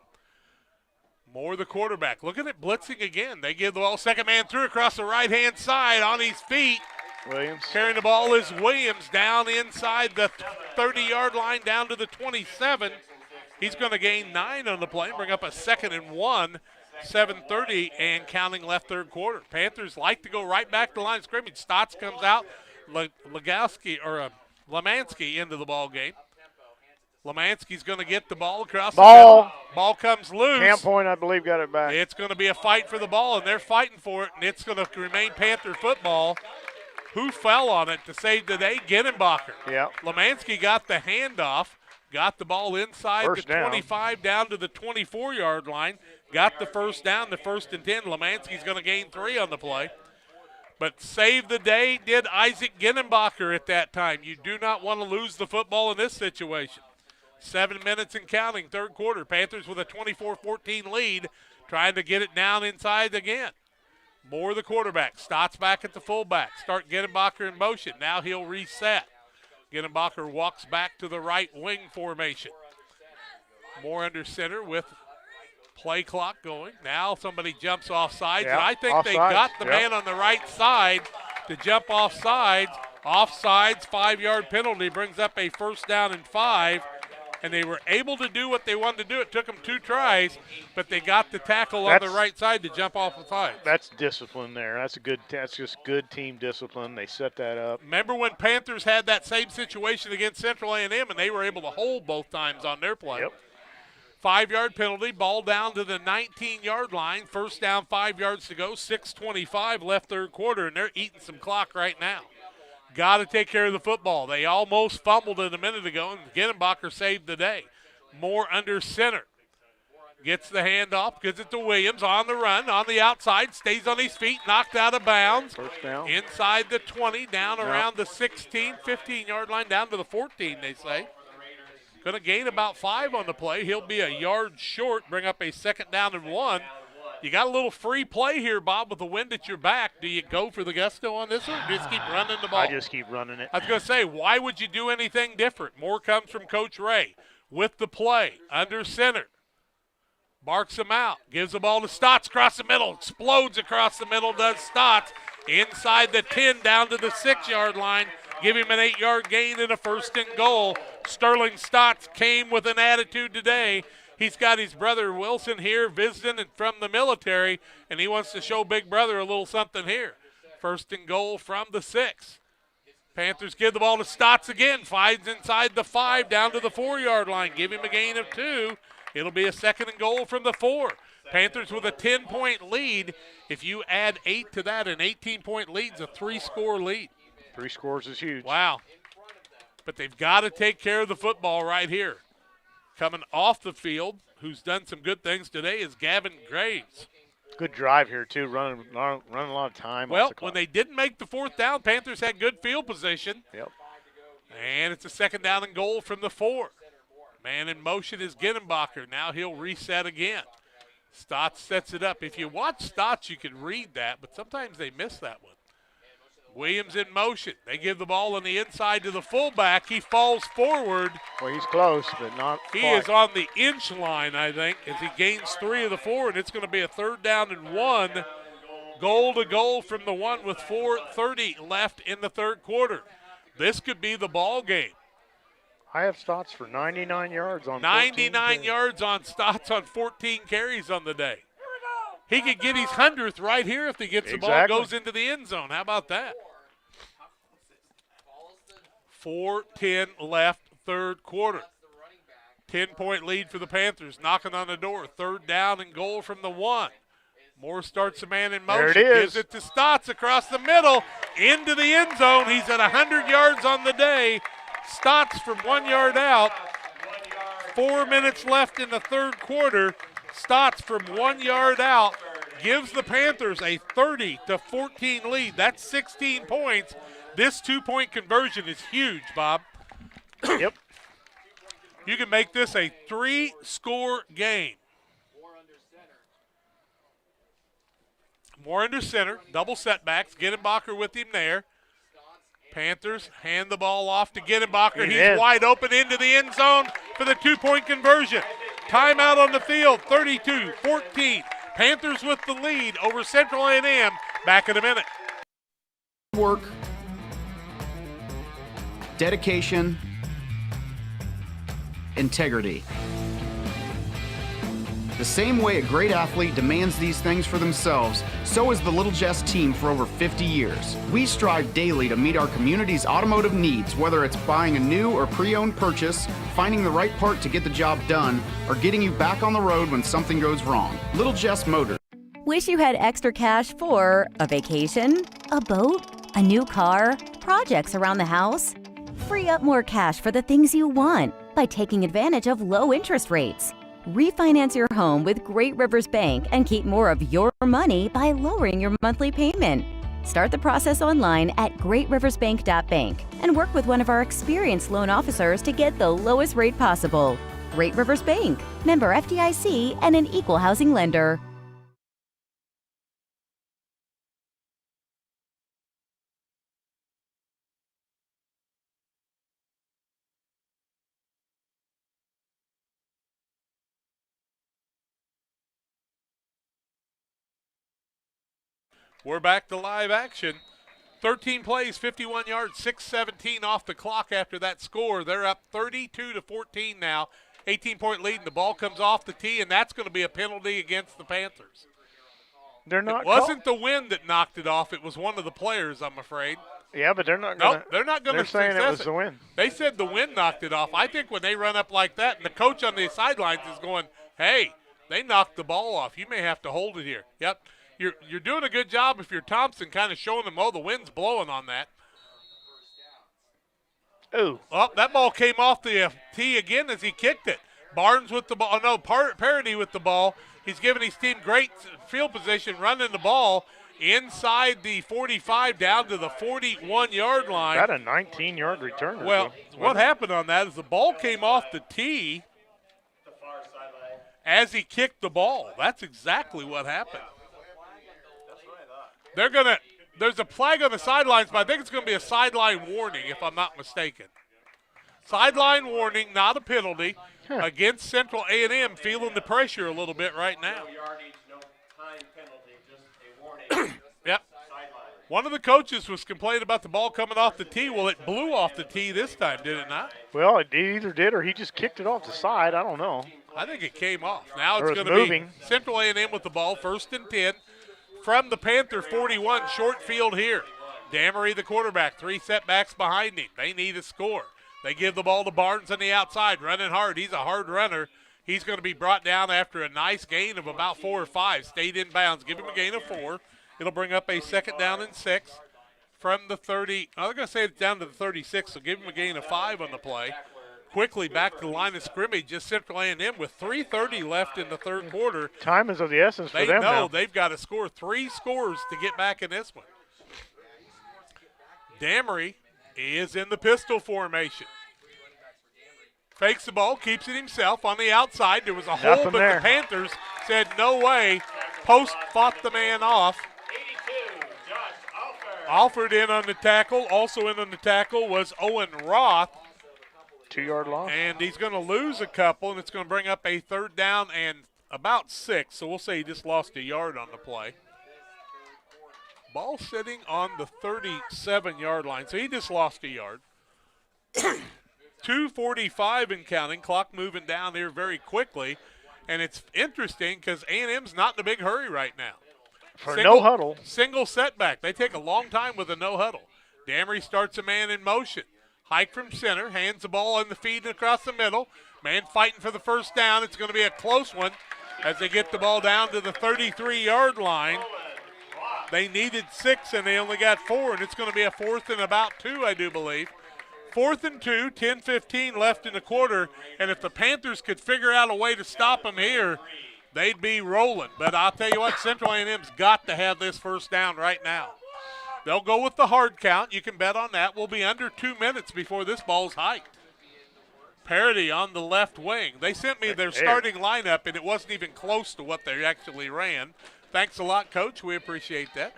Moore the quarterback. Looking at blitzing again. They give the ball, second man through across the right-hand side on his feet. Williams. Carrying the ball is Williams down inside the 30-yard line down to the 27. He's going to gain 9 on the play and bring up a 2nd and 1, 7:30 and counting left third quarter. Panthers like to go right back to the line of scrimmage. Stotts comes out. Lemansky into the ball game. Lemansky's going to get the ball across the middle. Ball comes loose. Camp Point, I believe, got it back. It's going to be a fight for the ball, and they're fighting for it, and it's going to remain Panther football. Who fell on it to save the day? Gittenbacher. Yeah. Lemansky got the handoff, got the ball inside First the 25 down to the 24-yard line, got the first down, the 1st and 10. Lemansky's going to gain 3 on the play. But save the day did Isaac Gittenbacher at that time. You do not want to lose the football in this situation. 7 minutes and counting, third quarter. Panthers with a 24-14 lead, trying to get it down inside again. Moore the quarterback. Stotts back at the fullback. Start Gittenbacher in motion. Now he'll reset. Gittenbacher walks back to the right wing formation. Moore under center with Play clock going. Now somebody jumps off sides, Yeah, and I think they offsides, got the man on the right side to jump off sides. Offsides, 5-yard penalty brings up a first down and 5. And they were able to do what they wanted to do. It took them 2 tries, but they got the tackle on the right side to jump off the side. That's discipline there. That's just good team discipline. They set that up. Remember when Panthers had that same situation against Central A&M, and they were able to hold both times on their play. Yep. 5-yard penalty, ball down to the 19-yard line. First down, 5 yards to go. 6:25 left third quarter, and they're eating some clock right now. Got to take care of the football. They almost fumbled it a minute ago, and Ginenbacher saved the day. Moore under center. Gets the handoff, gives it to Williams on the run, on the outside, stays on his feet, knocked out of bounds. First down. Inside the 20, down around the 16, 15-yard line, down to the 14, they say. Going to gain about 5 on the play. He'll be a yard short, bring up a second down and 1. You got a little free play here, Bob, with the wind at your back. Do you go for the gusto on this one, or just keep running the ball? I just keep running it. I was going to say, why would you do anything different? More comes from Coach Ray with the play, under center. Barks him out, gives the ball to Stotts across the middle, explodes across the middle, does Stotts. Inside the 10, down to the 6-yard line. Give him an 8-yard gain and a first and goal. Sterling Stotts came with an attitude today. He's got his brother Wilson here visiting and from the military, and he wants to show Big Brother a little something here. First and goal from the 6. Panthers give the ball to Stotts again. Finds inside the 5, down to the 4-yard line. Give him a gain of 2. It'll be a second and goal from the 4. Panthers with a 10-point lead. If you add 8 to that, an 18-point lead's a 3-score lead. 3 scores is huge. Wow. But they've got to take care of the football right here. Coming off the field, who's done some good things today, is Gavin Graves. Good drive here, too, running a lot of time. Well, when they didn't make the 4th down, Panthers had good field position. Yep. And it's a second down and goal from the 4. Man in motion is Ginenbacher. Now he'll reset again. Stotts sets it up. If you watch Stotts, you can read that, but sometimes they miss that one. Williams in motion. They give the ball on the inside to the fullback. He falls forward. Well, he's close, but not He quite. is on the inch line, I think, as he gains 3 of the 4, and it's going to be a 3rd down and 1. Goal to goal from the 1 with 4:30 left in the third quarter. This could be the ball game. I have Stotts for 99 yards on 99 yards on Stotts on 14 carries on the day. He could get his 100th right here if he gets the ball, goes into the end zone. How about that? 4:10 left, third quarter. 10-point lead for the Panthers, knocking on the door. 3rd down and goal from the 1. Moore starts the man in motion. There it is. Gives it to Stotts across the middle, into the end zone. He's at 100 yards on the day. Stotts from 1 yard out. 4 minutes left in the third quarter. Stotts from 1 yard out gives the Panthers a 30-14 lead. That's 16 points. This 2-point conversion is huge, Bob. Yep. You can make this a 3-score game. Moore under center, double setbacks. Ginenbacher with him there. Panthers hand the ball off to Ginenbacher. He's wide open into the end zone for the 2-point conversion. Timeout on the field, 32-14. Panthers with the lead over Central A&M. Back in a minute. Work, dedication, integrity. The same way a great athlete demands these things for themselves, so is the Little Jess team for over 50 years. We strive daily to meet our community's automotive needs, whether it's buying a new or pre-owned purchase, finding the right part to get the job done, or getting you back on the road when something goes wrong. Little Jess Motors. Wish you had extra cash for a vacation, a boat, a new car, projects around the house? Free up more cash for the things you want by taking advantage of low interest rates. Refinance your home with Great Rivers Bank and keep more of your money by lowering your monthly payment. Start the process online at greatriversbank.bank and work with one of our experienced loan officers to get the lowest rate possible. Great Rivers Bank, member FDIC, and an equal housing lender. We're back to live action. 13 plays, 51 yards, 6:17 off the clock after that score. They're up 32-14 now. 18-point lead, and the ball comes off the tee, and that's going to be a penalty against the Panthers. They're not. It wasn't the wind that knocked it off. It was one of the players, I'm afraid. Yeah, but they're not going to. Nope, they're not going to. They're saying it was the wind. They said the wind knocked it off. I think when they run up like that, and the coach on the sidelines is going, hey, they knocked the ball off. You may have to hold it here. Yep. You're doing a good job if you're Thompson, kind of showing them, oh, the wind's blowing on that. Ooh. Oh, that ball came off the tee again as he kicked it. Barnes with the ball. Oh, no, Parody with the ball. He's giving his team great field position, running the ball inside the 45 down to the 41-yard line. That a 19-yard return. Well, what happened on that is the ball came off the tee as he kicked the ball. That's exactly what happened. There's a flag on the sidelines, but I think it's going to be a sideline warning if I'm not mistaken. Sideline warning, not a penalty, against Central A&M, feeling the pressure a little bit right now. Yep. One of the coaches was complaining about the ball coming off the tee. Well, it blew off the tee this time, did it not? Well, it either did or he just kicked it off the side. I don't know. I think it came off. Now it's going to be Central A&M with the ball, 1st and 10. From the Panther 41, short field here. Damery, the quarterback, 3 setbacks behind him. They need a score. They give the ball to Barnes on the outside, running hard. He's a hard runner. He's going to be brought down after a nice gain of about 4 or 5. Stayed in bounds. Give him a gain of 4. It'll bring up a 2nd down and 6 from the 30. I'm going to say it's down to the 36, so give him a gain of 5 on the play. Quickly back to the line of scrimmage, just Central A&M with 3:30 left in the 3rd quarter. Time is of the essence for them They know now. they've got to score 3 scores to get back in this one. Damery is in the pistol formation. Fakes the ball, keeps it himself on the outside. There was a hole, but the Panthers said no way. Post fought the man off. Alford in on the tackle. Also in on the tackle was Owen Roth. 2-yard loss. And he's going to lose a couple, and it's going to bring up a 3rd down and about 6. So we'll say he just lost a yard on the play. Ball sitting on the 37-yard line. So he just lost a yard. 2:45 and counting. Clock moving down here very quickly. And it's interesting because A&M's not in a big hurry right now. No huddle. Single setback. They take a long time with a no huddle. Damery starts a man in motion. Hike from center, hands the ball on the feed across the middle. Man fighting for the 1st down. It's going to be a close one as they get the ball down to the 33-yard line. They needed 6, and they only got 4, and it's going to be a 4th and about 2, I do believe. 4th and 2, 10:15 left in the quarter, and if the Panthers could figure out a way to stop them here, they'd be rolling. But I'll tell you what, Central A&M's got to have this 1st down right now. They'll go with the hard count. You can bet on that. We'll be under 2 minutes before this ball's hiked. Parody on the left wing. They sent me their starting lineup, and it wasn't even close to what they actually ran. Thanks a lot, Coach. We appreciate that.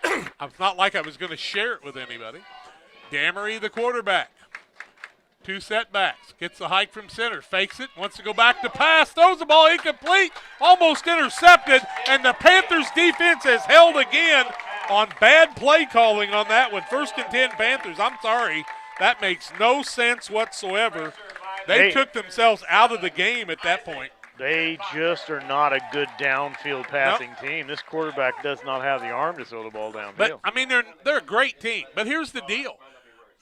It's not like I was going to share it with anybody. Damery, the quarterback. 2 setbacks. Gets the hike from center. Fakes it. Wants to go back to pass. Throws the ball incomplete. Almost intercepted. And the Panthers defense has held again on bad play calling on that one. 1st and 10 Panthers. I'm sorry. That makes no sense whatsoever. They took themselves out of the game at that point. They just are not a good downfield passing team. This quarterback does not have the arm to throw the ball downfield. But, I mean, they're a great team. But here's the deal.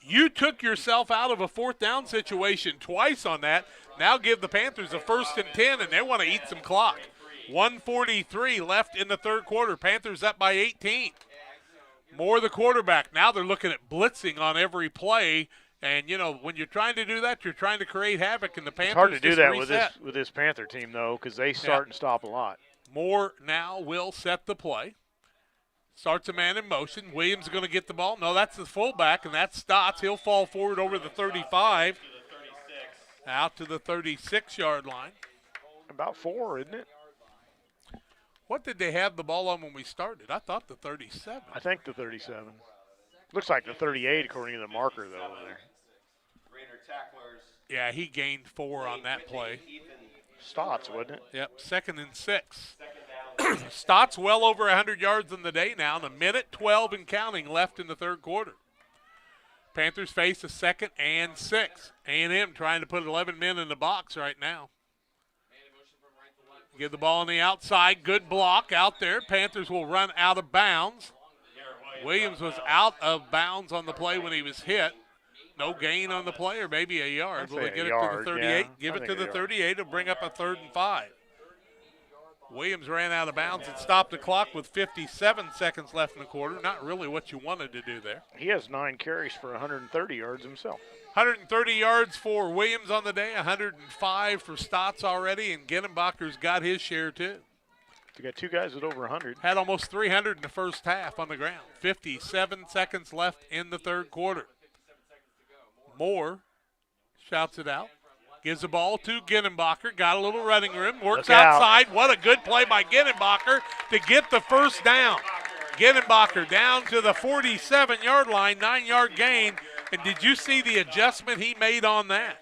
You took yourself out of a 4th down situation twice on that. Now give the Panthers a 1st and 10, and they want to eat some clock. 1:43 left in the 3rd quarter. Panthers up by 18. More the quarterback. Now they're looking at blitzing on every play. And, you know, when you're trying to do that, you're trying to create havoc, and the Panthers it's hard to do that reset. with this Panther team, though, because they start and stop a lot. Moore now will set the play. Starts a man in motion. Williams is going to get the ball. No, that's the fullback, and that's Stotts. He'll fall forward over the 35. Out to the 36-yard line. About 4, isn't it? What did they have the ball on when we started? I thought the 37. I think the 37. Looks like the 38 according to the marker, though, over there. Yeah, he gained 4 on that play. Stotts, wasn't it? Yep, 2nd and 6. Stotts well over 100 yards in the day now, and 1:12 and counting left in the third quarter. Panthers face a 2nd and 6. A&M trying to put 11 men in the box right now. Give the ball on the outside. Good block out there. Panthers will run out of bounds. Williams was out of bounds on the play when he was hit. No gain on the play, or maybe a yard. Will they get it to the 38? Yeah. Give it to the 38. It'll bring up a 3rd and 5. Williams ran out of bounds and stopped the clock with 57 seconds left in the quarter. Not really what you wanted to do there. He has 9 carries for 130 yards himself. 130 yards for Williams on the day, 105 for Stotts already, and Ginenbacher's got his share too. You got 2 guys with over 100. Had almost 300 in the first half on the ground. 57 seconds left in the third quarter. Moore shouts it out. Gives the ball to Ginenbacher. Got a little running room. Works outside. What a good play by Ginenbacher to get the first down. Ginenbacher down to the 47-yard line, 9-yard gain. And did you see the adjustment he made on that?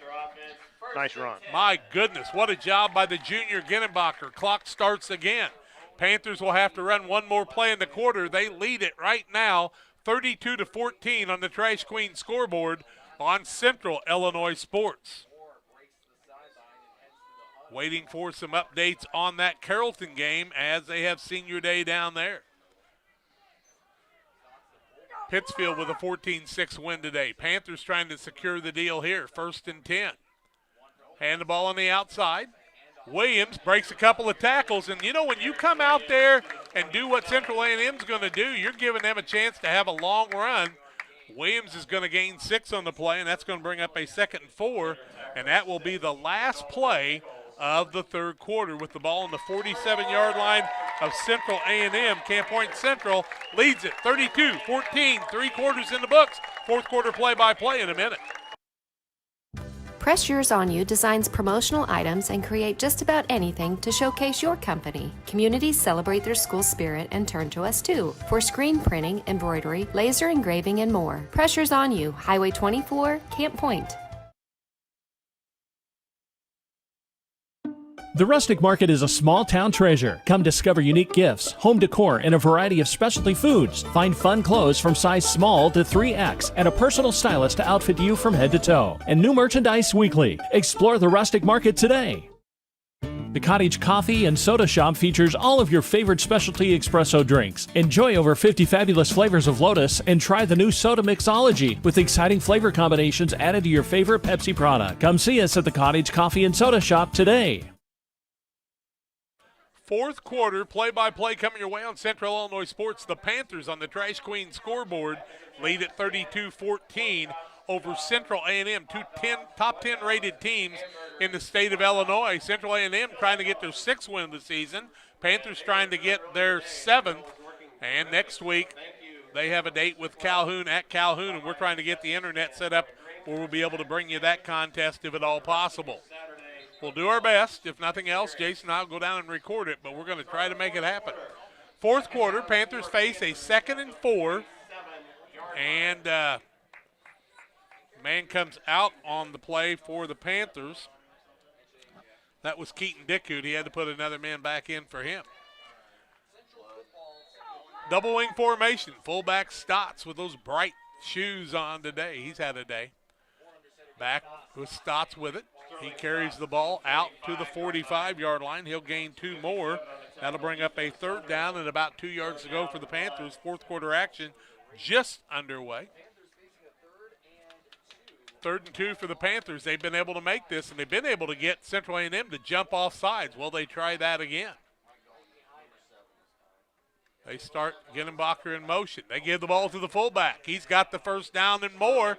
Nice run. My goodness, what a job by the junior Ginenbacher. Clock starts again. Panthers will have to run one more play in the quarter. They lead it right now, 32-14 on the Trash Queen scoreboard on Central Illinois Sports. Waiting for some updates on that Carrollton game as they have senior day down there. Pittsfield with a 14-6 win today. Panthers trying to secure the deal here. 1st and 10. Hand the ball on the outside. Williams breaks a couple of tackles. And, you know, when you come out there and do what Central A&M's going to do, you're giving them a chance to have a long run. Williams is going to gain 6 on the play, and that's going to bring up a 2nd and 4. And that will be the last play of the third quarter with the ball on the 47-yard line of Central A&M. Camp Point Central leads it 32-14, 3 quarters in the books. Fourth quarter play-by-play in a minute. Press Yours On You designs promotional items and create just about anything to showcase your company. Communities celebrate their school spirit and turn to us too for screen printing, embroidery, laser engraving, and more. Press Yours On You, Highway 24, Camp Point. The Rustic Market is a small town treasure. Come discover unique gifts, home decor, and a variety of specialty foods. Find fun clothes from size small to 3X and a personal stylist to outfit you from head to toe. And new merchandise weekly. Explore the Rustic Market today. The Cottage Coffee and Soda Shop features all of your favorite specialty espresso drinks. Enjoy over 50 fabulous flavors of Lotus and try the new Soda Mixology with exciting flavor combinations added to your favorite Pepsi product. Come see us at the Cottage Coffee and Soda Shop today. Fourth quarter play-by-play coming your way on Central Illinois Sports. The Panthers on the Trash Queen scoreboard lead at 32-14 over Central A&M, top 10 rated teams in the state of Illinois. Central A&M trying to get their 6th win of the season. Panthers trying to get their 7th. And next week they have a date with Calhoun at Calhoun, and we're trying to get the internet set up where we'll be able to bring you that contest if at all possible. We'll do our best. If nothing else, Jason and I will go down and record it, but we're going to try to make it happen. Fourth quarter, Panthers face a 2nd and 4. And man comes out on the play for the Panthers. That was Keaton Dickhout. He had to put another man back in for him. Double wing formation. Fullback Stotts with those bright shoes on today. He's had a day. Back with Stotts with it. He carries the ball out to the 45-yard line. He'll gain 2 more. That'll bring up a 3rd down and about 2 yards to go for the Panthers. Fourth quarter action just underway. 3rd and 2 for the Panthers. They've been able to make this, and they've been able to get Central A&M to jump off sides. Will they try that again? They start Ginenbacher in motion. They give the ball to the fullback. He's got the first down and more.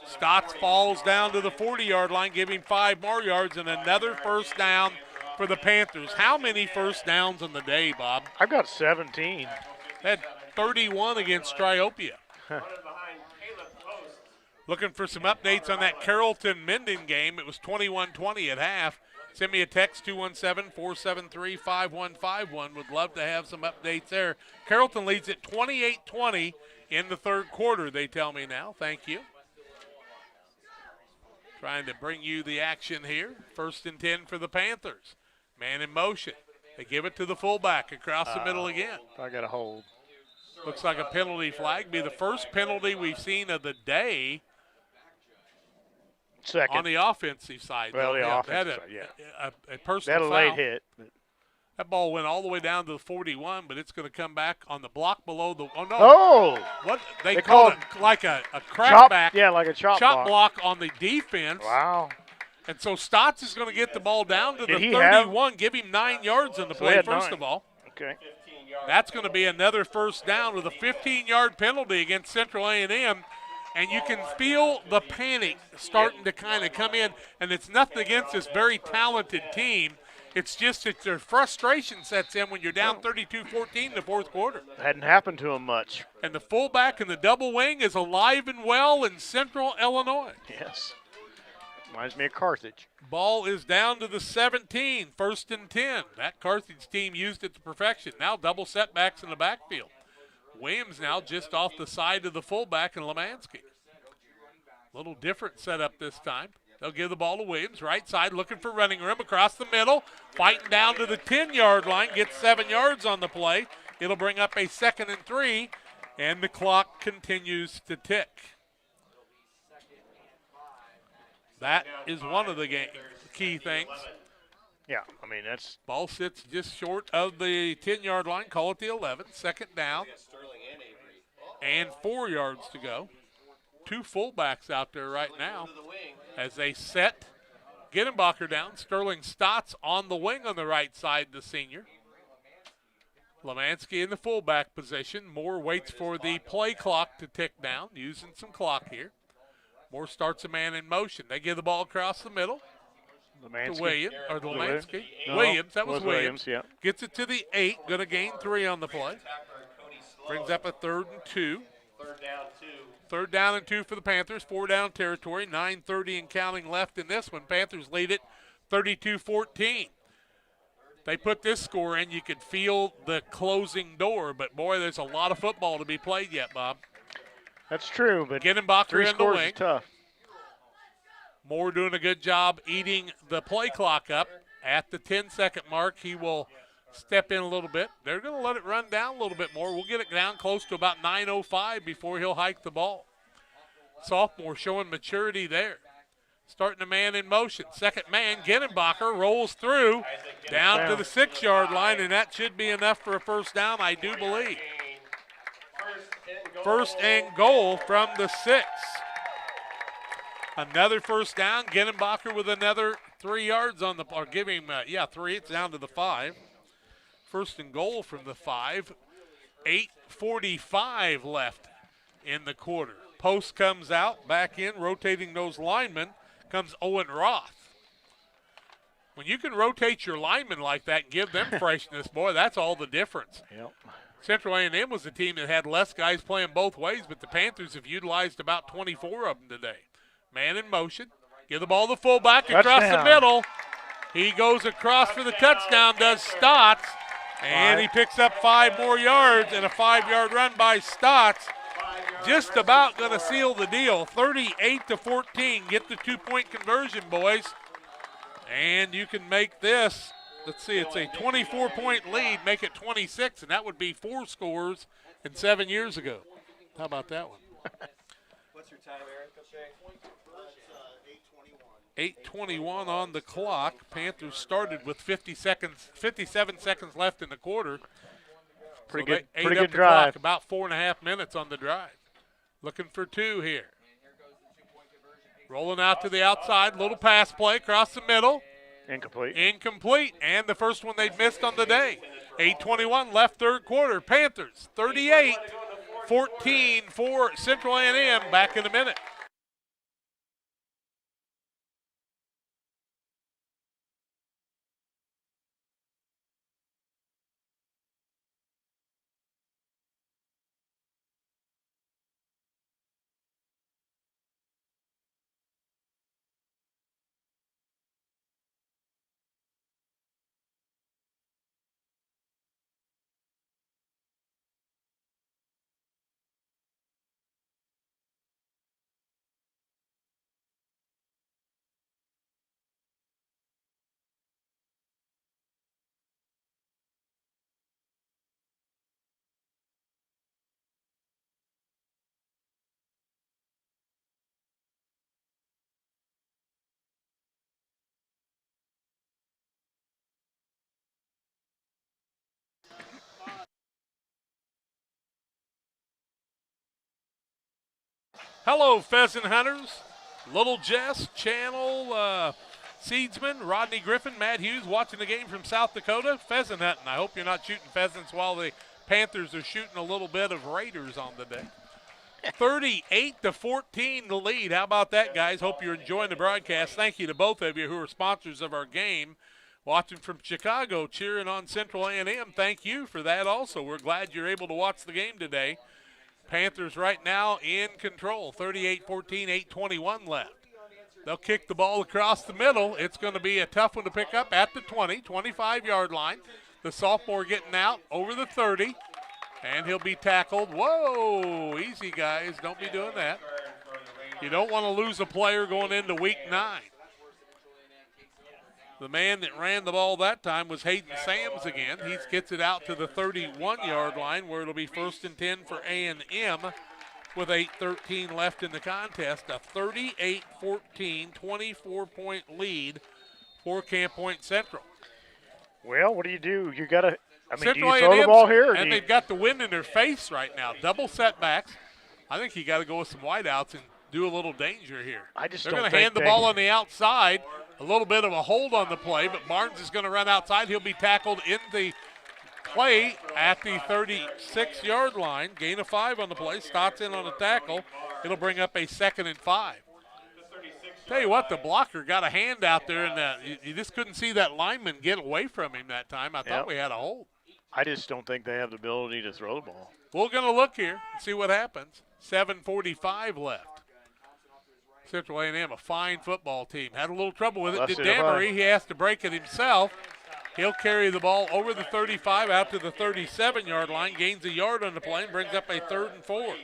Stotts falls down to the 40-yard line, giving 5 more yards and another first down for the Panthers. How many first downs in the day, Bob? I've got 17. Had 31 against Triopia. Looking for some updates on that Carrollton-Minden game. It was 21-20 at half. Send me a text, 217-473-5151. Would love to have some updates there. Carrollton leads at 28-20 in the third quarter, they tell me now. Thank you. Trying to bring you the action here. 1st and 10 for the Panthers. Man in motion. They give it to the fullback across the middle again. I got a hold. Looks like a penalty flag. Be the first penalty we've seen of the day. Second. On the offensive side. Well, though. the Yeah, offensive had side, yeah. A personal That a foul. late hit. That ball went all the way down to the 41, but it's going to come back on the block below the. Oh no! Oh! What they called called it like a chop, crackback. yeah, like a chop block on the defense. Wow! And so Stotts is going to get the ball down to Did the he 31, give him 9 yards on the So play. he had First 9. of all, Okay. that's going to be another first down with a 15-yard penalty against Central A&M. And you can feel the panic starting to kind of come in. And it's nothing against this very talented team. It's just that their frustration sets in when you're down 32-14 in the fourth quarter. Hadn't happened to him much. And the fullback in the double wing is alive and well in Central Illinois. Yes. Reminds me of Carthage. Ball is down to the 17, 1st and 10. That Carthage team used it to perfection. Now double setbacks in the backfield. Williams now just off the side of the fullback and Lemansky. Little different setup this time. They'll give the ball to Williams, right side, looking for running room across the middle, fighting down to the 10-yard line, gets 7 yards on the play. It'll bring up a 2nd and 3, and the clock continues to tick. That is one of the key things. Yeah, I mean, that's. Ball sits just short of the 10-yard line. Call it the 11. 2nd down. And 4 yards to go. 2 fullbacks out there right now as they set Gittenbacher down. Sterling Stotts on the wing on the right side, the senior. Lemansky in the fullback position. Moore waits for the play clock to tick down, using some clock here. Moore starts a man in motion. They give the ball across the middle. Lemansky. To Williams, or Lemansky. No, Williams, that was Williams, yeah. Gets it to the 8, going to gain 3 on the play. Brings up a 3rd and 2. 3rd down and 2 for the Panthers, 4 down territory, 9:30 and counting left in this one. Panthers lead it 32-14. They put this score in, you could feel the closing door, but boy, there's a lot of football to be played yet, Bob. That's true, but Gittenbacher 3 in the scores wing. is tough. Moore doing a good job eating the play clock up. At the 10-second mark, he will step in a little bit. They're going to let it run down a little bit more. We'll get it down close to about 9:05 before he'll hike the ball. Sophomore showing maturity there. Starting a man in motion. 2nd man, Gittenbacher rolls through down to the 6-yard line, and that should be enough for a first down, I do believe. 1st and goal from the 6. Another first down. Gittenbacher with another 3 yards on the, or give him, 3. It's down to the 5. 1st and goal from the 5. 8:45 left in the quarter. Post comes out, back in, rotating those linemen, comes Owen Roth. When you can rotate your linemen like that and give them freshness, boy, that's all the difference. Yep. Central A&M was a team that had less guys playing both ways, but the Panthers have utilized about 24 of them today. Man in motion. Give the ball to the fullback across the middle. He goes across for the touchdown, does Stotts, and he picks up 5 more yards, and a 5-yard run by Stotts. Just about going to seal the deal. 38-14. Get the 2-point conversion, boys. And you can make this, let's see, it's a 24-point lead, make it 26, and that would be 4 scores in 7 years ago. How about that one? What's your time, Aaron? 8:21 on the clock. Panthers started with 57 seconds left in the quarter. Pretty So good, they pretty ate up good the drive. clock, about 4.5 minutes on the drive. Looking for 2 here. Rolling out to the outside, little pass play across the middle. Incomplete. Incomplete, and the first one they've missed on the day. 8:21 left third quarter. Panthers 38-14 for Central A&M. Back in a minute. Hello, pheasant hunters. Little Jess, Channel, Seedsman, Rodney Griffin, Matt Hughes watching the game from South Dakota. Pheasant hunting. I hope you're not shooting pheasants while the Panthers are shooting a little bit of Raiders on the day. 38-14 the lead. How about that, guys? Hope you're enjoying the broadcast. Thank you to both of you who are sponsors of our game. Watching from Chicago, cheering on Central A&M. Thank you for that also. We're glad you're able to watch the game today. Panthers right now in control, 38-14, 8:21 left. They'll kick the ball across the middle. It's going to be a tough one to pick up at the 20, 25-yard line. The sophomore getting out over the 30, and he'll be tackled. Whoa, easy, guys. Don't be doing that. You don't want to lose a player going into week 9. The man that ran the ball that time was Hayden Sams again. He gets it out to the 31-yard line where it'll be 1st and 10 for A&M with 8:13 left in the contest. A 38-14, 24-point lead for Camp Point Central. Well, what do? You got to – I mean, Central do you throw the ball here? And they've got the wind in their face right now. Double setbacks. I think you got to go with some wideouts and do a little danger here. They're going to hand the ball on the outside. A little bit of a hold on the play, but Barnes is going to run outside. He'll be tackled in the play at the 36-yard line. Gain of 5 on the play. Stotts in on the tackle. It'll bring up a 2nd and 5. Tell you what, the blocker got a hand out there, and you just couldn't see that lineman get away from him that time. I thought we had a hold. I just don't think they have the ability to throw the ball. We're going to look here and see what happens. 7:45 left. Central A&M, a fine football team. Had a little trouble with it. Did Damery. He has to break it himself. He'll carry the ball over the 35 out to the 37-yard line, gains a yard on the play, and brings up a 3rd and 4.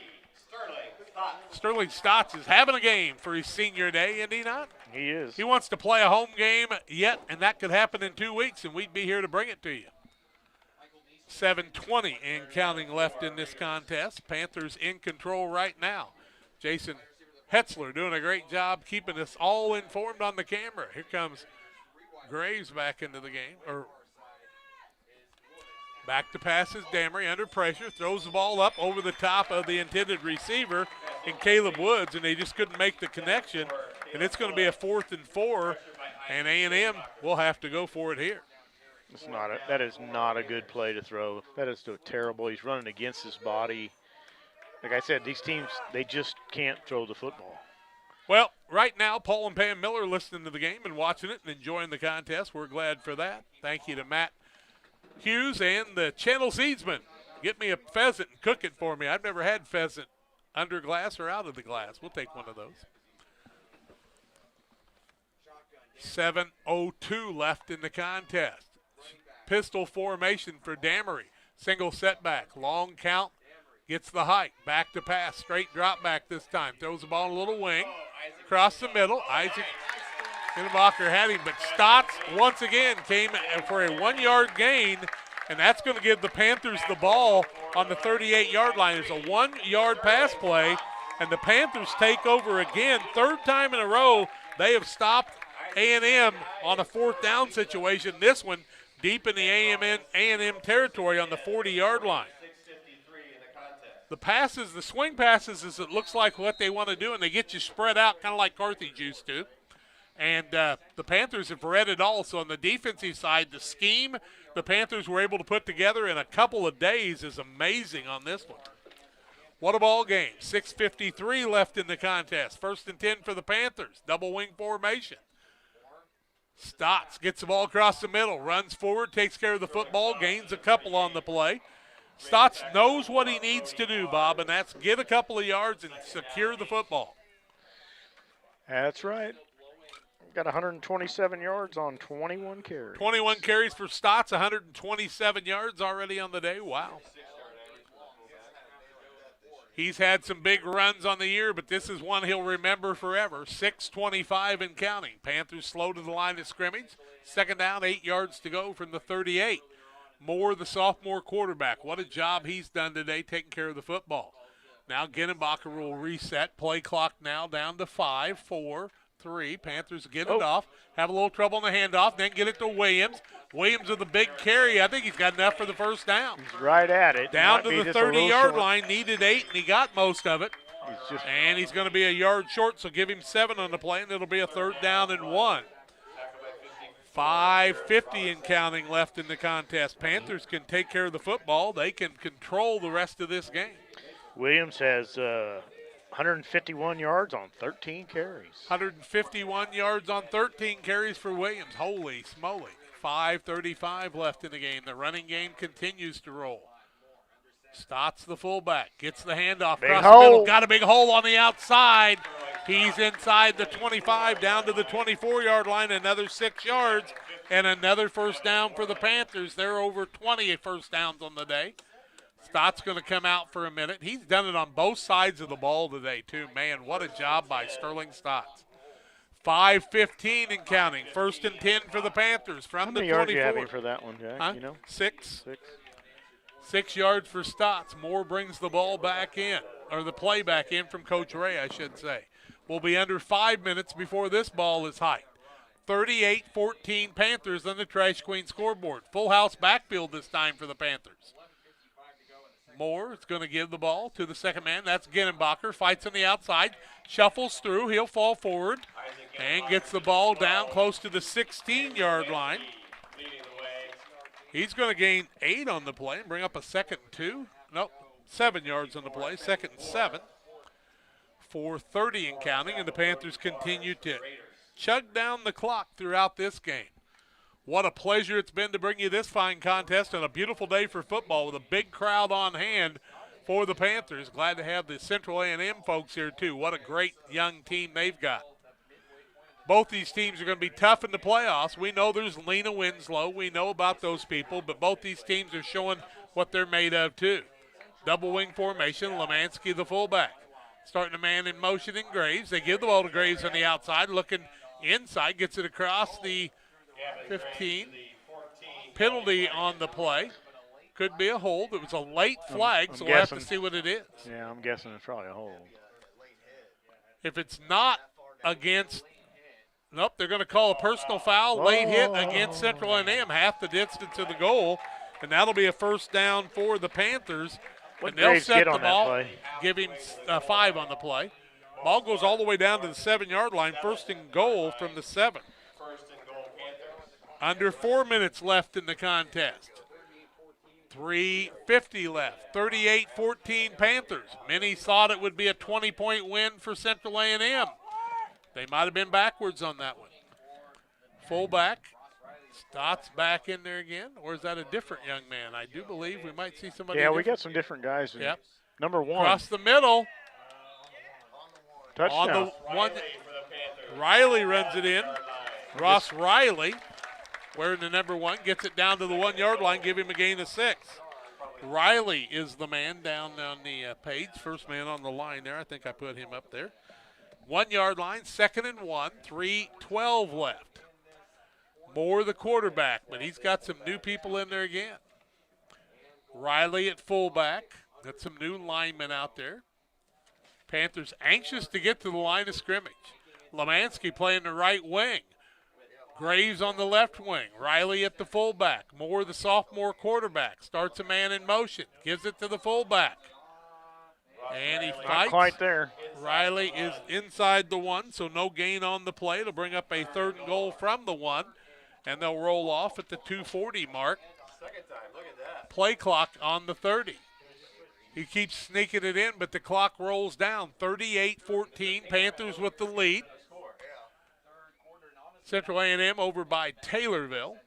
Sterling Stotts is having a game for his senior day, isn't he not? He is. He wants to play a home game yet, and that could happen in 2 weeks, and we'd be here to bring it to you. 7:20 and counting left in this contest. Panthers in control right now. Jason Hetzler doing a great job keeping us all informed on the camera. Here comes Graves back into the game. Back to passes. Damery under pressure. Throws the ball up over the top of the intended receiver in Caleb Woods, and they just couldn't make the connection. And it's going to be a 4th and 4, and A&M will have to go for it here. That is not a good play to throw. That is terrible. He's running against his body. Like I said, these teams, they just can't throw the football. Well, right now, Paul and Pam Miller listening to the game and watching it and enjoying the contest. We're glad for that. Thank you to Matt Hughes and the Channel Seedsman. Get me a pheasant and cook it for me. I've never had pheasant under glass or out of the glass. We'll take one of those. 7:02 left in the contest. Pistol formation for Damery. Single setback, long count. Gets the hike, back to pass, straight drop back this time. Throws the ball in a little wing, across the middle. Isaac Hindenbacher had him, but Stotts once again came for a 1-yard gain, and that's going to give the Panthers the ball on the 38-yard line. It's a 1-yard pass play, and the Panthers take over again. 3rd time in a row they have stopped A&M on a 4th down situation. This one deep in the A&M territory on the 40-yard line. The passes, the swing passes, is it looks like what they want to do, and they get you spread out kind of like Carthage used to. And the Panthers have read it all. So on the defensive side, the scheme the Panthers were able to put together in a couple of days is amazing on this one. What a ball game. 6:53 left in the contest. 1st and 10 for the Panthers. Double wing formation. Stotts gets the ball across the middle, runs forward, takes care of the football, gains a couple on the play. Stotts knows what he needs to do, Bob, and that's get a couple of yards and secure the football. That's right. Got 127 yards on 21 carries. 21 carries for Stotts, 127 yards already on the day. Wow. He's had some big runs on the year, but this is one he'll remember forever. 6:25 and counting. Panthers slow to the line of scrimmage. 2nd down, 8 yards to go from the 38. Moore, the sophomore quarterback. What a job he's done today taking care of the football. Now Ginenbacher will reset. Play clock now down to 5, 4, 3. Panthers get it off. Have a little trouble on the handoff. Then get it to Williams. Williams with a big carry. I think he's got enough for the 1st down. He's right at it. Down to the 30-yard line. Needed 8, and he got most of it. And he's going to be a yard short, so give him 7 on the play, and it'll be a 3rd down and 1. 5:50 and counting left in the contest. Panthers can take care of the football. They can control the rest of this game. Williams has 151 yards on 13 carries. 151 yards on 13 carries for Williams. Holy smoly. 5:35 left in the game. The running game continues to roll. Stotts, the fullback, gets the handoff across the middle. Got a big hole on the outside. He's inside the 25, down to the 24-yard line. Another 6 yards and another 1st down for the Panthers. They're over 20 first downs on the day. Stotts going to come out for a minute. He's done it on both sides of the ball today, too. Man, what a job by Sterling Stotts. 5:15 and counting. 1st and 10 for the Panthers from the 24. How many yards do you have for that one, Jack? Huh? You know? 6. 6 yards for Stotts. Moore brings the ball back in, or the play back in from Coach Ray, I should say. We'll be under 5 minutes before this ball is hiked. 38-14 Panthers on the Trash Queen scoreboard. Full house backfield this time for the Panthers. Moore is going to give the ball to the second man. That's Ginnenbacher. Fights on the outside. Shuffles through. He'll fall forward and gets the ball down close to the 16-yard line. He's going to gain 8 on the play and bring up a 2nd and 2. Nope, 7 yards on the play, 2nd and 7. 4:30 and counting, and the Panthers continue to chug down the clock throughout this game. What a pleasure it's been to bring you this fine contest on a beautiful day for football with a big crowd on hand for the Panthers. Glad to have the Central A&M folks here, too. What a great young team they've got. Both these teams are going to be tough in the playoffs. We know there's Lena Winslow. We know about those people, but both these teams are showing what they're made of, too. Double wing formation, Lemansky the fullback. Starting a man in motion in Graves. They give the ball to Graves on the outside, looking inside, gets it across the 15. Penalty on the play. Could be a hold. It was a late flag, so we'll have to see what it is. Yeah, I'm guessing it's probably a hold. If it's not against, nope, they're going to call a personal foul, late hit against Central A&M, half the distance to the goal, and that'll be a 1st down for the Panthers. And they'll set the ball, give him 5 on the play. Ball goes all the way down to the 7-yard line, 1st and goal from the 7. Under 4 minutes left in the contest. 3:50 left. 38-14 Panthers. Many thought it would be a 20-point win for Central A&M. They might have been backwards on that one. Fullback. Stotts back in there again, or is that a different young man? I do believe we might see somebody different. we got some different guys. Yep. Number 1. Across the middle. Touchdown. On the one, Riley runs it in. Ross Riley, wearing the number 1, gets it down to the 1-yard line, give him a gain of 6. Riley is the man down on the page, first man on the line there. I think I put him up there. 1-yard line, 2nd and 1, 3:12 left. Moore the quarterback, but he's got some new people in there again. Riley at fullback. Got some new linemen out there. Panthers anxious to get to the line of scrimmage. Lemansky playing the right wing. Graves on the left wing. Riley at the fullback. Moore the sophomore quarterback. Starts a man in motion. Gives it to the fullback. And he fights. Not quite there. Riley is inside the 1, so no gain on the play. It'll bring up a 3rd and goal from the 1. And they'll roll off at the 2:40 mark. Play clock on the 30. He keeps sneaking it in, but the clock rolls down. 38-14, Panthers with the lead. Central A&M over by Taylorville.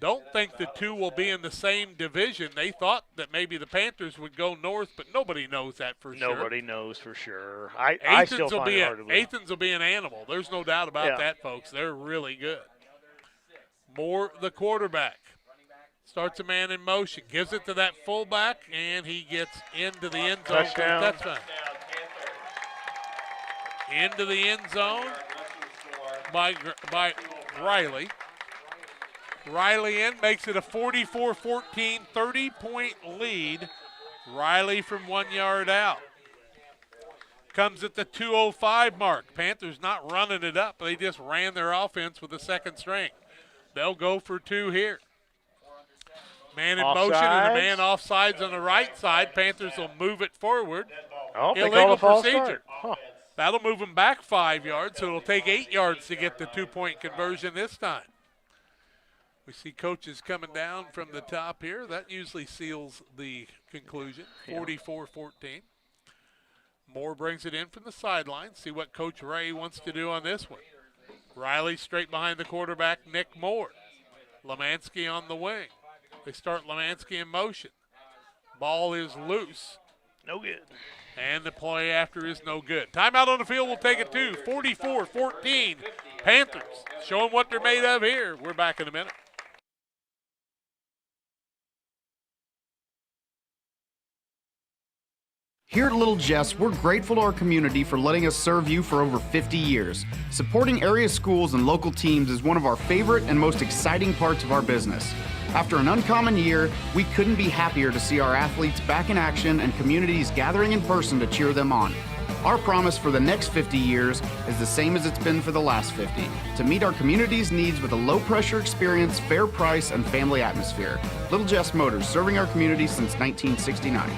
Don't think the two will be in the same division. They thought that maybe the Panthers would go north, but nobody knows that for sure. Nobody knows for sure. I still find it hard to believe. Athens will be an animal. There's no doubt about that, folks. They're really good. Moore, the quarterback, starts a man in motion, gives it to that fullback, and he gets into the end zone. Touchdown. Into the end zone by Riley. Riley in, makes it a 44-14, 30-point lead. Riley from 1 yard out. Comes at the 2:05 mark. Panthers not running it up. They just ran their offense with the 2nd string. They'll go for 2 here. Man in motion and a man offsides on the right side. Panthers will move it forward. Oh, they illegal call a false procedure. start. Huh. That'll move them back 5 yards, so it'll take 8 yards to get the 2-point conversion this time. We see coaches coming down from the top here. That usually seals the conclusion, 44-14. Moore brings it in from the sideline. See what Coach Ray wants to do on this one. Riley straight behind the quarterback, Nick Moore. Lemansky on the wing. They start Lemansky in motion. Ball is loose. No good. And the play after is no good. Timeout on the field, we'll take it too. 44-14. Panthers showing what they're made of here. We're back in a minute. Here at Little Jess, we're grateful to our community for letting us serve you for over 50 years. Supporting area schools and local teams is one of our favorite and most exciting parts of our business. After an uncommon year, we couldn't be happier to see our athletes back in action and communities gathering in person to cheer them on. Our promise for the next 50 years is the same as it's been for the last 50, to meet our community's needs with a low-pressure experience, fair price, and family atmosphere. Little Jess Motors, serving our community since 1969.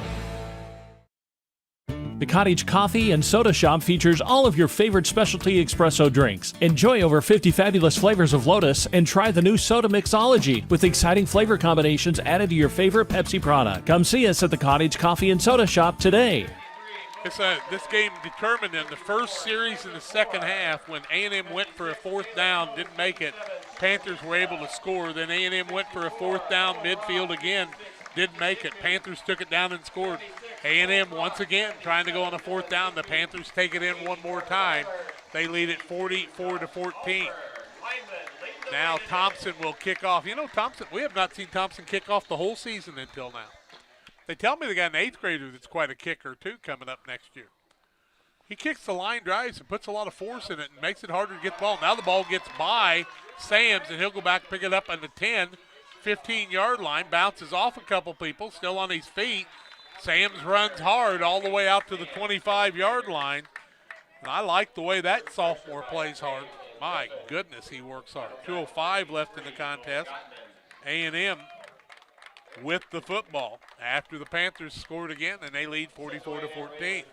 The Cottage Coffee and Soda Shop features all of your favorite specialty espresso drinks. Enjoy over 50 fabulous flavors of Lotus and try the new Soda Mixology with exciting flavor combinations added to your favorite Pepsi product. Come see us at the Cottage Coffee and Soda Shop today. This game determined in the first series in the second half when A&M went for a 4th down, didn't make it. Panthers were able to score. Then A&M went for a 4th down midfield again, didn't make it. Panthers took it down and scored. A&M once again trying to go on a 4th down. The Panthers take it in one more time. They lead it 44-14. Now Thompson will kick off. You know, Thompson, we have not seen Thompson kick off the whole season until now. They tell me they got an 8th grader that's quite a kicker too coming up next year. He kicks the line drives and puts a lot of force in it and makes it harder to get the ball. Now the ball gets by Sams and he'll go back and pick it up on the 10, 15-yard line, bounces off a couple people, still on his feet. Sams runs hard all the way out to the 25-yard line. And I like the way that sophomore plays hard. My goodness, he works hard. 2:05 left in the contest. A&M with the football after the Panthers scored again, and they lead 44-14.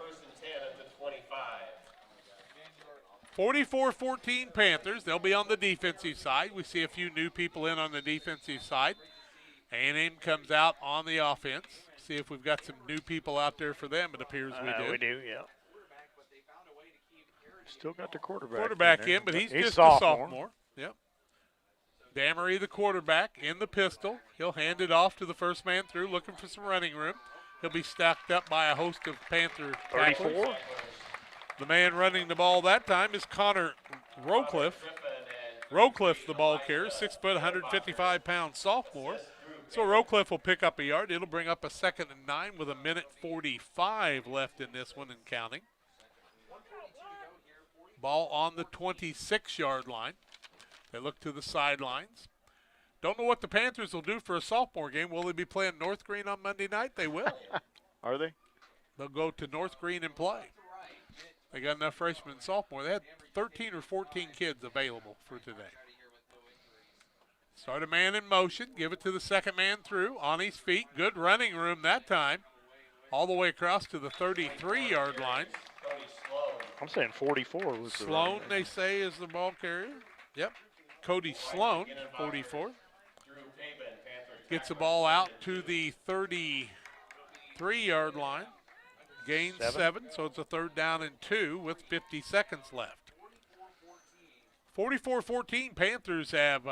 44-14 Panthers. They'll be on the defensive side. We see a few new people in on the defensive side. A&M comes out on the offense. See if we've got some new people out there for them. It appears we do. We do, yeah. Still got the quarterback. Quarterback in, but he's just sophomore. a sophomore. Yep. Damery, the quarterback, in the pistol. He'll hand it off to the first man through, looking for some running room. He'll be stacked up by a host of Panther tacklers. 34. The man running the ball that time is Connor Rowcliffe. Rowcliffe, the ball carrier, 6 foot, 155-pound sophomore. So Rowcliffe will pick up a yard. It'll bring up a 2nd and 9 with 1:45 left in this one and counting. Ball on the 26-yard line. They look to the sidelines. Don't know what the Panthers will do for a sophomore game. Will they be playing North Green on Monday night? They will. Are they? They'll go to North Green and play. They got enough freshmen and sophomore. They had 13 or 14 kids available for today. Start a man in motion. Give it to the second man through. On his feet. Good running room that time. All the way across to the 33-yard line. I'm saying 44 was the Sloan, they say, is the ball carrier. Yep. Cody Sloan, 44. Gets the ball out to the 33-yard line. Gains 7, so it's a 3rd down and 2 with 50 seconds left. 44-14, Panthers have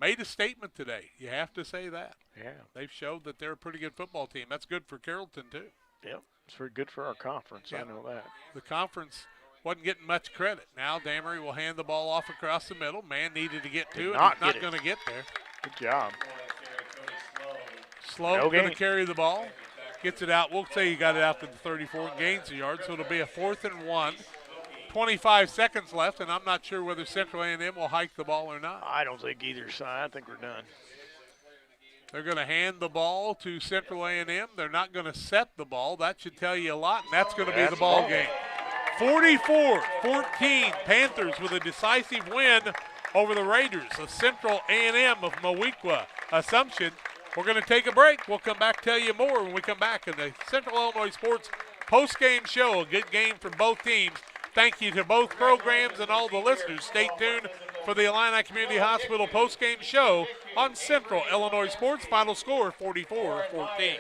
made a statement today. You have to say that. Yeah. They've showed that they're a pretty good football team. That's good for Carrollton, too. Yep. It's very good for our conference. I know that. The conference wasn't getting much credit. Now Damery will hand the ball off across the middle. Man needed to get to it. He's not going to get there. Good job. Sloan going to carry the ball. Gets it out. We'll say he got it out to the 34 and gains a yard. So it'll be a 4th and 1. 25 seconds left, and I'm not sure whether Central A&M will hike the ball or not. I don't think either side. I think we're done. They're going to hand the ball to Central A&M. They're not going to set the ball. That should tell you a lot, and that's going to be the ball game. 44-14, Panthers with a decisive win over the Raiders of Central A&M of Moweaqua Assumption. We're going to take a break. We'll come back, tell you more when we come back in the Central Illinois Sports Post-game show, a good game from both teams. Thank you to both programs and all the listeners. Stay tuned for the Illini Community Hospital post-game show on Central Illinois Sports. Final score 44-14.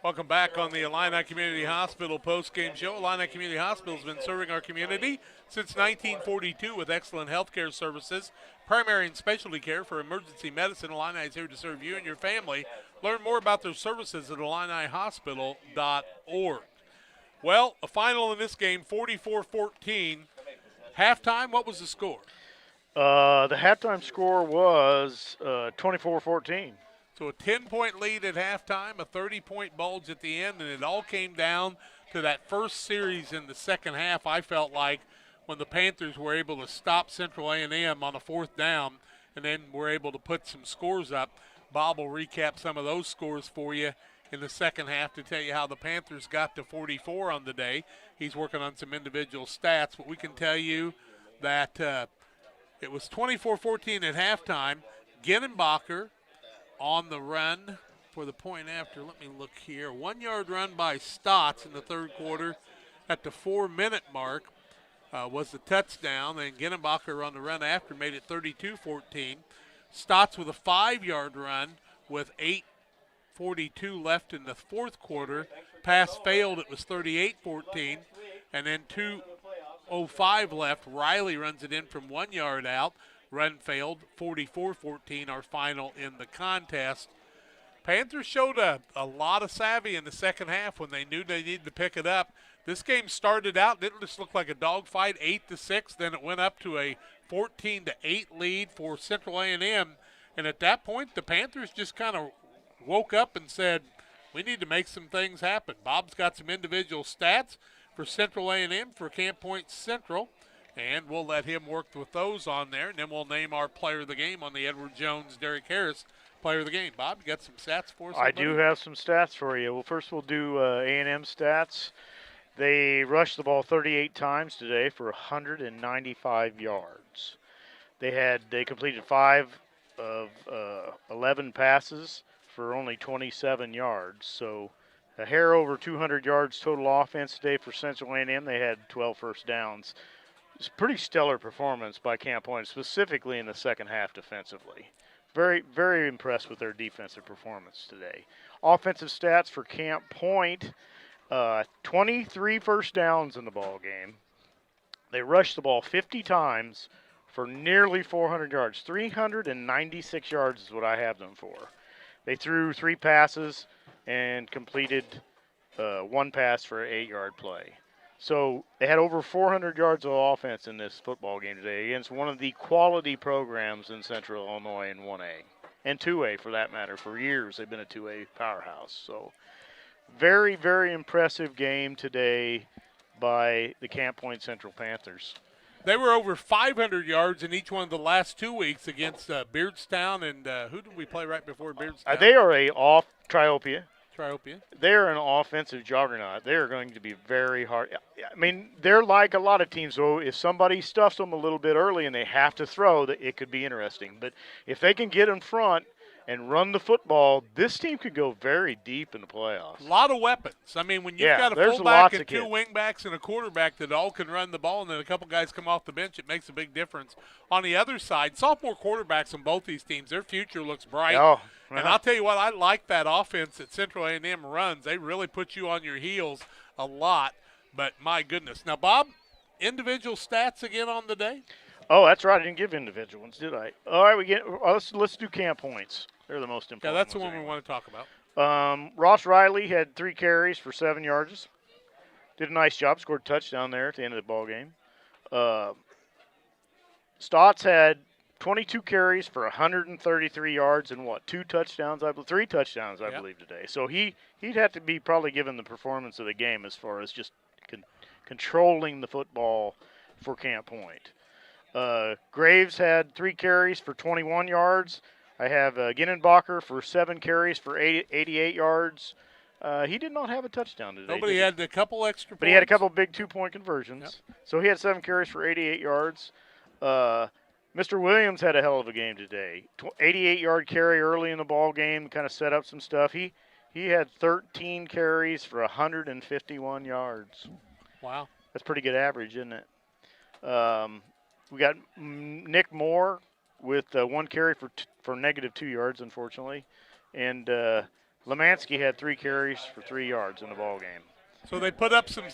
Welcome back on the Illini Community Hospital post-game show. Illini Community Hospital has been serving our community since 1942 with excellent health care services, primary and specialty care for emergency medicine. Illini is here to serve you and your family. Learn more about their services at IlliniHospital.org. Well, a final in this game, 44-14. Halftime, what was the score? The halftime score was 24-14. So a 10-point lead at halftime, a 30-point bulge at the end, and it all came down to that first series in the second half, I felt like, when the Panthers were able to stop Central A&M on a fourth down and then were able to put some scores up. Bob will recap some of those scores for you in the second half to tell you how the Panthers got to 44 on the day. He's working on some individual stats, but we can tell you that it was 24-14 at halftime. Ginnenbacher on the run for the point after. Let me look here. 1 yard run by Stotts in the third quarter at the 4-minute mark was the touchdown. And Ginnenbacher on the run after made it 32-14. Stotts with a 5-yard run with 8:42 left in the fourth quarter. Pass failed. It was 38-14. And then 2:05 left. Riley runs it in from 1 yard out. Run failed, 44-14, our final in the contest. Panthers showed a lot of savvy in the second half when they knew they needed to pick it up. This game started out, didn't just look like a dogfight, 8-6. Then it went up to a 14-8 lead for Central A&M. And at that point, the Panthers just kind of woke up and said, we need to make some things happen. Bob's got some individual stats for Central A&M, for Camp Point Central. And we'll let him work with those on there, and then we'll name our player of the game on the Edward Jones, Derek Harris player of the game. Bob, you got some stats for us? I do have some stats for you. Well, first we'll do A&M stats. They rushed the ball 38 times today for 195 yards. They completed 5 of 11 passes for only 27 yards. So a hair over 200 yards total offense today for Central A&M. They had 12 first downs. It's a pretty stellar performance by Camp Point, specifically in the second half defensively. Very, very impressed with their defensive performance today. Offensive stats for Camp Point, 23 first downs in the ball game. They rushed the ball 50 times for nearly 400 yards. 396 yards is what I have them for. They threw 3 passes and completed one pass for an 8-yard play. So they had over 400 yards of offense in this football game today against one of the quality programs in Central Illinois in 1A and 2A for that matter. For years they've been a 2A powerhouse. So very, very impressive game today by the Camp Point Central Panthers. They were over 500 yards in each one of the last 2 weeks against Beardstown and who did we play right before Beardstown? They are Triopia. Triopia. They're an offensive juggernaut. They're going to be very hard. I mean, they're like a lot of teams, though. If somebody stuffs them a little bit early and they have to throw, it could be interesting. But if they can get in front and run the football, this team could go very deep in the playoffs. A lot of weapons. I mean, when you've got a fullback and 2 wingbacks and a quarterback that all can run the ball and then a couple guys come off the bench, it makes a big difference. On the other side, sophomore quarterbacks on both these teams, their future looks bright. Oh. And I'll tell you what, I like that offense that Central A&M runs. They really put you on your heels a lot. But, my goodness. Now, Bob, individual stats again on the day? Oh, that's right. I didn't give individual ones, did I? All right, let's do camp points. They're the most important. Yeah, that's the one we want to talk about. Ross Riley had 3 carries for 7 yards. Did a nice job. Scored a touchdown there at the end of the ball game. Stotts had 22 carries for 133 yards and 2 touchdowns? 3 touchdowns, I believe, today. So he'd have to be probably given the performance of the game as far as just controlling the football for Camp Point. Graves had 3 carries for 21 yards. I have Ginnenbacher for 7 carries for 88 yards. He did not have a touchdown today. Nobody had a couple extra points. But he had a couple big 2-point conversions. Yep. So he had 7 carries for 88 yards. Mr. Williams had a hell of a game today. 88-yard carry early in the ball game, kind of set up some stuff. He had 13 carries for 151 yards. Wow. That's pretty good average, isn't it? We got Nick Moore with 1 carry for -2 yards, unfortunately. And Lemansky had 3 carries for 3 yards in the ball game. So they put up some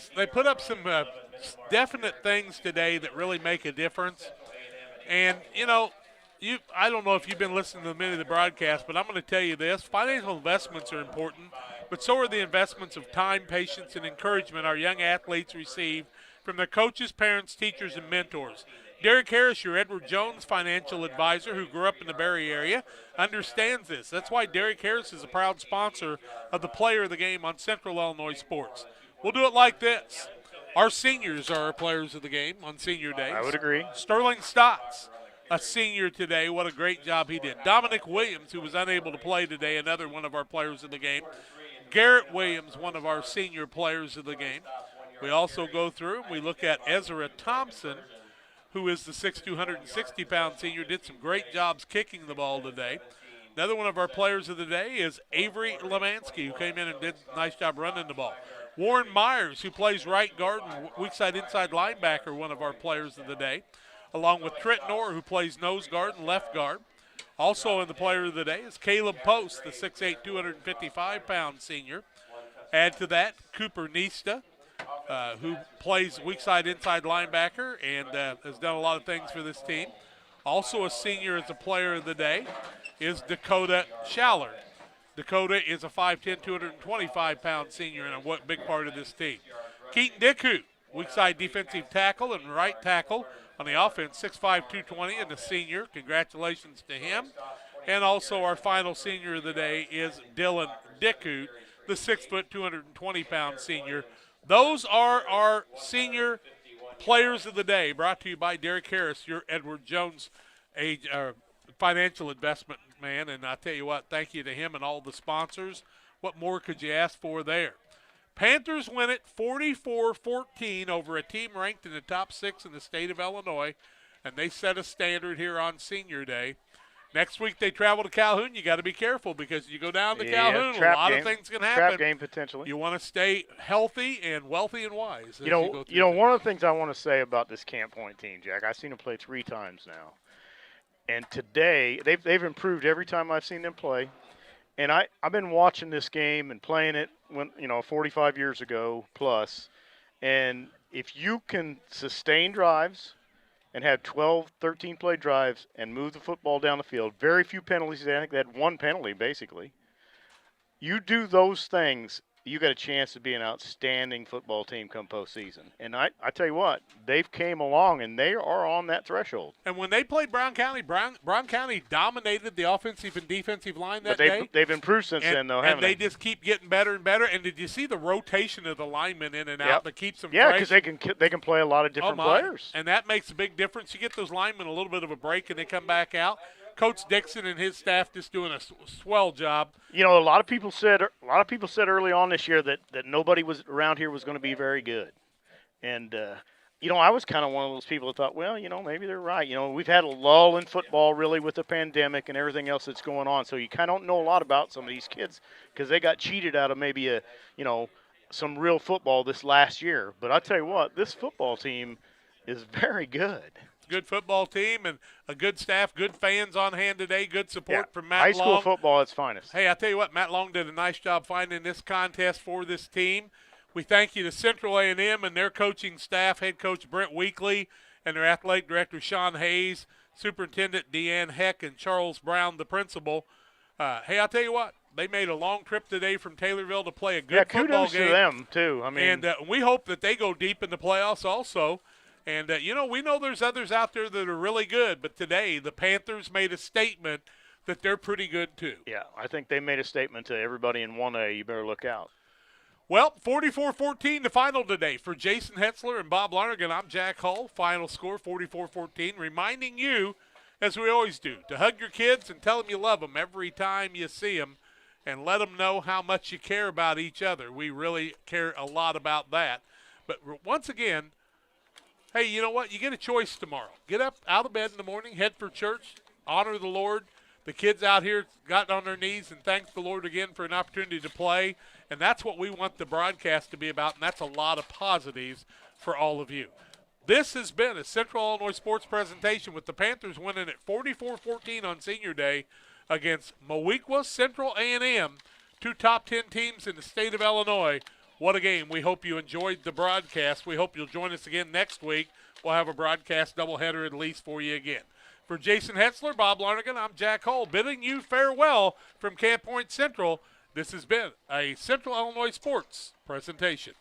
definite things today that really make a difference. And, I don't know if you've been listening to many of the broadcasts, but I'm going to tell you this. Financial investments are important, but so are the investments of time, patience, and encouragement our young athletes receive from their coaches, parents, teachers, and mentors. Derek Harris, your Edward Jones financial advisor who grew up in the Barry area, understands this. That's why Derek Harris is a proud sponsor of the Player of the Game on Central Illinois Sports. We'll do it like this. Our seniors are our players of the game on senior day. I would agree. Sterling Stotts, a senior today. What a great job he did. Dominic Williams, who was unable to play today, another one of our players of the game. Garrett Williams, one of our senior players of the game. We also go through and we look at Ezra Thompson, who is the 6'2", 260-pound senior, did some great jobs kicking the ball today. Another one of our players of the day is Avery Lemansky, who came in and did a nice job running the ball. Warren Myers, who plays right guard and weak side inside linebacker, one of our players of the day, along with Trent Orr, who plays nose guard and left guard. Also in the player of the day is Caleb Post, the 6'8", 255-pound senior. Add to that Cooper Nista, who plays weak side inside linebacker and has done a lot of things for this team. Also a senior as a player of the day is Dakota Shallard. Dakota is a 5'10", 225-pound senior and a big part of this team. Keaton Dickoot, weak side defensive tackle and right tackle on the offense, 6'5", 220, and a senior. Congratulations to him. And also our final senior of the day is Dylan Dickoot, the 6', 220-pound senior. Those are our senior players of the day, brought to you by Derek Harris, your Edward Jones financial investment man. And I tell you what, thank you to him and all the sponsors. What more could you ask for there? Panthers win it 44-14 over a team ranked in the top 6 in the state of Illinois, and they set a standard here on Senior Day. Next week they travel to Calhoun. You got to be careful because you go down to Calhoun, a lot of things can happen. Trap game potentially. You want to stay healthy and wealthy and wise. You know, one of the things I want to say about this Camp Point team, Jack, I've seen them play 3 times now, and today they've improved every time I've seen them play. And I've been watching this game and playing it 45 years ago plus, and if you can sustain drives and have 12, 13-play drives and move the football down the field. Very few penalties. I think they had 1 penalty, basically. You do those things, you got a chance to be an outstanding football team come postseason. And I tell you what, they've came along, and they are on that threshold. And when they played Brown County, Brown County dominated the offensive and defensive line that day. They've improved since then, though, haven't they? And they just keep getting better and better. And did you see the rotation of the linemen in and out that keeps them fresh? Yeah, because they can play a lot of different players. And that makes a big difference. You get those linemen a little bit of a break, and they come back out. Coach Dixon and his staff just doing a swell job. You know, a lot of people said early on this year that nobody was around here was going to be very good, and you know, I was kind of one of those people that thought, well, you know, maybe they're right. You know, we've had a lull in football really with the pandemic and everything else that's going on, so you kind of don't know a lot about some of these kids because they got cheated out of maybe some real football this last year. But I tell you what, this football team is very good. Good football team and a good staff, good fans on hand today, good support from Matt High Long. school football at its finest. Hey, I tell you what, Matt Long did a nice job finding this contest for this team. We thank you to Central A&M and their coaching staff, head coach Brent Weekly and their athletic director Sean Hayes, superintendent Deanne Heck, and Charles Brown, the principal. Hey, I'll tell you what, they made a long trip today from Taylorville to play a good football game. Kudos to them, too. I mean, and we hope that they go deep in the playoffs also. And, you know, we know there's others out there that are really good, but today the Panthers made a statement that they're pretty good too. Yeah, I think they made a statement to everybody in 1A, you better look out. Well, 44-14 the final today. For Jason Hetzler and Bob Larnigan, I'm Jack Hull. Final score 44-14, reminding you, as we always do, to hug your kids and tell them you love them every time you see them and let them know how much you care about each other. We really care a lot about that. But once again, hey, you know what? You get a choice tomorrow. Get up out of bed in the morning, head for church, honor the Lord. The kids out here got on their knees and thanked the Lord again for an opportunity to play, and that's what we want the broadcast to be about, and that's a lot of positives for all of you. This has been a Central Illinois sports presentation with the Panthers winning at 44-14 on Senior Day against Moweaqua Central A&M, two top 10 teams in the state of Illinois. What a game. We hope you enjoyed the broadcast. We hope you'll join us again next week. We'll have a broadcast doubleheader at least for you again. For Jason Hetzler, Bob Larnigan, I'm Jack Hull, bidding you farewell from Camp Point Central. This has been a Central Illinois Sports presentation.